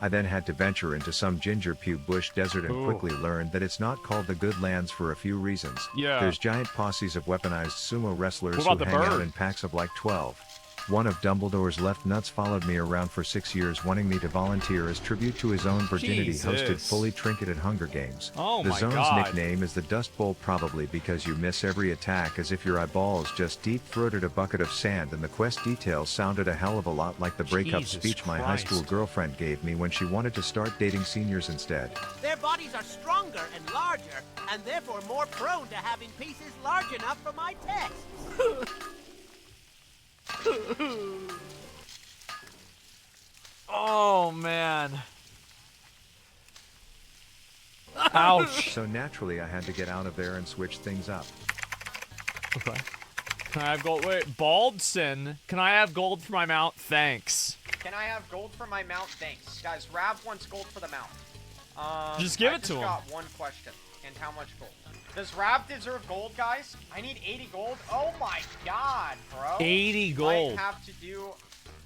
I then had to venture into some ginger pew bush desert and Ooh. quickly learned that it's not called the Good Lands for a few reasons. Yeah. There's giant posses of weaponized sumo wrestlers What who about the hang out bird? in packs of like 12. One of Dumbledore's left nuts followed me around for 6 years, wanting me to volunteer as tribute to his own virginity. Hosted Jesus. fully trinketed Hunger Games. Oh the my zone's God. nickname is the Dust Bowl, probably because you miss every attack as if your eyeballs just deep-throated a bucket of sand, and the quest details sounded a hell of a lot like the breakup Jesus speech my high school Christ. girlfriend gave me when she wanted to start dating seniors instead. Their bodies are stronger and larger, and therefore more prone to having pieces large enough for my tests. Oh, man. Ouch. So naturally I had to get out of there and switch things up. Okay. Can I have gold? Wait, Baldson. Can I have gold for my mount? Thanks. Can I have gold for my mount? Thanks. Guys, Rav wants gold for the mount. Just give I it to him. got one question. And how much gold? Does Rav deserve gold, guys? I need 80 gold. Oh my god, bro. 80 gold. Might have to do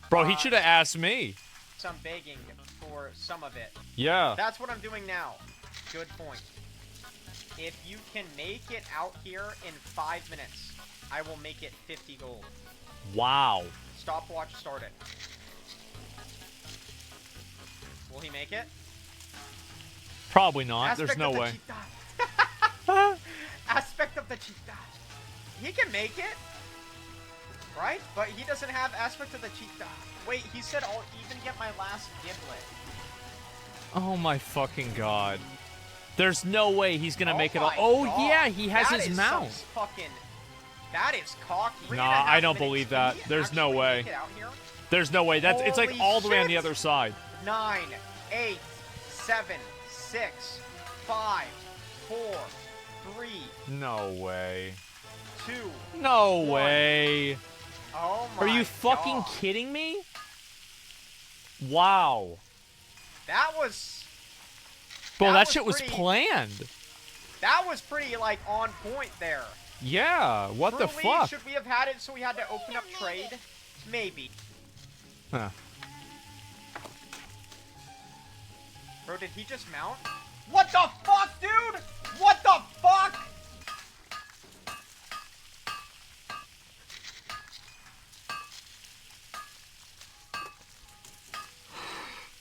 Bro, he should have asked me. some begging for some of it. Yeah. That's what I'm doing now. Good point. If you can make it out here in 5 minutes, I will make it 50 gold. Wow. Stopwatch started. Will he make it? Probably not. There's Aspect no of the way. cheetah. Aspect of the cheetah. He can make it. Right? But he doesn't have aspect of the cheetah. Wait, he said I'll even get my last giblet. Oh my fucking god. There's no way he's gonna make it all. my Oh God. yeah, he has That his is mount. some fucking... That is cocky. Nah, I don't believe that. There's no way. There's no way. That's it's like Holy all the way on the shit. other side. 9, 8, 7, 6, 5, 4, 3, No way. 2, No 1. way. Oh my Are you fucking God. kidding me? Wow. That was... Bro, that was shit was pretty- planned. That was pretty, like, on point there. Yeah, what the Truly, fuck? should we have had it so we had to open up trade? Maybe. Huh. Bro, did he just mount? What the fuck, dude? What the fuck?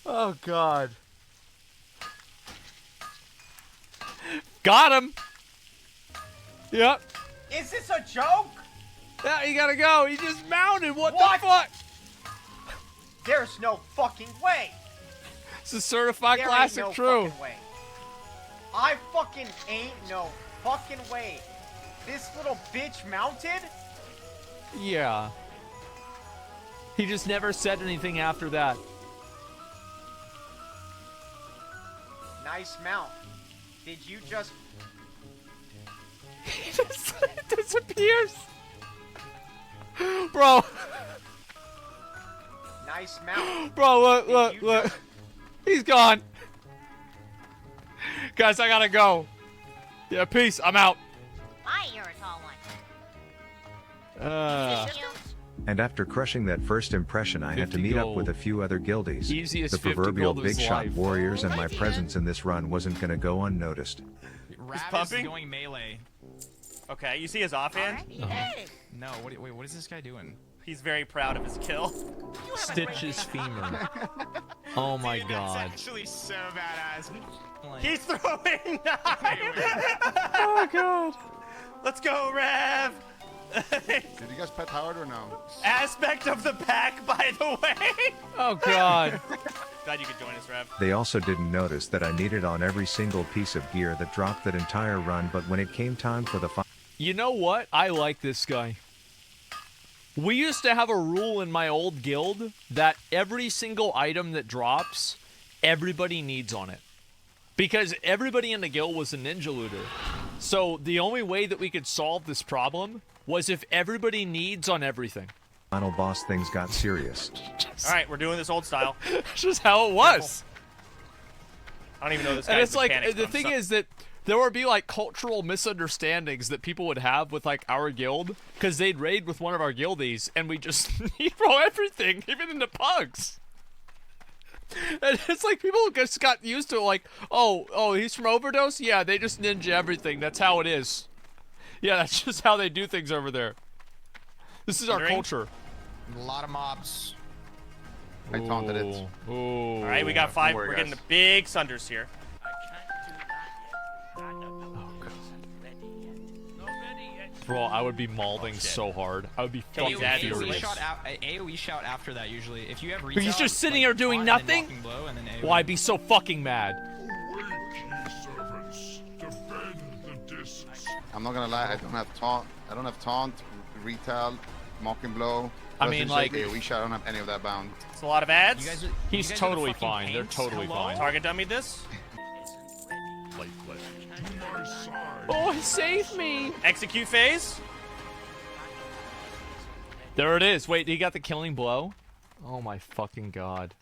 Oh, God. Got him. Yep. Is this a joke? Yeah, you gotta go. He just mounted. What What? the fuck? There's no fucking way. It's a certified There classic ain't no true. fucking way. I fucking ain't no fucking way. This little bitch mounted? Yeah. He just never said anything after that. Nice mount. Did you just... He just disappears. Bro. Nice mount. Bro, look, Did look, you look. just- He's gone. Guys, I gotta go. Yeah, peace. I'm out. You're a tall one. And after crushing that first impression, I had to 50 meet up gold. with a few other guildies. Easiest The 50 proverbial gold of big his shot life. warriors, and my presence in this run wasn't gonna go unnoticed. Rav is going melee. Okay, you see his offhand? No, wait, what is this guy doing? He's very proud of his kill. Stitch's femur. Oh my God. That's actually so badass. He's throwing knives! Oh God. Let's go, Rev! Did you guys pet Howard or no? Aspect of the pack, by the way! Oh God. Glad you could join us, Rev. They also didn't notice that I needed on every single piece of gear that dropped that entire run, but when it came time for the You know what? I like this guy. We used to have a rule in my old guild that every single item that drops, everybody needs on it. Because everybody in the guild was a ninja looter. So the only way that we could solve this problem was if everybody needs on everything. final boss, things got serious. Alright, we're doing this old style. That's just how it was. I don't even know this And guy's it's like, mechanics, the but I'm thing so- is that there would be like cultural misunderstandings that people would have with like our guild, because they'd raid with one of our guildies and we just hero everything, even in the pugs. And it's like people just got used to it, like, oh, he's from Overdose? Yeah, they just ninja everything. That's how it is. Yeah, that's just how they do things over there. This is our culture. A lot of mobs. I taunted it. Ooh. Alright, we got 5. worry, We're getting guys. the big Sunders here. Bro, I would be mauling so hard. I would be fucking furious. AoE shout after that usually. If you have But he's just sitting here doing nothing? Well, I'd be so fucking mad. I'm not gonna lie, I don't have taunt. I don't have taunt, retail, mocking blow. I mean, like- AoE shot. I don't have any of that bound. It's a lot of ads. He's totally fine. They're totally fine. Target dummy this. Oh, save me! Execute phase. There it is. Wait, he got the killing blow? Oh my fucking god.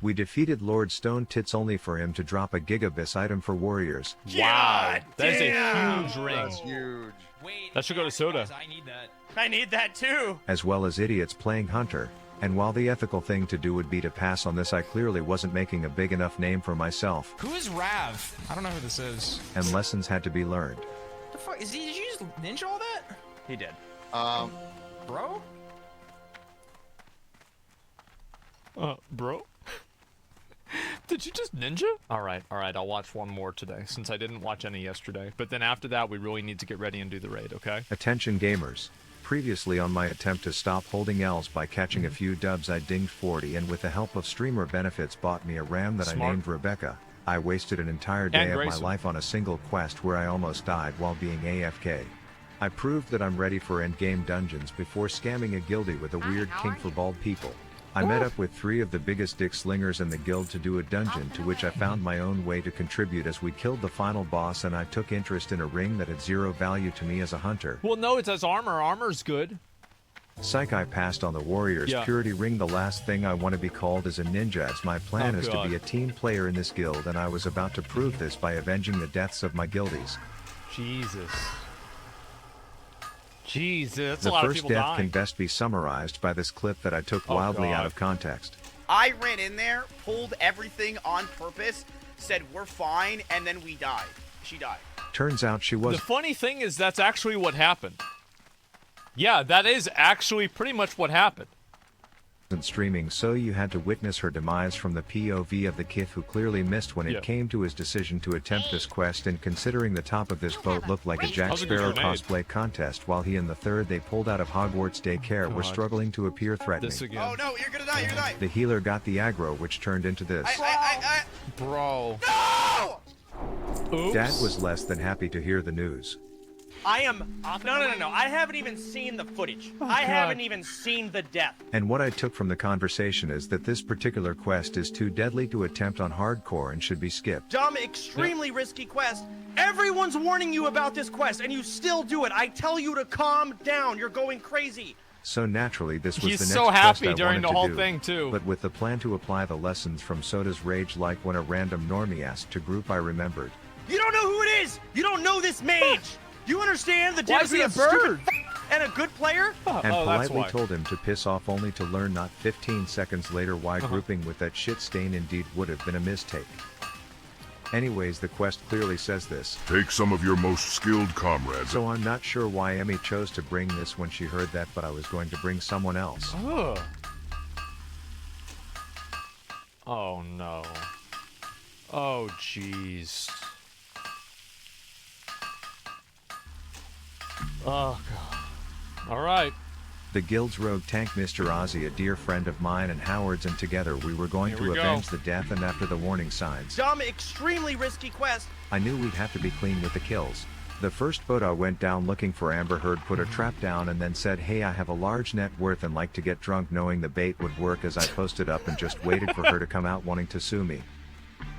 We defeated Lord Stone Tits only for him to drop a Gigabis item for warriors. Wow. That is a huge ring. That's huge. That should go to Soda. I need that. I need that too. As well as idiots playing Hunter. And while the ethical thing to do would be to pass on this, I clearly wasn't making a big enough name for myself, Who is Rav? I don't know who this is. and lessons had to be learned. The fuck is he? Did you just ninja all that? He did. Bro? Bro? Did you just ninja? Alright, I'll watch one more today, since I didn't watch any yesterday. But then after that, we really need to get ready and do the raid, okay? Attention gamers. Previously on my attempt to stop holding L's by catching a few dubs, I dinged 40 and with the help of streamer benefits bought me a ram that Smart. I named Rebecca. I wasted an entire day of my Grayson. life on a single quest where I almost died while being AFK. I proved that I'm ready for endgame dungeons before scamming a guildie with a weird kink for bald people. I met up with 3 of the biggest dick slingers in the guild to do a dungeon to which I found my own way to contribute as we killed the final boss, and I took interest in a ring that had 0 value to me as a hunter. Well, no, it has armor. Armor's good. Psych, I passed on the warrior's purity ring. The last thing I want to be called is a ninja, as my plan is to be a team player in this guild, and I was about to prove this by avenging the deaths of my guildies. Jesus. Jesus, that's the a lot of first people death dying. can best be summarized by this clip that I took wildly out of context. I ran in there, pulled everything on purpose, said we're fine, and then we died. She died. Turns out she was. The funny thing is that's actually what happened. Yeah, that is actually pretty much what happened. Streaming, so you had to witness her demise from the POV of the kith, who clearly missed when it came to his decision to attempt this quest, and considering the top of this boat looked like a Jack Sparrow cosplay contest, while he and the third they pulled out of Hogwarts daycare were struggling to appear threatening. Oh no, you're gonna die, you're gonna die! The healer got the aggro, which turned into this. Bro. No! Oops. Dad was less than happy to hear the news. I am... No. I haven't even seen the footage. I haven't even seen the death. And what I took from the conversation is that this particular quest is too deadly to attempt on hardcore and should be skipped. Dumb, extremely risky quest. Everyone's warning you about this quest, and you still do it. I tell you to calm down. You're going crazy. So naturally, this was He's the next so happy quest I during wanted the to whole do, thing, too. But with the plan to apply the lessons from Soda's rage, like when a random normie asked to group, I remembered. You don't know who it is. You don't know this mage. You understand the Why is difference he a between bird? and a good player? And Oh, that's politely why. told him to piss off, only to learn not 15 seconds later why grouping with that shit stain indeed would have been a mistake. Anyways, the quest clearly says this. Take some of your most skilled comrades. So I'm not sure why Emmy chose to bring this when she heard that, but I was going to bring someone else. Ugh. Oh no. Oh jeez. Oh god. Alright. The guild's rogue tank, Mr. Ozzy, a dear friend of mine and Howard's, and together we were going to avenge the death, and after the warning signs, Dumb, extremely risky quest. I knew we'd have to be clean with the kills. The first boat I went down looking for Amber Heard put a trap down and then said, hey, I have a large net worth and like to get drunk, knowing the bait would work, as I posted up and just waited for her to come out wanting to sue me.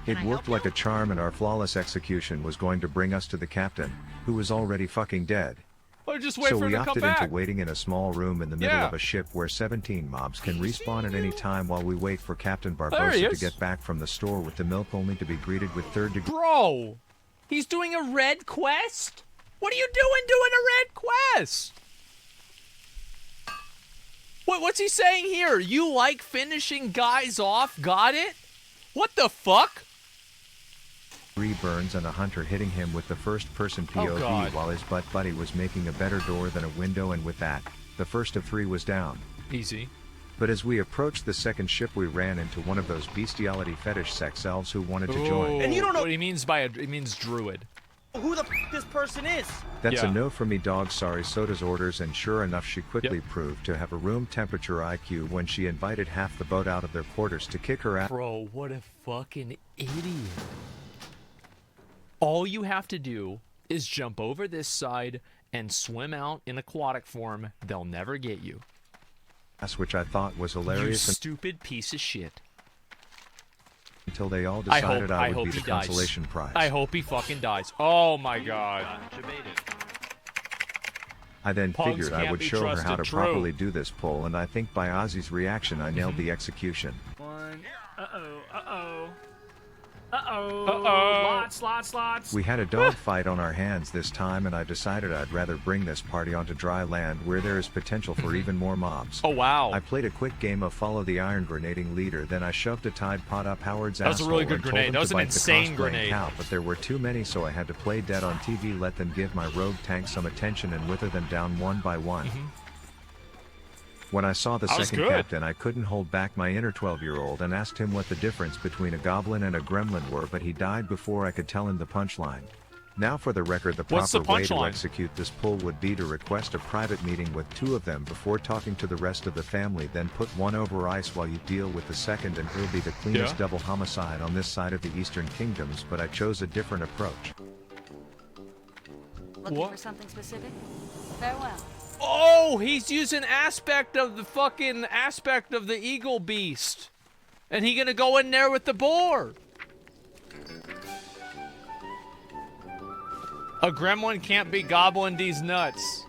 It worked like a charm, and our flawless execution was going to bring us to the captain, who was already fucking dead. Oh, just wait So for him we to come opted back. into waiting in a small room in the middle Yeah. of a ship where 17 mobs can respawn at any time while we wait for Captain There he Barbosa to is. get back from the store with the milk, only to be greeted with third degree. Bro! He's doing a red quest? What are you doing a red quest? What's he saying here? You like finishing guys off? Got it? What the fuck? burns and a hunter hitting him with the first-person POV God. while his butt buddy was making a better door than a window, and with that, the first of 3 was down. Easy. But as we approached the second ship, we ran into one of those bestiality fetish sex elves who wanted to join. And you don't know what he means by it means druid. who the this person is. That's a no for me, dog. Sorry, Soda's orders. And sure enough, she quickly proved to have a room temperature IQ when she invited half the boat out of their quarters to kick her out. Bro, what a fucking idiot. All you have to do is jump over this side and swim out in aquatic form. They'll never get you. Which I thought was hilarious. You stupid piece of shit. Until they all decided I would hope be the he dies. consolation prize. I hope he fucking dies. Oh my god. I then Pugs figured I can't would be show her how to trusted. True. properly do this pull, and I think by Ozzy's reaction I nailed the execution. Lots. We had a dog fight on our hands this time, and I decided I'd rather bring this party onto dry land where there is potential for even more mobs. Oh wow. I played a quick game of follow the iron grenading leader, then I shoved a Tide Pod up Howard's That was a asshole really good and told grenade. him That was to an bite the insane cosplaying grenade. cow, but there were too many, so I had to play dead on TV, let them give my rogue tank some attention, and wither them down one by one. When I saw the That was second good. captain, I couldn't hold back my inner 12-year-old and asked him what the difference between a goblin and a gremlin were, but he died before I could tell him the punchline. Now for the record, the What's proper the way to punchline? execute this pull would be to request a private meeting with 2 of them before talking to the rest of the family, then put one over ice while you deal with the second, and it'll be the cleanest Yeah. double homicide on this side of the Eastern Kingdoms, but I chose a different approach. Looking for something specific? Farewell. Oh, he's using aspect of the eagle beast. And he gonna go in there with the boar. A gremlin can't be gobbling these nuts.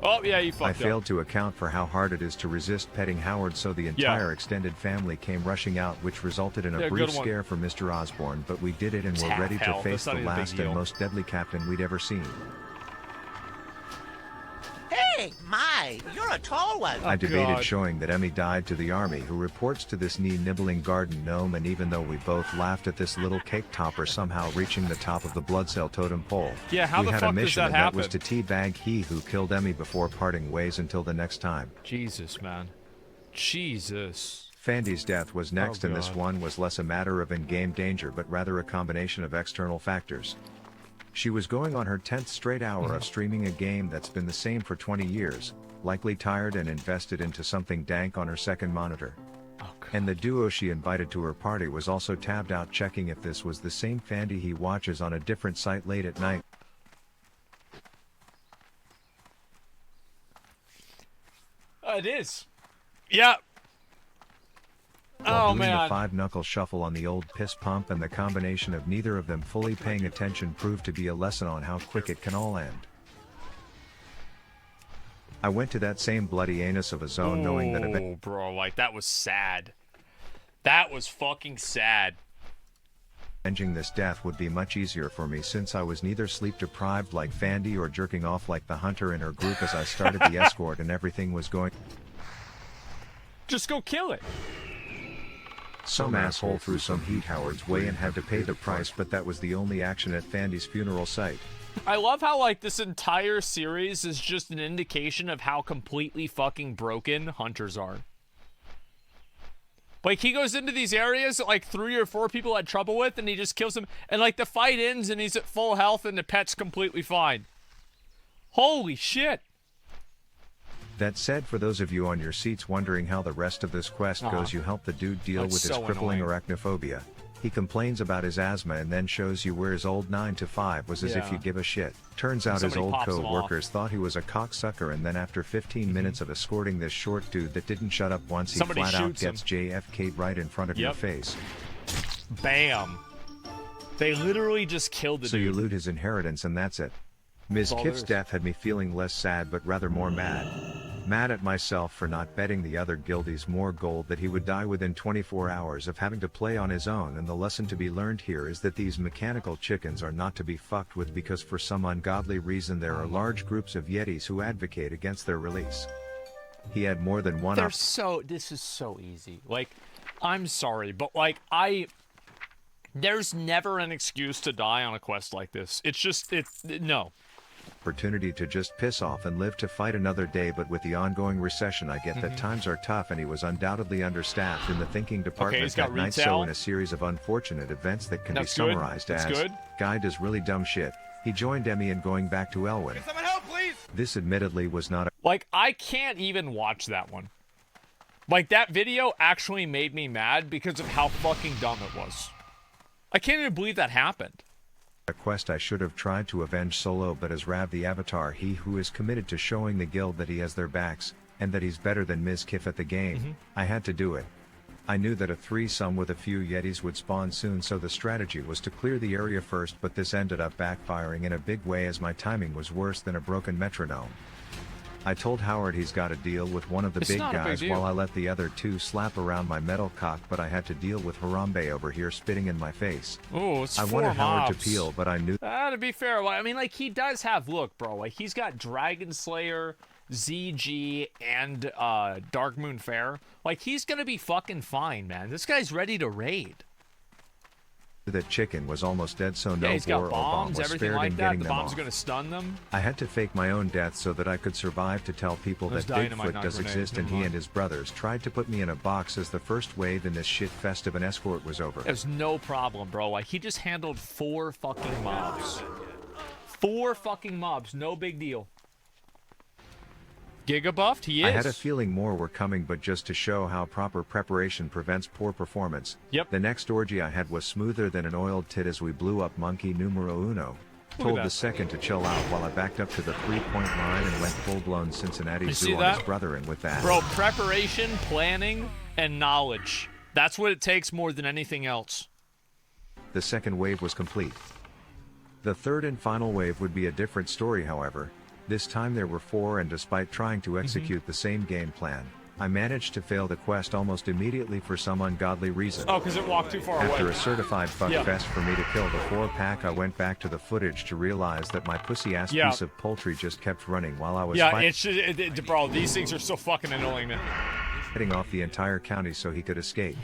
Oh, yeah, you fucked I up. failed to account for how hard it is to resist petting Howard, so the entire extended family came rushing out, which resulted in a brief scare for Mr. Osborne, but we did it and It's were half ready to health. face That's not the even a big last deal. and most deadly captain we'd ever seen. Hey, my, you're a tall one. I debated showing that Emmy died to the army, who reports to this knee-nibbling garden gnome, and even though we both laughed at this little cake topper somehow reaching the top of the blood cell totem pole, Yeah, how we the had fuck a does mission, that and that was happen? to teabag he who killed Emmy before parting ways until the next time. Jesus, man. Jesus. Fandy's death was next, and this God. one was less a matter of in-game danger but rather a combination of external factors. She was going on her 10th straight hour of streaming a game that's been the same for 20 years, likely tired and invested into something dank on her second monitor. And the duo she invited to her party was also tabbed out checking if this was the same Fandy he watches on a different site late at night. It is. Yeah. While Oh, doing man. a five-knuckle shuffle on the old piss pump, and the combination of neither of them fully paying attention proved to be a lesson on how quick it can all end. I went to that same bloody anus of a zone knowing that Oh, bro, like, that was sad. That was fucking sad. avenging this death would be much easier for me, since I was neither sleep-deprived like Fandy or jerking off like the hunter in her group as I started the escort, and everything was going. Just go kill it. Some asshole threw some heat Howard's way and had to pay the price, but that was the only action at Fandy's funeral site. I love how, like, this entire series is just an indication of how completely fucking broken hunters are. Like, he goes into these areas that, like, 3 or 4 people had trouble with, and he just kills them. And, like, the fight ends, and he's at full health, and the pet's completely fine. Holy shit. That said, for those of you on your seats wondering how the rest of this quest goes, you help the dude deal That's with his so crippling annoying. arachnophobia. He complains about his asthma and then shows you where his old 9 to 5 was, as if Yeah. you give a shit. Turns out his Somebody old pops him co-workers thought he was a cocksucker, and then after 15 minutes of escorting this short dude that didn't shut up once, he Somebody flat out shoots him. gets JFK'd right in front of your Yep. face. Bam. They literally just killed the So dude. you loot his inheritance and that's it. Ms. That's all there Kiff's is. death had me feeling less sad but rather more mad. Mad at myself for not betting the other guildies more gold that he would die within 24 hours of having to play on his own, and the lesson to be learned here is that these mechanical chickens are not to be fucked with, because for some ungodly reason there are large groups of Yetis who advocate against their release. He had more than one This is so easy. Like, I'm sorry, but, like, there's never an excuse to die on a quest like this. It's just, no. opportunity to just piss off and live to fight another day, but with the ongoing recession I get Mm-hmm. that times are tough, and he was undoubtedly understaffed in the thinking department he's got that night. So retail. in a series of unfortunate events that can That's be good. summarized That's as good. guy does really dumb shit, he joined Emmy in going back to Elwyn. Someone help, please! This admittedly was not a Like, I can't even watch that one. Like, that video actually made me mad because of how fucking dumb it was. I can't even believe that happened. quest I should have tried to avenge solo, but as Rav the Avatar, he who is committed to showing the guild that he has their backs, and that he's better than Ms. Kiff at the game, I had to do it. I knew that a threesome with a few Yetis would spawn soon, so the strategy was to clear the area first, but this ended up backfiring in a big way as my timing was worse than a broken metronome. I told Howard he's got to deal with one of the It's big not a big guys deal. while I let the other two slap around my metal cock, but I had to deal with Harambe over here spitting in my face. Oh, it's I 4 wanted Howard mobs. to peel, but I knew To be fair, I mean, like, he does have, look, bro, like, he's got Dragon Slayer, ZG, and Dark Moon Fair. Like, he's gonna be fucking fine, man. This guy's ready to raid. that chicken was almost dead, so no Yeah, he's boar got or bomb bombs, was everything spared like in that. getting The them bombs off. are gonna stun them. I had to fake my own death so that I could survive to tell people There's that dynamite, Bigfoot not does grenades, exist, and never he mind. and his brothers tried to put me in a box as the first wave in this shit fest of an escort was over. There's no problem, bro. Like, he just handled 4 fucking mobs. 4 fucking mobs, no big deal. Giga buffed? He is. I had a feeling more were coming, but just to show how proper preparation prevents poor performance. Yep. The next orgy I had was smoother than an oiled tit as we blew up monkey numero uno. Told that. the second to chill out while I backed up to the 3-point line and went full-blown Cincinnati You Zoo see on that? his brother in with that. Bro, preparation, planning, and knowledge. That's what it takes more than anything else. The second wave was complete. The third and final wave would be a different story, however. This time there were 4, and despite trying to execute the same game plan, I managed to fail the quest almost immediately for some ungodly reason. Oh, because it walked too far After away. a certified fuck fest for me to kill the 4-pack, I went back to the footage to realize that my pussy-ass piece of poultry just kept running while I was bro, these things are so fucking annoying, man. fighting off the entire county so he could escape.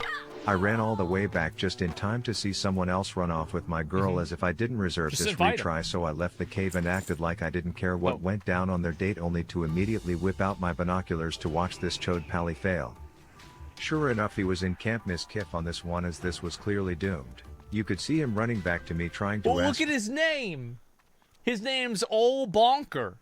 I ran all the way back just in time to see someone else run off with my girl as if I didn't reserve Just this invite retry, so I left the cave and acted like I didn't care what went down on their date, only to immediately whip out my binoculars to watch this chode pally fail. Sure enough, he was in Camp Miss Kiff on this one, as this was clearly doomed. You could see him running back to me trying to Oh, ask. look at his name. His name's Ol Bonker.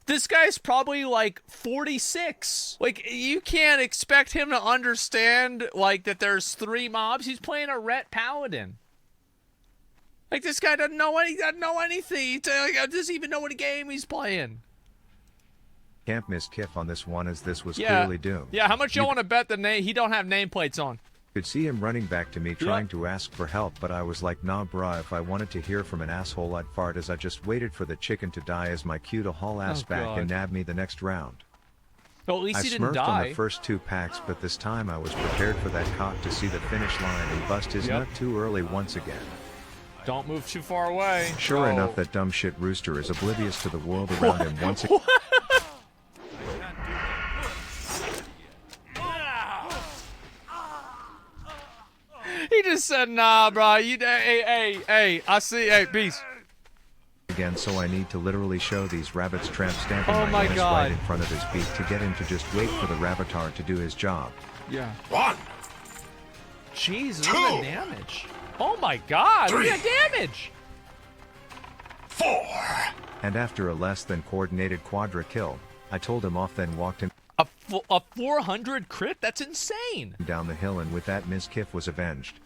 This guy's probably like 46. Like, you can't expect him to understand, like, that there's 3 mobs. He's playing a Ret Paladin. Like, this guy doesn't know anything. He doesn't even know what game he's playing. Camp Miss Kiff on this one, as this was Yeah. clearly doomed. Yeah, how much you want to bet the name? He don't have nameplates on. Could see him running back to me trying to ask for help, but I was like, nah bruh, if I wanted to hear from an asshole I'd fart, as I just waited for the chicken to die as my cue to haul ass back God. and nab me the next round. Well, at least I he didn't smurfed on die. the first 2 packs, but this time I was prepared for that cock to see the finish line and bust his nut too early once again. Don't move too far away. Sure enough, that dumb shit rooster is oblivious to the world around him once again. He just said, nah, bro. Hey, I see. Hey, peace. Again, so I need to literally show these rabbits tramp stamping Oh my anus God. right in front of his beak to get him to just wait for the rabbitar to do his job. Yeah. 1. Jeez, look 2. at the damage. Oh my God, 3. look at the damage. 4. And after a less than coordinated quadra kill, I told him off, then walked him A 400 crit? That's insane. down the hill, and with that Ms. Kiff was avenged.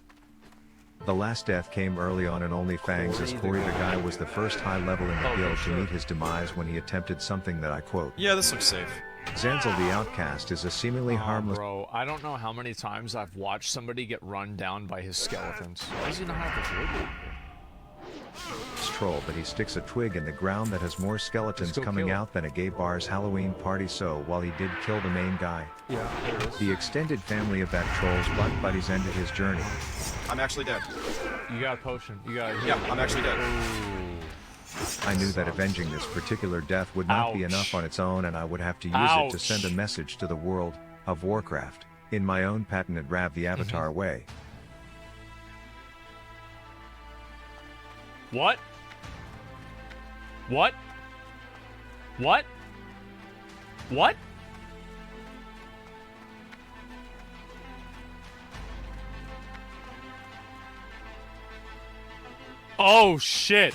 The last death came early on in Only Fangs, as Corey the guy was the first high level in the guild to meet his demise when he attempted something that I quote. Yeah, this looks safe. Zanzel the Outcast is a seemingly harmless Bro, I don't know how many times I've watched somebody get run down by his skeletons. Why does he not have the wood? troll, but he sticks a twig in the ground that has more skeletons Let's go coming kill out than a gay bar's Halloween party. So while he did kill the main guy, Yeah, there it is. the extended family of that troll's butt buddies ended his journey. I'm actually dead. You got a potion. You got Yeah, I'm actually dead. I knew that avenging this particular death would not be Ouch. enough on its own, and I would have to use it to send a message to the world of Warcraft in my own patented Rav the Avatar way. What? What? What? What? Oh shit.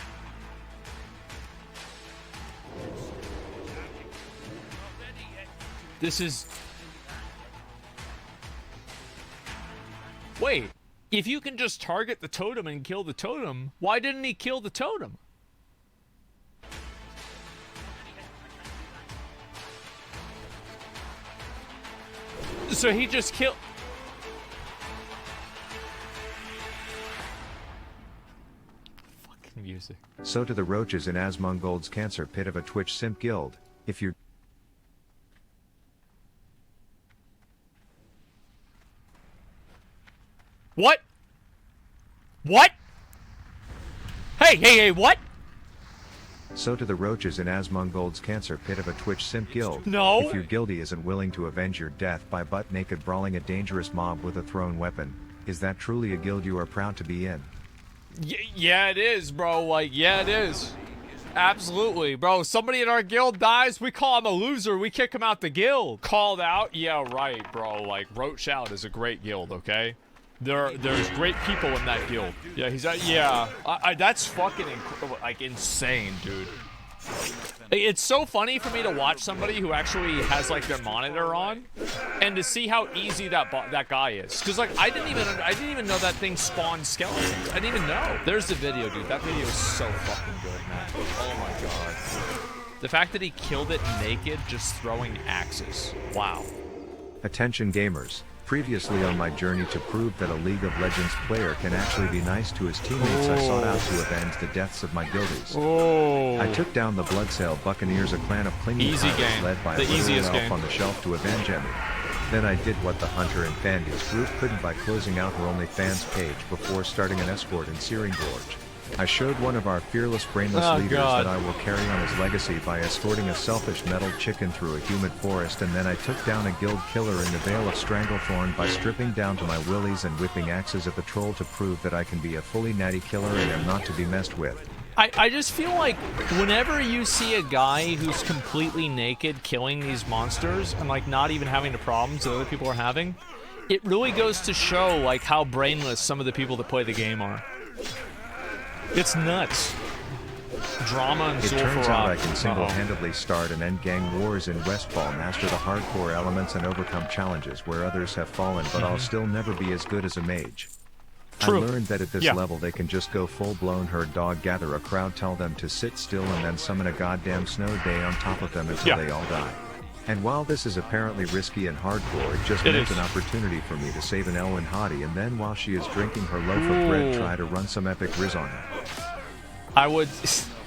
This is... Wait, if you can just target the totem and kill the totem, why didn't he kill the totem? So he just killed... Fucking music. So to the roaches in Asmongold's cancer pit of a Twitch simp guild, if you're What? What? Hey, what? So to the roaches in Asmongold's cancer pit of a Twitch simp guild. No. If your guildie isn't willing to avenge your death by butt-naked brawling a dangerous mob with a thrown weapon, is that truly a guild you are proud to be in? Yeah, it is, bro. Like, yeah, it is. Absolutely, bro. Somebody in our guild dies, we call him a loser. We kick him out the guild. Called out? Yeah, right, bro. Like, Roach Out is a great guild, okay? There's great people in that guild. Yeah, he's yeah. That's fucking like insane, dude. It's so funny for me to watch somebody who actually has like their monitor on, and to see how easy that guy is. Because like I didn't even know that thing spawned skeletons. I didn't even know. There's the video, dude. That video is so fucking good, man. Oh my god. The fact that he killed it naked, just throwing axes. Wow. Attention gamers. Previously on my journey to prove that a League of Legends player can actually be nice to his teammates, I sought out to avenge the deaths of my guildies. I took down the Bloodsail Buccaneers, a clan of clinging pirates led by a literal elf on the shelf to avenge Emmy. Then I did what the Hunter and Fandies group couldn't by closing out her OnlyFans page before starting an escort in Searing Gorge. I showed one of our fearless, brainless leaders that I will carry on his legacy by escorting a selfish metal chicken through a humid forest, and then I took down a guild killer in the Vale of Stranglethorn by stripping down to my willies and whipping axes at the troll to prove that I can be a fully natty killer and am not to be messed with. I just feel like whenever you see a guy who's completely naked killing these monsters and like not even having the problems that other people are having, it really goes to show like how brainless some of the people that play the game are. It's nuts. Drama and It turns out I can single-handedly start and end gang wars in Westfall, master the hardcore elements, and overcome challenges where others have fallen, but I'll still never be as good as a mage. True. I learned that at this level they can just go full-blown herd dog, gather a crowd, tell them to sit still, and then summon a goddamn snow day on top of them until they all die. And while this is apparently risky and hardcore, it just meant an opportunity for me to save an Elwyn Hottie, and then while she is drinking her loaf of bread, try to run some epic riz on her. I would...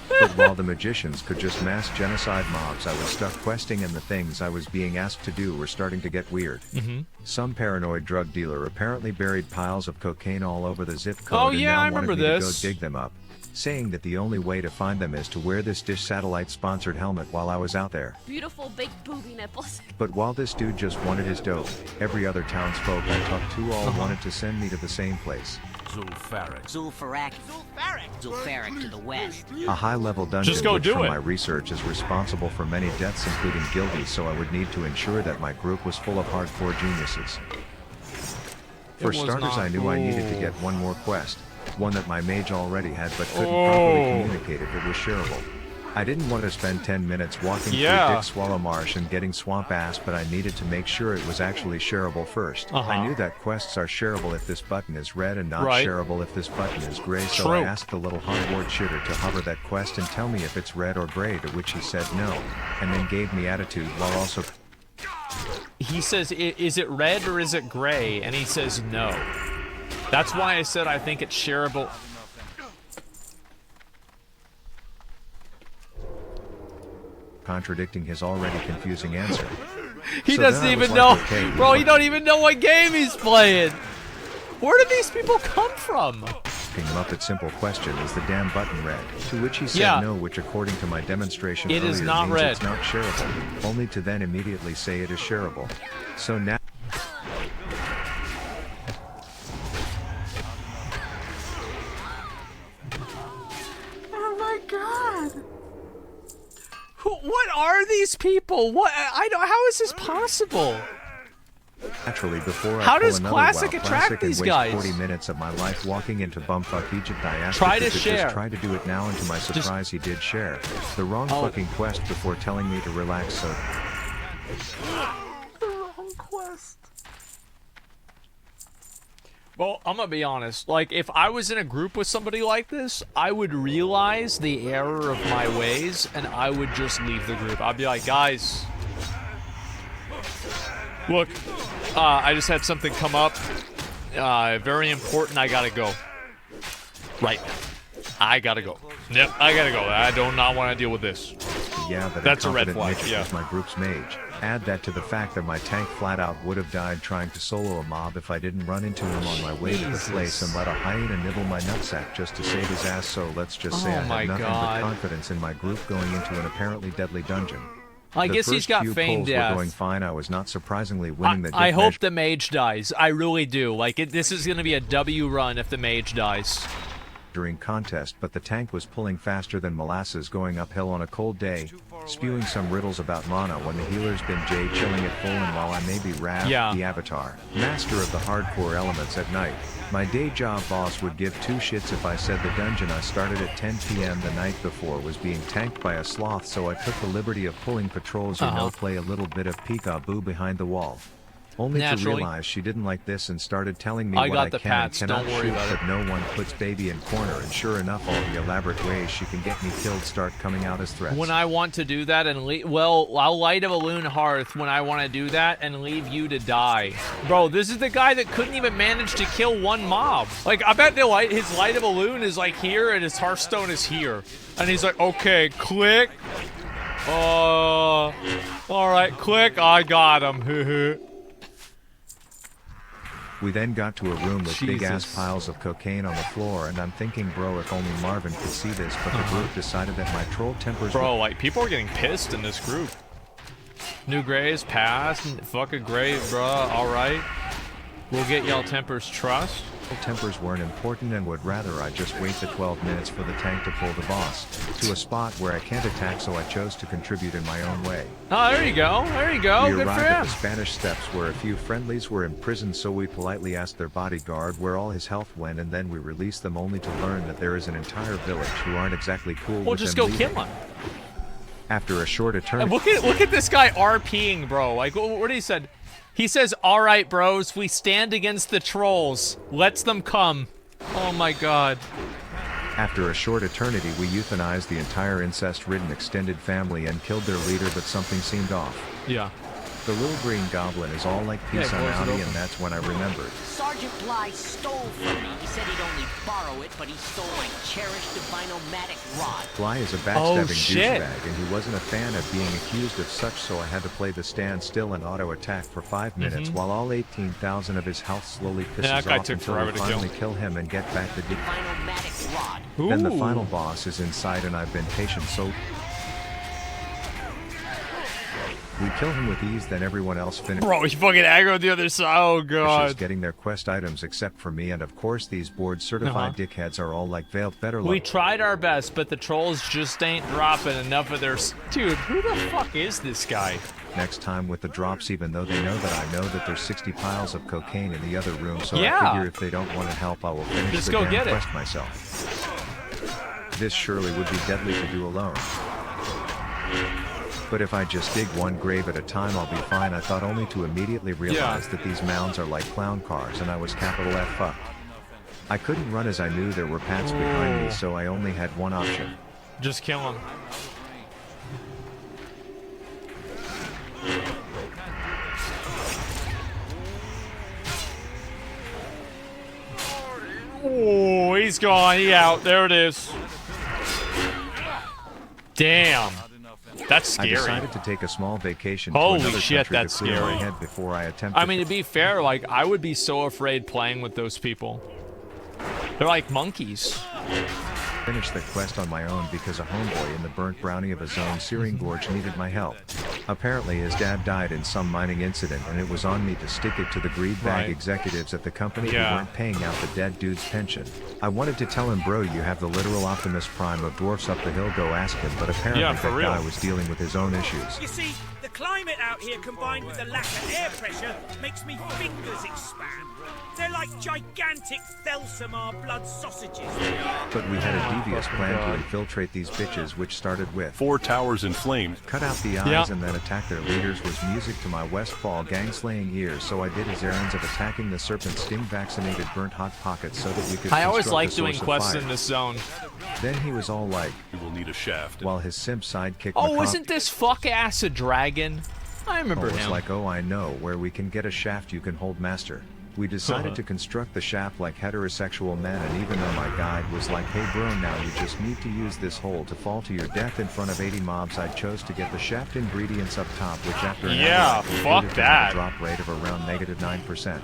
But while the magicians could just mass genocide mobs, I was stuck questing, and the things I was being asked to do were starting to get weird. Some paranoid drug dealer apparently buried piles of cocaine all over the zip code and now wanted me to go dig them up, saying that the only way to find them is to wear this Dish Satellite-sponsored helmet while I was out there. Beautiful big booby nipples. But while this dude just wanted his dope, every other townsfolk I talked to all wanted to send me to the same place. Zul'Farrak to the west. A high-level dungeon which from my research is responsible for many deaths including guildies, so I would need to ensure that my group was full of hardcore geniuses. For starters, I knew I needed to get one more quest, one that my mage already had but couldn't properly communicate if it was shareable. I didn't want to spend 10 minutes walking through Dick Swallow Marsh and getting swamp ass, but I needed to make sure it was actually shareable first. I knew that quests are shareable if this button is red and not shareable if this button is gray, so I asked the little Hogwarts shitter to hover that quest and tell me if it's red or gray, to which he said no, and then gave me attitude while also... He says, is it red or is it gray? And he says no. That's why I said I think it's shareable. Contradicting his already confusing answer. He doesn't even know. Okay, bro, you don't even know what game he's playing. Where do these people come from? Muppet simple question, is the damn button red? To which he said no, which according to my demonstration earlier is not means red. It's not shareable, only to then immediately say it is shareable. So now... Oh my god. What are these people? What? I don't. How is this possible? Naturally, before How I pull does another Classic WoW attract Classic these and waste guys? 40 minutes of my life walking into bumfuck Egypt, I asked Try if he to could share. just try to do it now, and to my surprise he did share. The wrong fucking quest before telling me to relax, so... The wrong quest. Well, I'm gonna be honest. Like, if I was in a group with somebody like this, I would realize the error of my ways, and I would just leave the group. I'd be like, guys, look, I just had something come up. Very important. I gotta go. Right. I gotta go. Yep, I gotta go. I do not want to deal with this. Yeah, that's a red flag. Matrix was my group's mage. Add that to the fact that my tank flat out would have died trying to solo a mob if I didn't run into him on my way to the place and let a hyena nibble my nutsack just to save his ass, so let's just say I had nothing but confidence in my group going into an apparently deadly dungeon. I guess he's got few feigned polls death. were going fine. I was not surprisingly winning the I hope the mage dies. I really do. Like, this is gonna be a W run if the mage dies. during contest, but the tank was pulling faster than molasses going uphill on a cold day, spewing some riddles about mana when the healer's been Jay chilling at full, and while I may be Rav, the avatar, master of the hardcore elements at night, my day job boss would give two shits if I said the dungeon I started at 10 PM the night before was being tanked by a sloth, so I took the liberty of pulling patrols play a little bit of peekaboo behind the wall. Only to realize she didn't like this and started telling me what I can and cannot shoot, but no one puts baby in corner, and sure enough all the elaborate ways she can get me killed start coming out as threats. When I want to do that and well, I'll light a balloon hearth when I want to do that and leave you to die. Bro, this is the guy that couldn't even manage to kill one mob. Like, I bet his light a balloon is like here and his hearthstone is here. And he's like, okay, click. Alright, click, I got him. We then got to a room with big-ass piles of cocaine on the floor, and I'm thinking, bro, if only Marvin could see this, but the group decided that my troll tempers... Bro, like, people are getting pissed in this group. New Grays, pass, fucking great, bro, alright. We'll get y'all tempers trust. Tempers weren't important and would rather I just wait the 12 minutes for the tank to pull the boss to a spot where I can't attack, so I chose to contribute in my own way. Oh, there you go. There you go. We Good arrived for at him. the Spanish Steps where a few friendlies were imprisoned, so we politely asked their bodyguard where all his health went, and then we released them only to learn that there is an entire village who aren't exactly cool with just them go leaving. kill him. After a short eternity... Look at this guy RPing, bro. Like, what he said? He says, alright, bros, we stand against the trolls. Let's them come. Oh my god. After a short eternity, we euthanized the entire incest-ridden extended family and killed their leader, but something seemed off. Yeah. The little green goblin is all like peace on Audi, and that's when I remembered. Sergeant Bly stole from me. He said he'd only borrow it, but he stole my cherished Divinomatic rod. Bly is a backstabbing douchebag, and he wasn't a fan of being accused of such, so I had to play the stand still and auto-attack for 5 minutes while all 18,000 of his health slowly pisses off until we finally kill him and get back the Divinomatic rod. Then the final boss is inside, and I've been patient, so... We kill him with ease, then everyone else finishes. Bro, he fucking aggroed the other side. Oh god. Getting their quest items except for me, and of course these board-certified dickheads are all like veiled better luck. We tried our best, but the trolls just ain't dropping enough of their... Dude, who the fuck is this guy? Next time with the drops, even though they know that I know that there's 60 piles of cocaine in the other room, so I figure if they don't want to help, I will finish the damn quest myself. This surely would be deadly to do alone. But if I just dig one grave at a time, I'll be fine. I thought, only to immediately realize that these mounds are like clown cars, and I was capital F fucked. I couldn't run as I knew there were paths behind me, so I only had one option. Just kill him. Oh, he's gone. He out. There it is. Damn. That's scary. I decided to take a small vacation Holy to another shit, country that's to clear my scary. head before I attempted. I mean, to be fair, like, I would be so afraid playing with those people. They're like monkeys. Finish the quest on my own because a homeboy in the burnt brownie of his own Searing Gorge needed my help. Apparently his dad died in some mining incident, and it was on me to stick it to the greed bag executives at the company who weren't paying out the dead dude's pension. I wanted to tell him, bro, you have the literal Optimus Prime of dwarfs up the hill, go ask him, but apparently that guy was dealing with his own issues. You see, the climate out here combined with the lack of air pressure makes me fingers expand. They're like gigantic Thelsamar blood sausages. But we had a devious plan to infiltrate these bitches, which started with 4 towers in flames, cut out the eyes and then attack their leaders was music to my Westfall gang-slaying ears, so I did his errands of attacking the serpent sting-vaccinated burnt hot pockets so that we could I always like construct a doing source of quests fire. in this zone. Then he was all like, you will need a shaft. While his simp sidekick Oh, isn't this fuck-ass a dragon? I remember was him. like, oh, I know where we can get a shaft you can hold, master. We decided to construct the shaft like heterosexual men, and even though my guide was like, hey bro, now you just need to use this hole to fall to your death in front of 80 mobs, I chose to get the shaft ingredients up top, which after an hour, fuck included that. a drop rate of around -9%.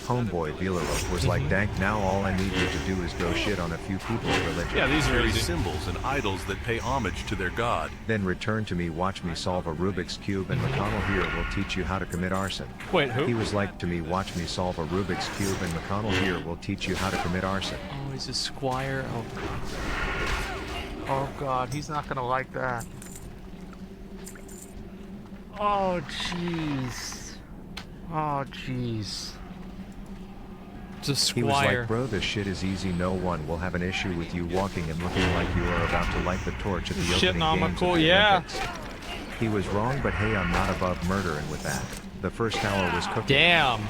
Homeboy Velarov was like, dank, now all I need you to do is go shit on a few people's religion. Yeah, these are symbols and idols that pay homage to their god. Then return to me, watch me solve a Rubik's Cube, and McConnell here will teach you how to commit arson. Wait, who? He was like, to me, watch me solve a Rubik's Cube, and McConnell here will teach you how to commit arson. Oh, he's a squire. Oh god. Oh god, he's not gonna like that. Oh jeez. Oh jeez. It's a squire. He was like, bro, this shit is easy. No one will have an issue with you walking and looking like you are about to light the torch at the opening games of the Olympics. He was wrong, but hey, I'm not above murder, and with that, the first tower was cooking. Damn.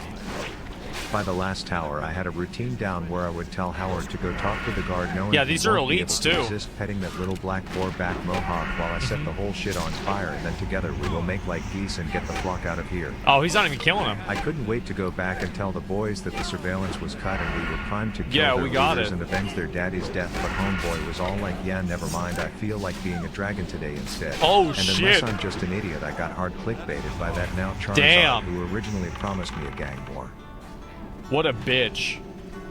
By the last tower, I had a routine down where I would tell Howard to go talk to the guard, knowing yeah, he these are won't be able elites to too. resist petting that little black boar-back mohawk while I set the whole shit on fire, and then together we will make like geese and get the flock out of here. Oh, he's not even killing him. I couldn't wait to go back and tell the boys that the surveillance was cut and we were primed to kill Yeah, their we got leaders it. and avenge their daddy's death, but homeboy was all like, yeah, never mind, I feel like being a dragon today instead. Oh, and shit. unless I'm just an idiot, I got hard clickbaited by that now Charizard Damn. who originally promised me a gang war. What a bitch.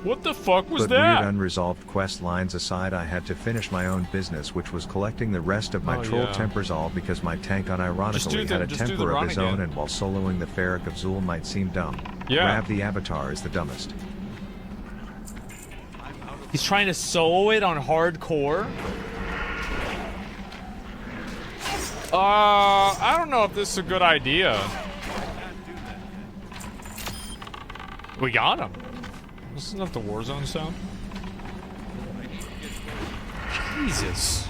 What the fuck was But that? weird unresolved quest lines aside, I had to finish my own business, which was collecting the rest of my troll yeah. tempers, all because my tank unironically had a temper of his own, and while soloing the Ferric of Zul might seem dumb, Yeah. Rav the Avatar is the dumbest. He's trying to solo it on hardcore. I don't know if this is a good idea. We got him. This is not the Warzone sound. Jesus.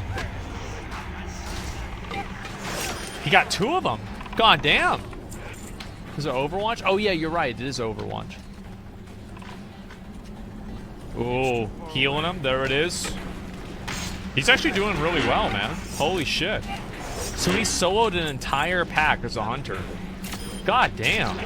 He got two of them. God damn. Is it Overwatch? Oh yeah, you're right. It is Overwatch. Oh, healing him. There it is. He's actually doing really well, man. Holy shit. So he soloed an entire pack as a hunter. God damn.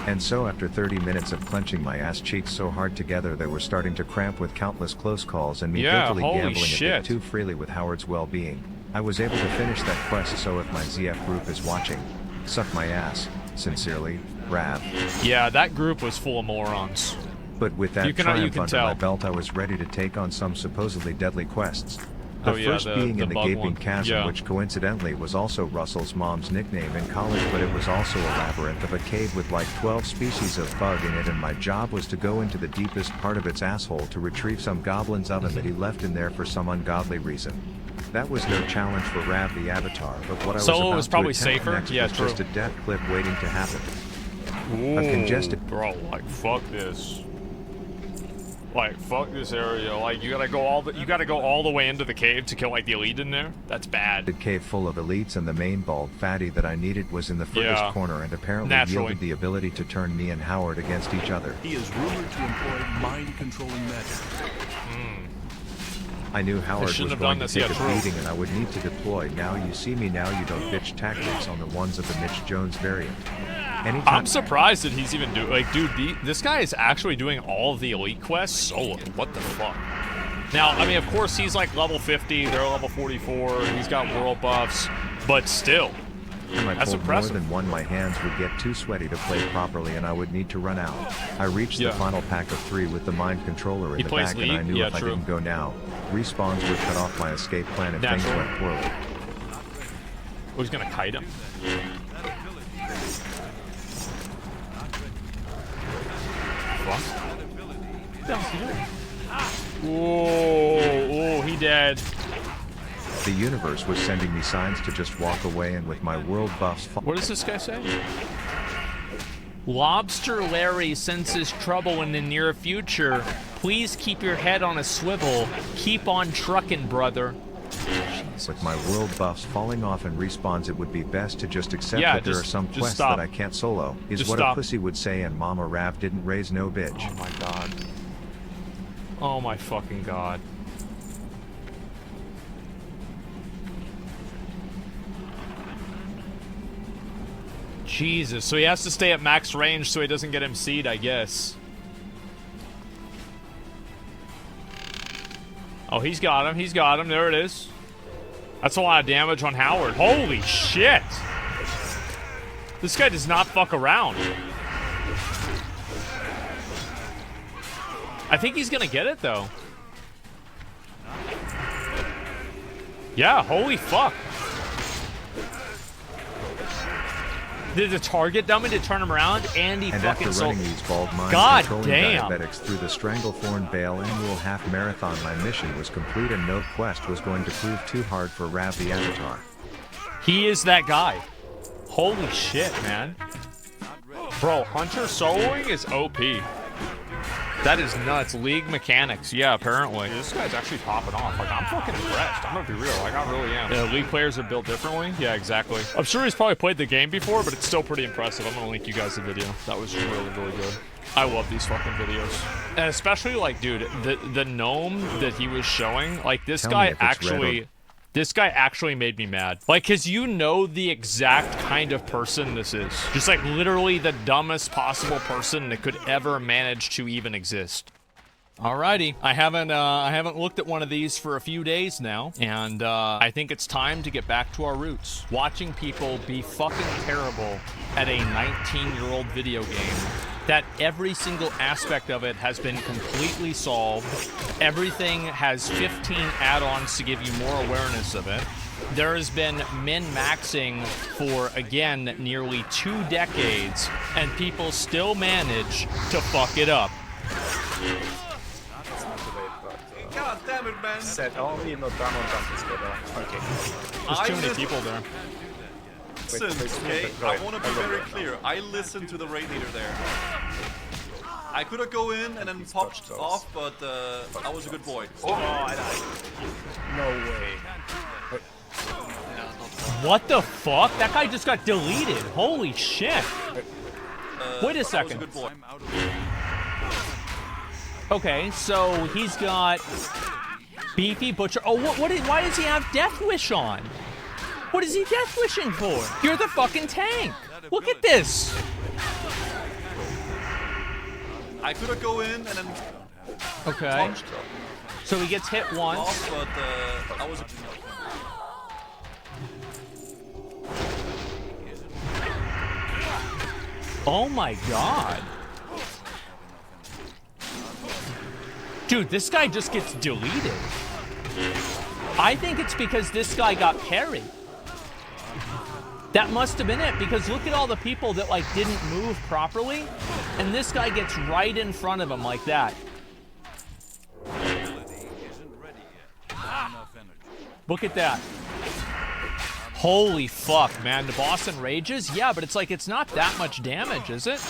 And so after 30 minutes of clenching my ass cheeks so hard together they were starting to cramp with countless close calls and me Yeah, guiltily holy gambling a shit. bit too freely with Howard's well-being, I was able to finish that quest. So if my ZF group is watching, suck my ass. Sincerely, Rav. Yeah, that group was full of morons. But with that You can triumph under tell. my belt, I was ready to take on some supposedly deadly quests. The Oh, yeah, first being the in the bug gaping one. chasm, Yeah. which coincidentally was also Russell's mom's nickname in college, but it was also a labyrinth of a cave with like 12 species of bug in it, and my job was to go into the deepest part of its asshole to retrieve some goblin's oven that he left in there for some ungodly reason. That was no challenge for Rav the Avatar, but what I was Solo about was to probably attempt safer. next Yeah, was true. just a death clip waiting to happen. Ooh, A congested bro, like fuck this. Like fuck this area. Like you gotta go all the way into the cave to kill like the elite in there. That's bad. cave full of elites, and the main bald fatty that I needed was in the furthest Yeah. corner and apparently Naturally. yielded the ability to turn me and Howard against each other. He is rumored to employ mind-controlling methods. I knew Howard was shouldn't have going done to this. take Yeah, a true. beating and I would need to deploy. Now you see me, now you don't bitch tactics on the ones of the Mitch Jones variant. Anytime I'm surprised that he's even doing like, dude. This guy is actually doing all of the elite quests solo. What the fuck? Now, I mean, of course, he's like level 50. They're level 44. He's got world buffs, but still, Time I that's pulled impressive. more than one, my hands would get too sweaty to play properly and I would need to run out. I reached Yeah. the final pack of 3 with the mind controller in He the plays back and I League? knew Yeah, if true. I didn't go now, respawns would cut off my escape plan if things Naturally. went poorly. Oh, he's gonna kite him. Whoa, he dead. The universe was sending me signs to just walk away, and with my world buffs What does this guy say? Lobster Larry senses trouble in the near future. Please keep your head on a swivel. Keep on trucking, brother. with my world buffs falling off and respawns, it would be best to just accept Yeah, that there are just- some just quests stop. that I can't solo, is Just what stop. a pussy would say, and Mama Rav didn't raise no bitch. Oh my god. Oh my fucking god. Jesus, so he has to stay at max range so he doesn't get MC'd, I guess. Oh, he's got him, there it is. That's a lot of damage on Howard. Holy shit! This guy does not fuck around. I think he's gonna get it, though. Yeah, holy fuck. Did the target dummy to turn him around, and he And fucking after running these bald minds God controlling damn. diabetics through the Stranglethorn Bale annual half marathon, my mission was complete and no quest was going to prove too hard for Rav the Avatar. He is that guy. Holy shit, man. Bro, Hunter soloing is OP. That is nuts. League mechanics. Yeah, apparently. This guy's actually popping off. Like, I'm fucking impressed. I'm gonna be real. Like, I really am. Yeah, League players are built differently. Yeah, exactly. I'm sure he's probably played the game before, but it's still pretty impressive. I'm gonna link you guys the video. That was really, really good. I love these fucking videos. And especially, like, dude, the gnome that he was showing, like, this guy actually... This guy actually made me mad. Like, cause you know the exact kind of person this is. Just like literally the dumbest possible person that could ever manage to even exist. Alrighty, I haven't looked at one of these for a few days now, and I think it's time to get back to our roots. Watching people be fucking terrible at a 19-year-old video game. That every single aspect of it has been completely solved. Everything has 15 add-ons to give you more awareness of it. There has been min-maxing for, again, nearly 2 decades, and people still manage to fuck it up. God damn it, man! Okay. There's too many people there. Listen, okay, I want to be very clear. I listened to the raid leader there. I could have go in and then popped off, but I was a good boy. Oh, I died. No way. What the fuck? That guy just got deleted. Holy shit. Wait a second. I was a good boy. Okay, so he's got Beefy Butcher. Oh, why does he have Death Wish on? What is he Death Wishing for? You're the fucking tank. Look at this. I could have go in and then. Okay. So he gets hit once. Off, but I was. Oh my god. Dude, this guy just gets deleted. I think it's because this guy got parried. That must have been it, because look at all the people that, like, didn't move properly, and this guy gets right in front of him like that. Look at that. Holy fuck, man. The boss enrages? Yeah, but it's like, it's not that much damage, is it?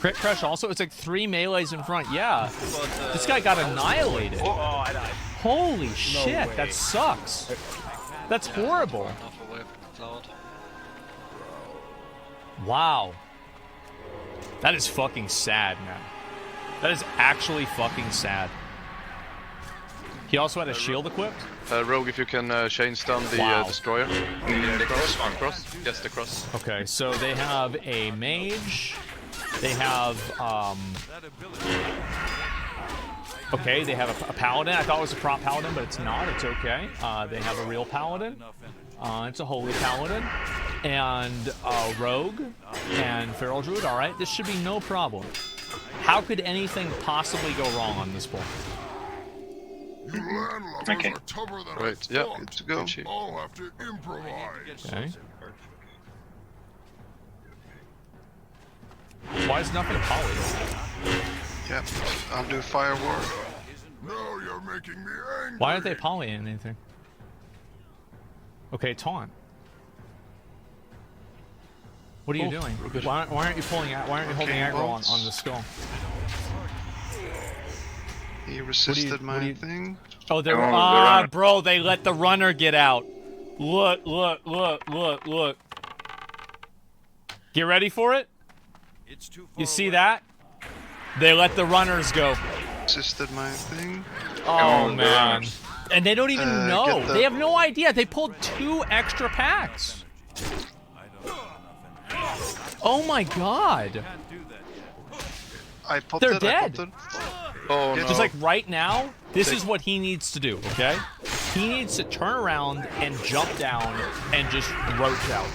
Crit Crush also, it's like 3 melees in front. Yeah. This guy got annihilated. Oh, I died. Holy shit, that sucks. That's horrible. Wow. That is fucking sad, man. That is actually fucking sad. He also had a shield equipped? Rogue, if you can chain stun the destroyer. The cross? Yes, the cross. Okay, so they have a mage. They have, okay, they have a paladin. I thought it was a prop paladin, but it's not. It's okay. They have a real paladin. It's a holy paladin. And a rogue. And feral druid. All right, this should be no problem. How could anything possibly go wrong on this board? Okay. Right, yeah, good to go. I'll have to improvise. Okay. Why is nothing poly? Yep, I'll do fire ward. No, you're making me angry. Why aren't they poly in anything? Okay, taunt. What are you doing? Why aren't you pulling out? Why aren't you holding aggro on the skull? He resisted my thing. Oh, they're bro, they let the runner get out. Look. Get ready for it. You see that? They let the runners go. Resisted my thing. Oh man. And they don't even know. They have no idea. They pulled 2 extra packs. Oh my god. They're dead. Oh no. Just like right now, this is what he needs to do, okay? He needs to turn around and jump down and just roach out.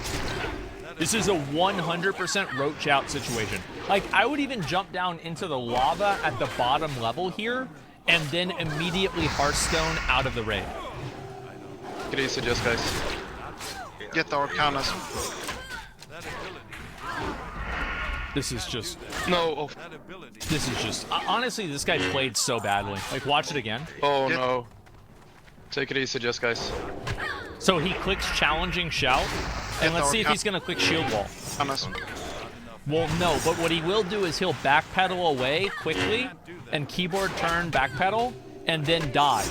This is a 100% roach out situation. Like, I would even jump down into the lava at the bottom level here, and then immediately Hearthstone out of the raid. Get easy, just guys. Get the Arcanas. This is just... No. Oh. This is just... honestly, this guy played so badly. Like, watch it again. Oh, no. Take it easy, just guys. So he clicks challenging shout, and let's see if he's going to click shield wall. Well, no, but what he will do is he'll backpedal away quickly, and keyboard turn backpedal, and then die.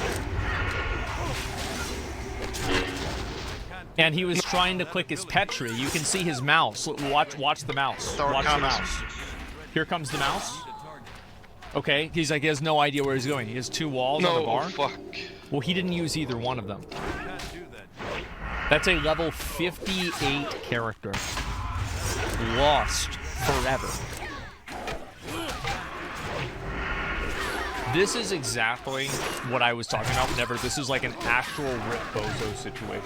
And he was trying to click his Petri. You can see his mouse. Watch the mouse. Watch the mouse. Here comes the mouse. Okay, he's like, he has no idea where he's going. He has two walls on the bar. Fuck. Well, he didn't use either one of them. That's a level 58 character. Lost forever. This is exactly what I was talking about whenever this is like an actual Rip Bozo situation.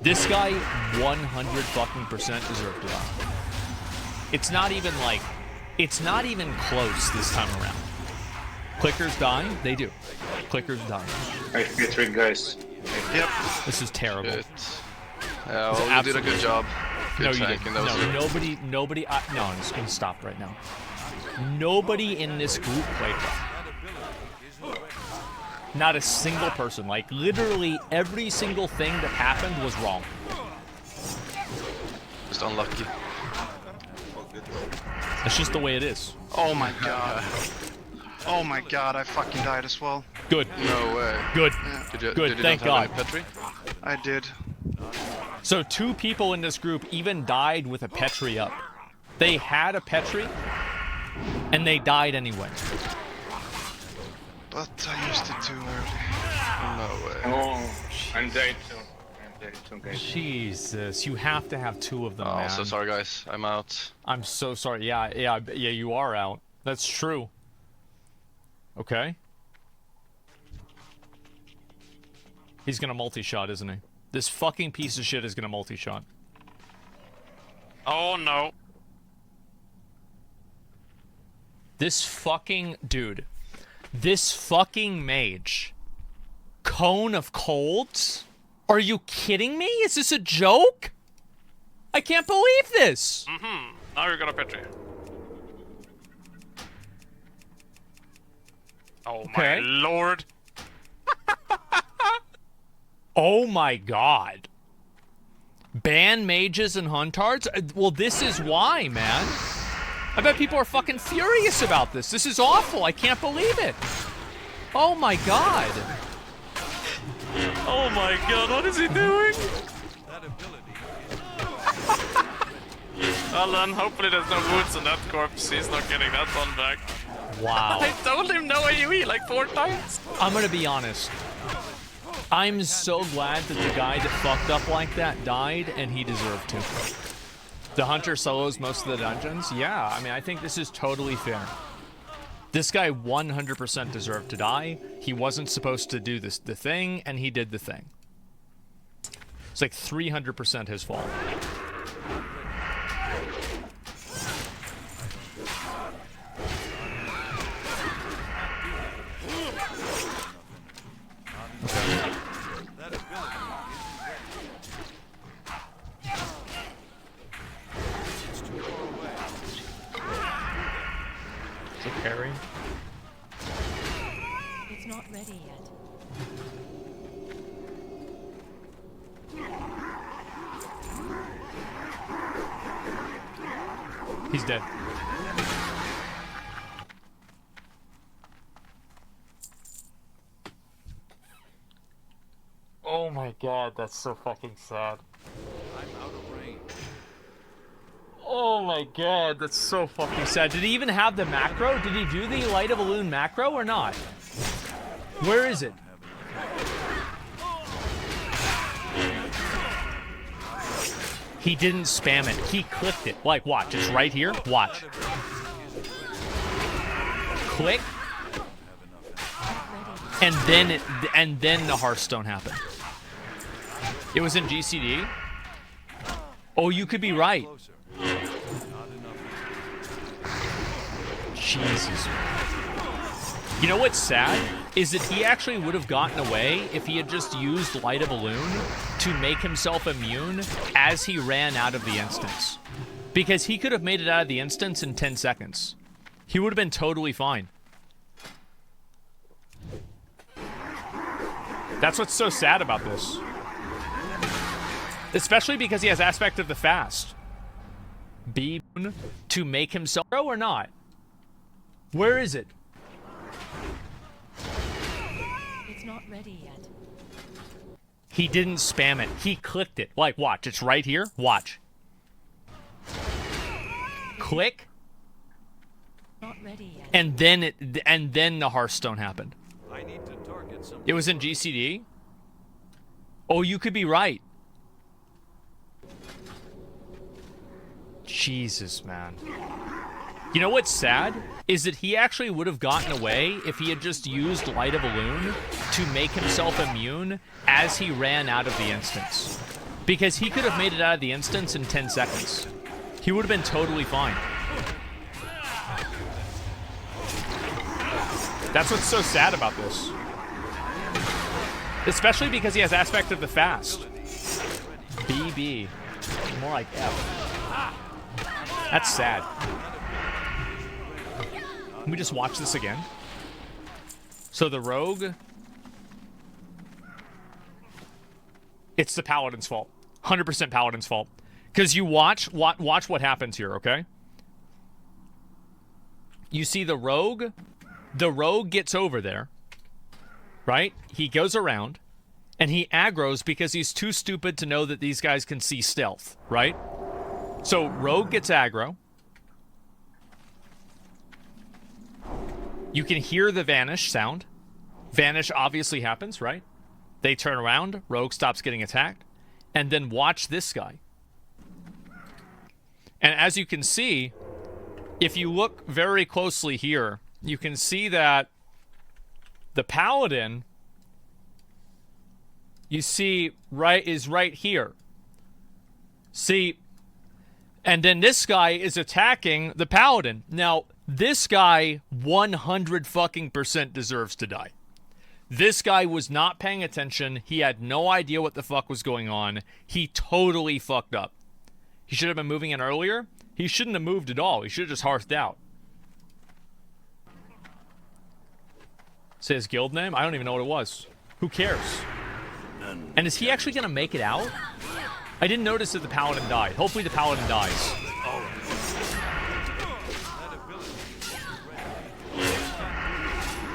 This guy 100% deserved to die. It's not even like, it's not even close this time around. Clickers die? They do. Clickers die. I get rid, guys. Yep. This is terrible. Yeah, well, you did a good job. Good no, you tanking didn't. those. No, nobody, no, I'm just gonna stop right now. Nobody in this group played well. Not a single person. Like, literally every single thing that happened was wrong. Just unlucky. It's just the way it is. Oh my god. Oh my god, I fucking died as well. Good. No way. Good. Yeah. Good. Did you Thank not have God. any Petri? I did. So 2 people in this group even died with a Petri up. They had a Petri, and they died anyway. But I used it too early. No way. Oh, I'm dead too. I'm dead too, guys. Jesus, you have to have 2 of them, man. So sorry, guys. I'm out. I'm so sorry. Yeah, you are out. That's true. Okay. He's gonna multi-shot, isn't he? This fucking piece of shit is gonna multi-shot. Oh no. This fucking dude. This fucking mage. Cone of Colds? Are you kidding me? Is this a joke? I can't believe this. Now you're gonna Petri. Oh Okay. my lord. Oh my god. Ban mages and huntards? Well, this is why, man. I bet people are fucking furious about this. This is awful. I can't believe it. Oh my god. Oh my god, what is he doing? Well then, hopefully there's no wounds on that corpse. He's not getting that one back. Wow. I told him no AoE like 4 times. I'm gonna be honest. I'm so glad that the guy that fucked up like that died, and he deserved to. The hunter solos most of the dungeons? Yeah, I mean, I think this is totally fair. This guy 100% deserved to die. He wasn't supposed to do the thing, and he did the thing. It's like 300% his fault. Okay. It's a parry. It's not ready yet. He's dead. Oh my god, that's so fucking sad. Oh my god, that's so fucking sad. Did he even have the macro? Did he do the Light of a Loon macro or not? Where is it? He didn't spam it. He clicked it. Like, watch. It's right here. Watch. Click. And then the Hearthstone happened. It was in GCD. Oh, you could be right. Jesus. You know what's sad? Is that he actually would have gotten away if he had just used Light a Balloon to make himself immune as he ran out of the instance. Because he could have made it out of the instance in 10 seconds. He would have been totally fine. That's what's so sad about this. Especially because he has aspect of the fast. B to make himself grow or not? Where is it? It's not ready yet. He didn't spam it. He clicked it. Like, watch. It's right here. Watch. Click. Not ready yet. And then the Hearthstone happened. I need to target some. It was in GCD. Oh, you could be right. Jesus, man. You know what's sad? Is that he actually would have gotten away if he had just used Light a Balloon to make himself immune as he ran out of the instance. Because he could have made it out of the instance in 10 seconds. He would have been totally fine. That's what's so sad about this. Especially because he has aspect of the fast. BB. More like F. That's sad. Can we just watch this again? So the rogue... It's the Paladin's fault. 100% Paladin's fault. Because you watch what happens here, okay? You see the rogue gets over there, right? He goes around, and he aggroes because he's too stupid to know that these guys can see stealth, right? So rogue gets aggro. You can hear the vanish sound. Vanish obviously happens, right? They turn around, rogue stops getting attacked, and then watch this guy. And as you can see, if you look very closely here, you can see that the Paladin, you see, is right here. See, and then this guy is attacking the Paladin. Now, this guy 100% deserves to die. This guy was not paying attention. He had no idea what the fuck was going on. He totally fucked up. He should have been moving in earlier. He shouldn't have moved at all. He should have just hearthed out. Say his guild name? I don't even know what it was. Who cares? And is he actually going to make it out? I didn't notice that the Paladin died. Hopefully the Paladin dies.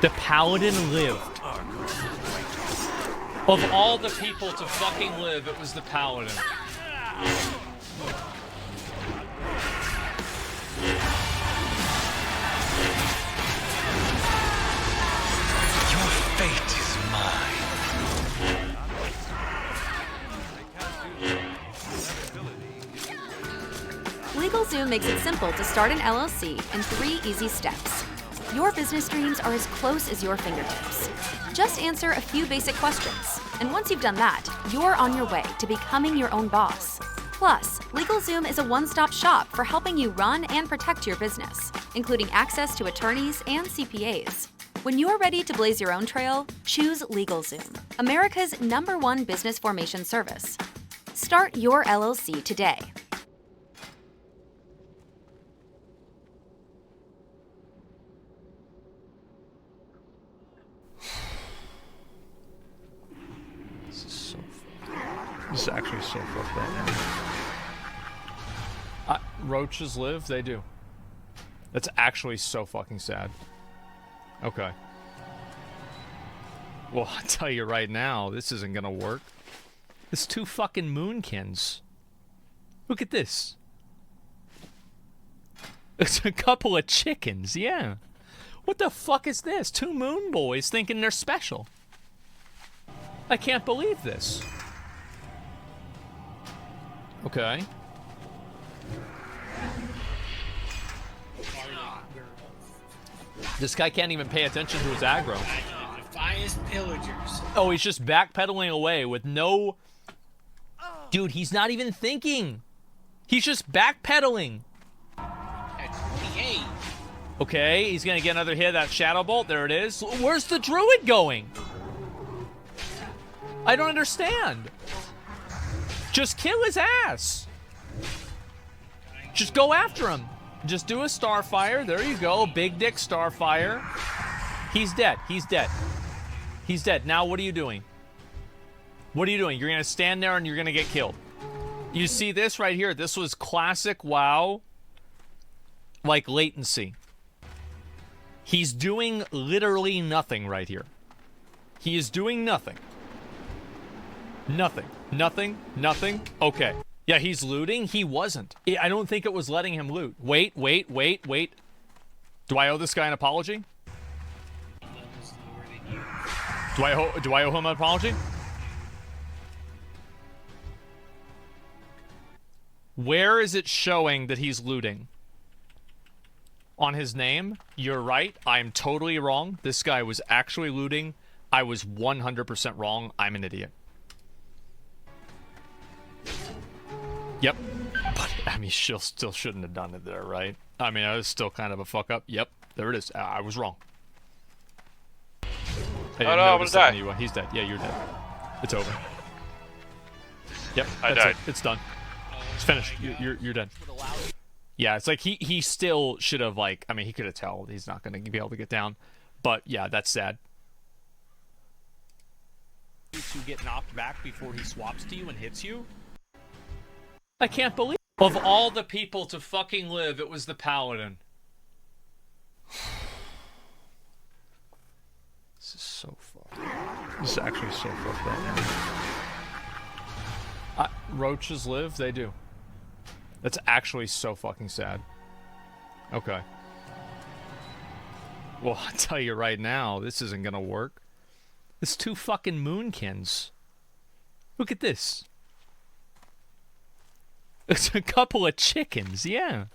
The Paladin lived. Of all the people to fucking live, it was the Paladin. Your fate is mine. LegalZoom makes it simple to start an LLC in 3 easy steps. Your business dreams are as close as your fingertips. Just answer a few basic questions, and once you've done that, you're on your way to becoming your own boss. Plus, LegalZoom is a one-stop shop for helping you run and protect your business, including access to attorneys and CPAs. When you're ready to blaze your own trail, choose LegalZoom, America's #1 business formation service. Start your LLC today. This is actually so fucked up. Roaches live? They do. That's actually so fucking sad. Okay. Well, I'll tell you right now, this isn't gonna work. It's 2 fucking moonkins. Look at this. It's a couple of chickens, yeah. What the fuck is this? 2 moon boys thinking they're special. I can't believe this. Okay. This guy can't even pay attention to his aggro. Defiest pillagers. Oh, he's just backpedaling away with no... Dude, he's not even thinking. He's just backpedaling. At 28. Okay, he's gonna get another hit of that Shadow Bolt. There it is. Where's the Druid going? I don't understand. Just kill his ass. Just go after him. Just do a Starfire. There you go. Big Dick Starfire. He's dead. He's dead. He's dead. Now what are you doing? What are you doing? You're going to stand there and you're going to get killed. You see this right here? This was classic WoW, like, latency. He's doing literally nothing right here. He is doing nothing. Nothing. Nothing. Nothing. Okay. Yeah, he's looting. He wasn't. I don't think it was letting him loot. Wait. Do I owe this guy an apology? Do I owe him an apology? Where is it showing that he's looting? On his name? You're right. I'm totally wrong. This guy was actually looting. I was 100% wrong. I'm an idiot. Yep. But, I mean, she still shouldn't have done it there, right? I mean, I was still kind of a fuck up. Yep. There it is. I was wrong. Oh no, I'm gonna die. Anyway. He's dead. Yeah, you're dead. It's over. Yep. I died. It's done. It's finished. You're dead. Yeah, it's like he still should have, like, I mean, he could have told he's not going to be able to get down. But, yeah, that's sad. To get knocked back before he swaps to you and hits you? I can't believe of all the people to fucking live, it was the Paladin. This is so fucked. This is actually so fucked up. Roaches live? They do. That's actually so fucking sad. Okay. Well, I'll tell you right now, this isn't gonna work. It's 2 fucking Moonkins. Look at this. It's a couple of chickens, yeah.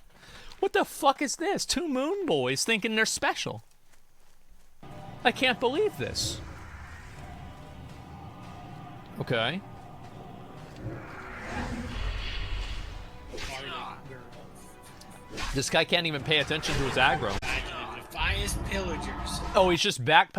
What the fuck is this? 2 Moon Boys thinking they're special. I can't believe this. Okay. This guy can't even pay attention to his aggro. The finest pillagers. Oh, he's just back.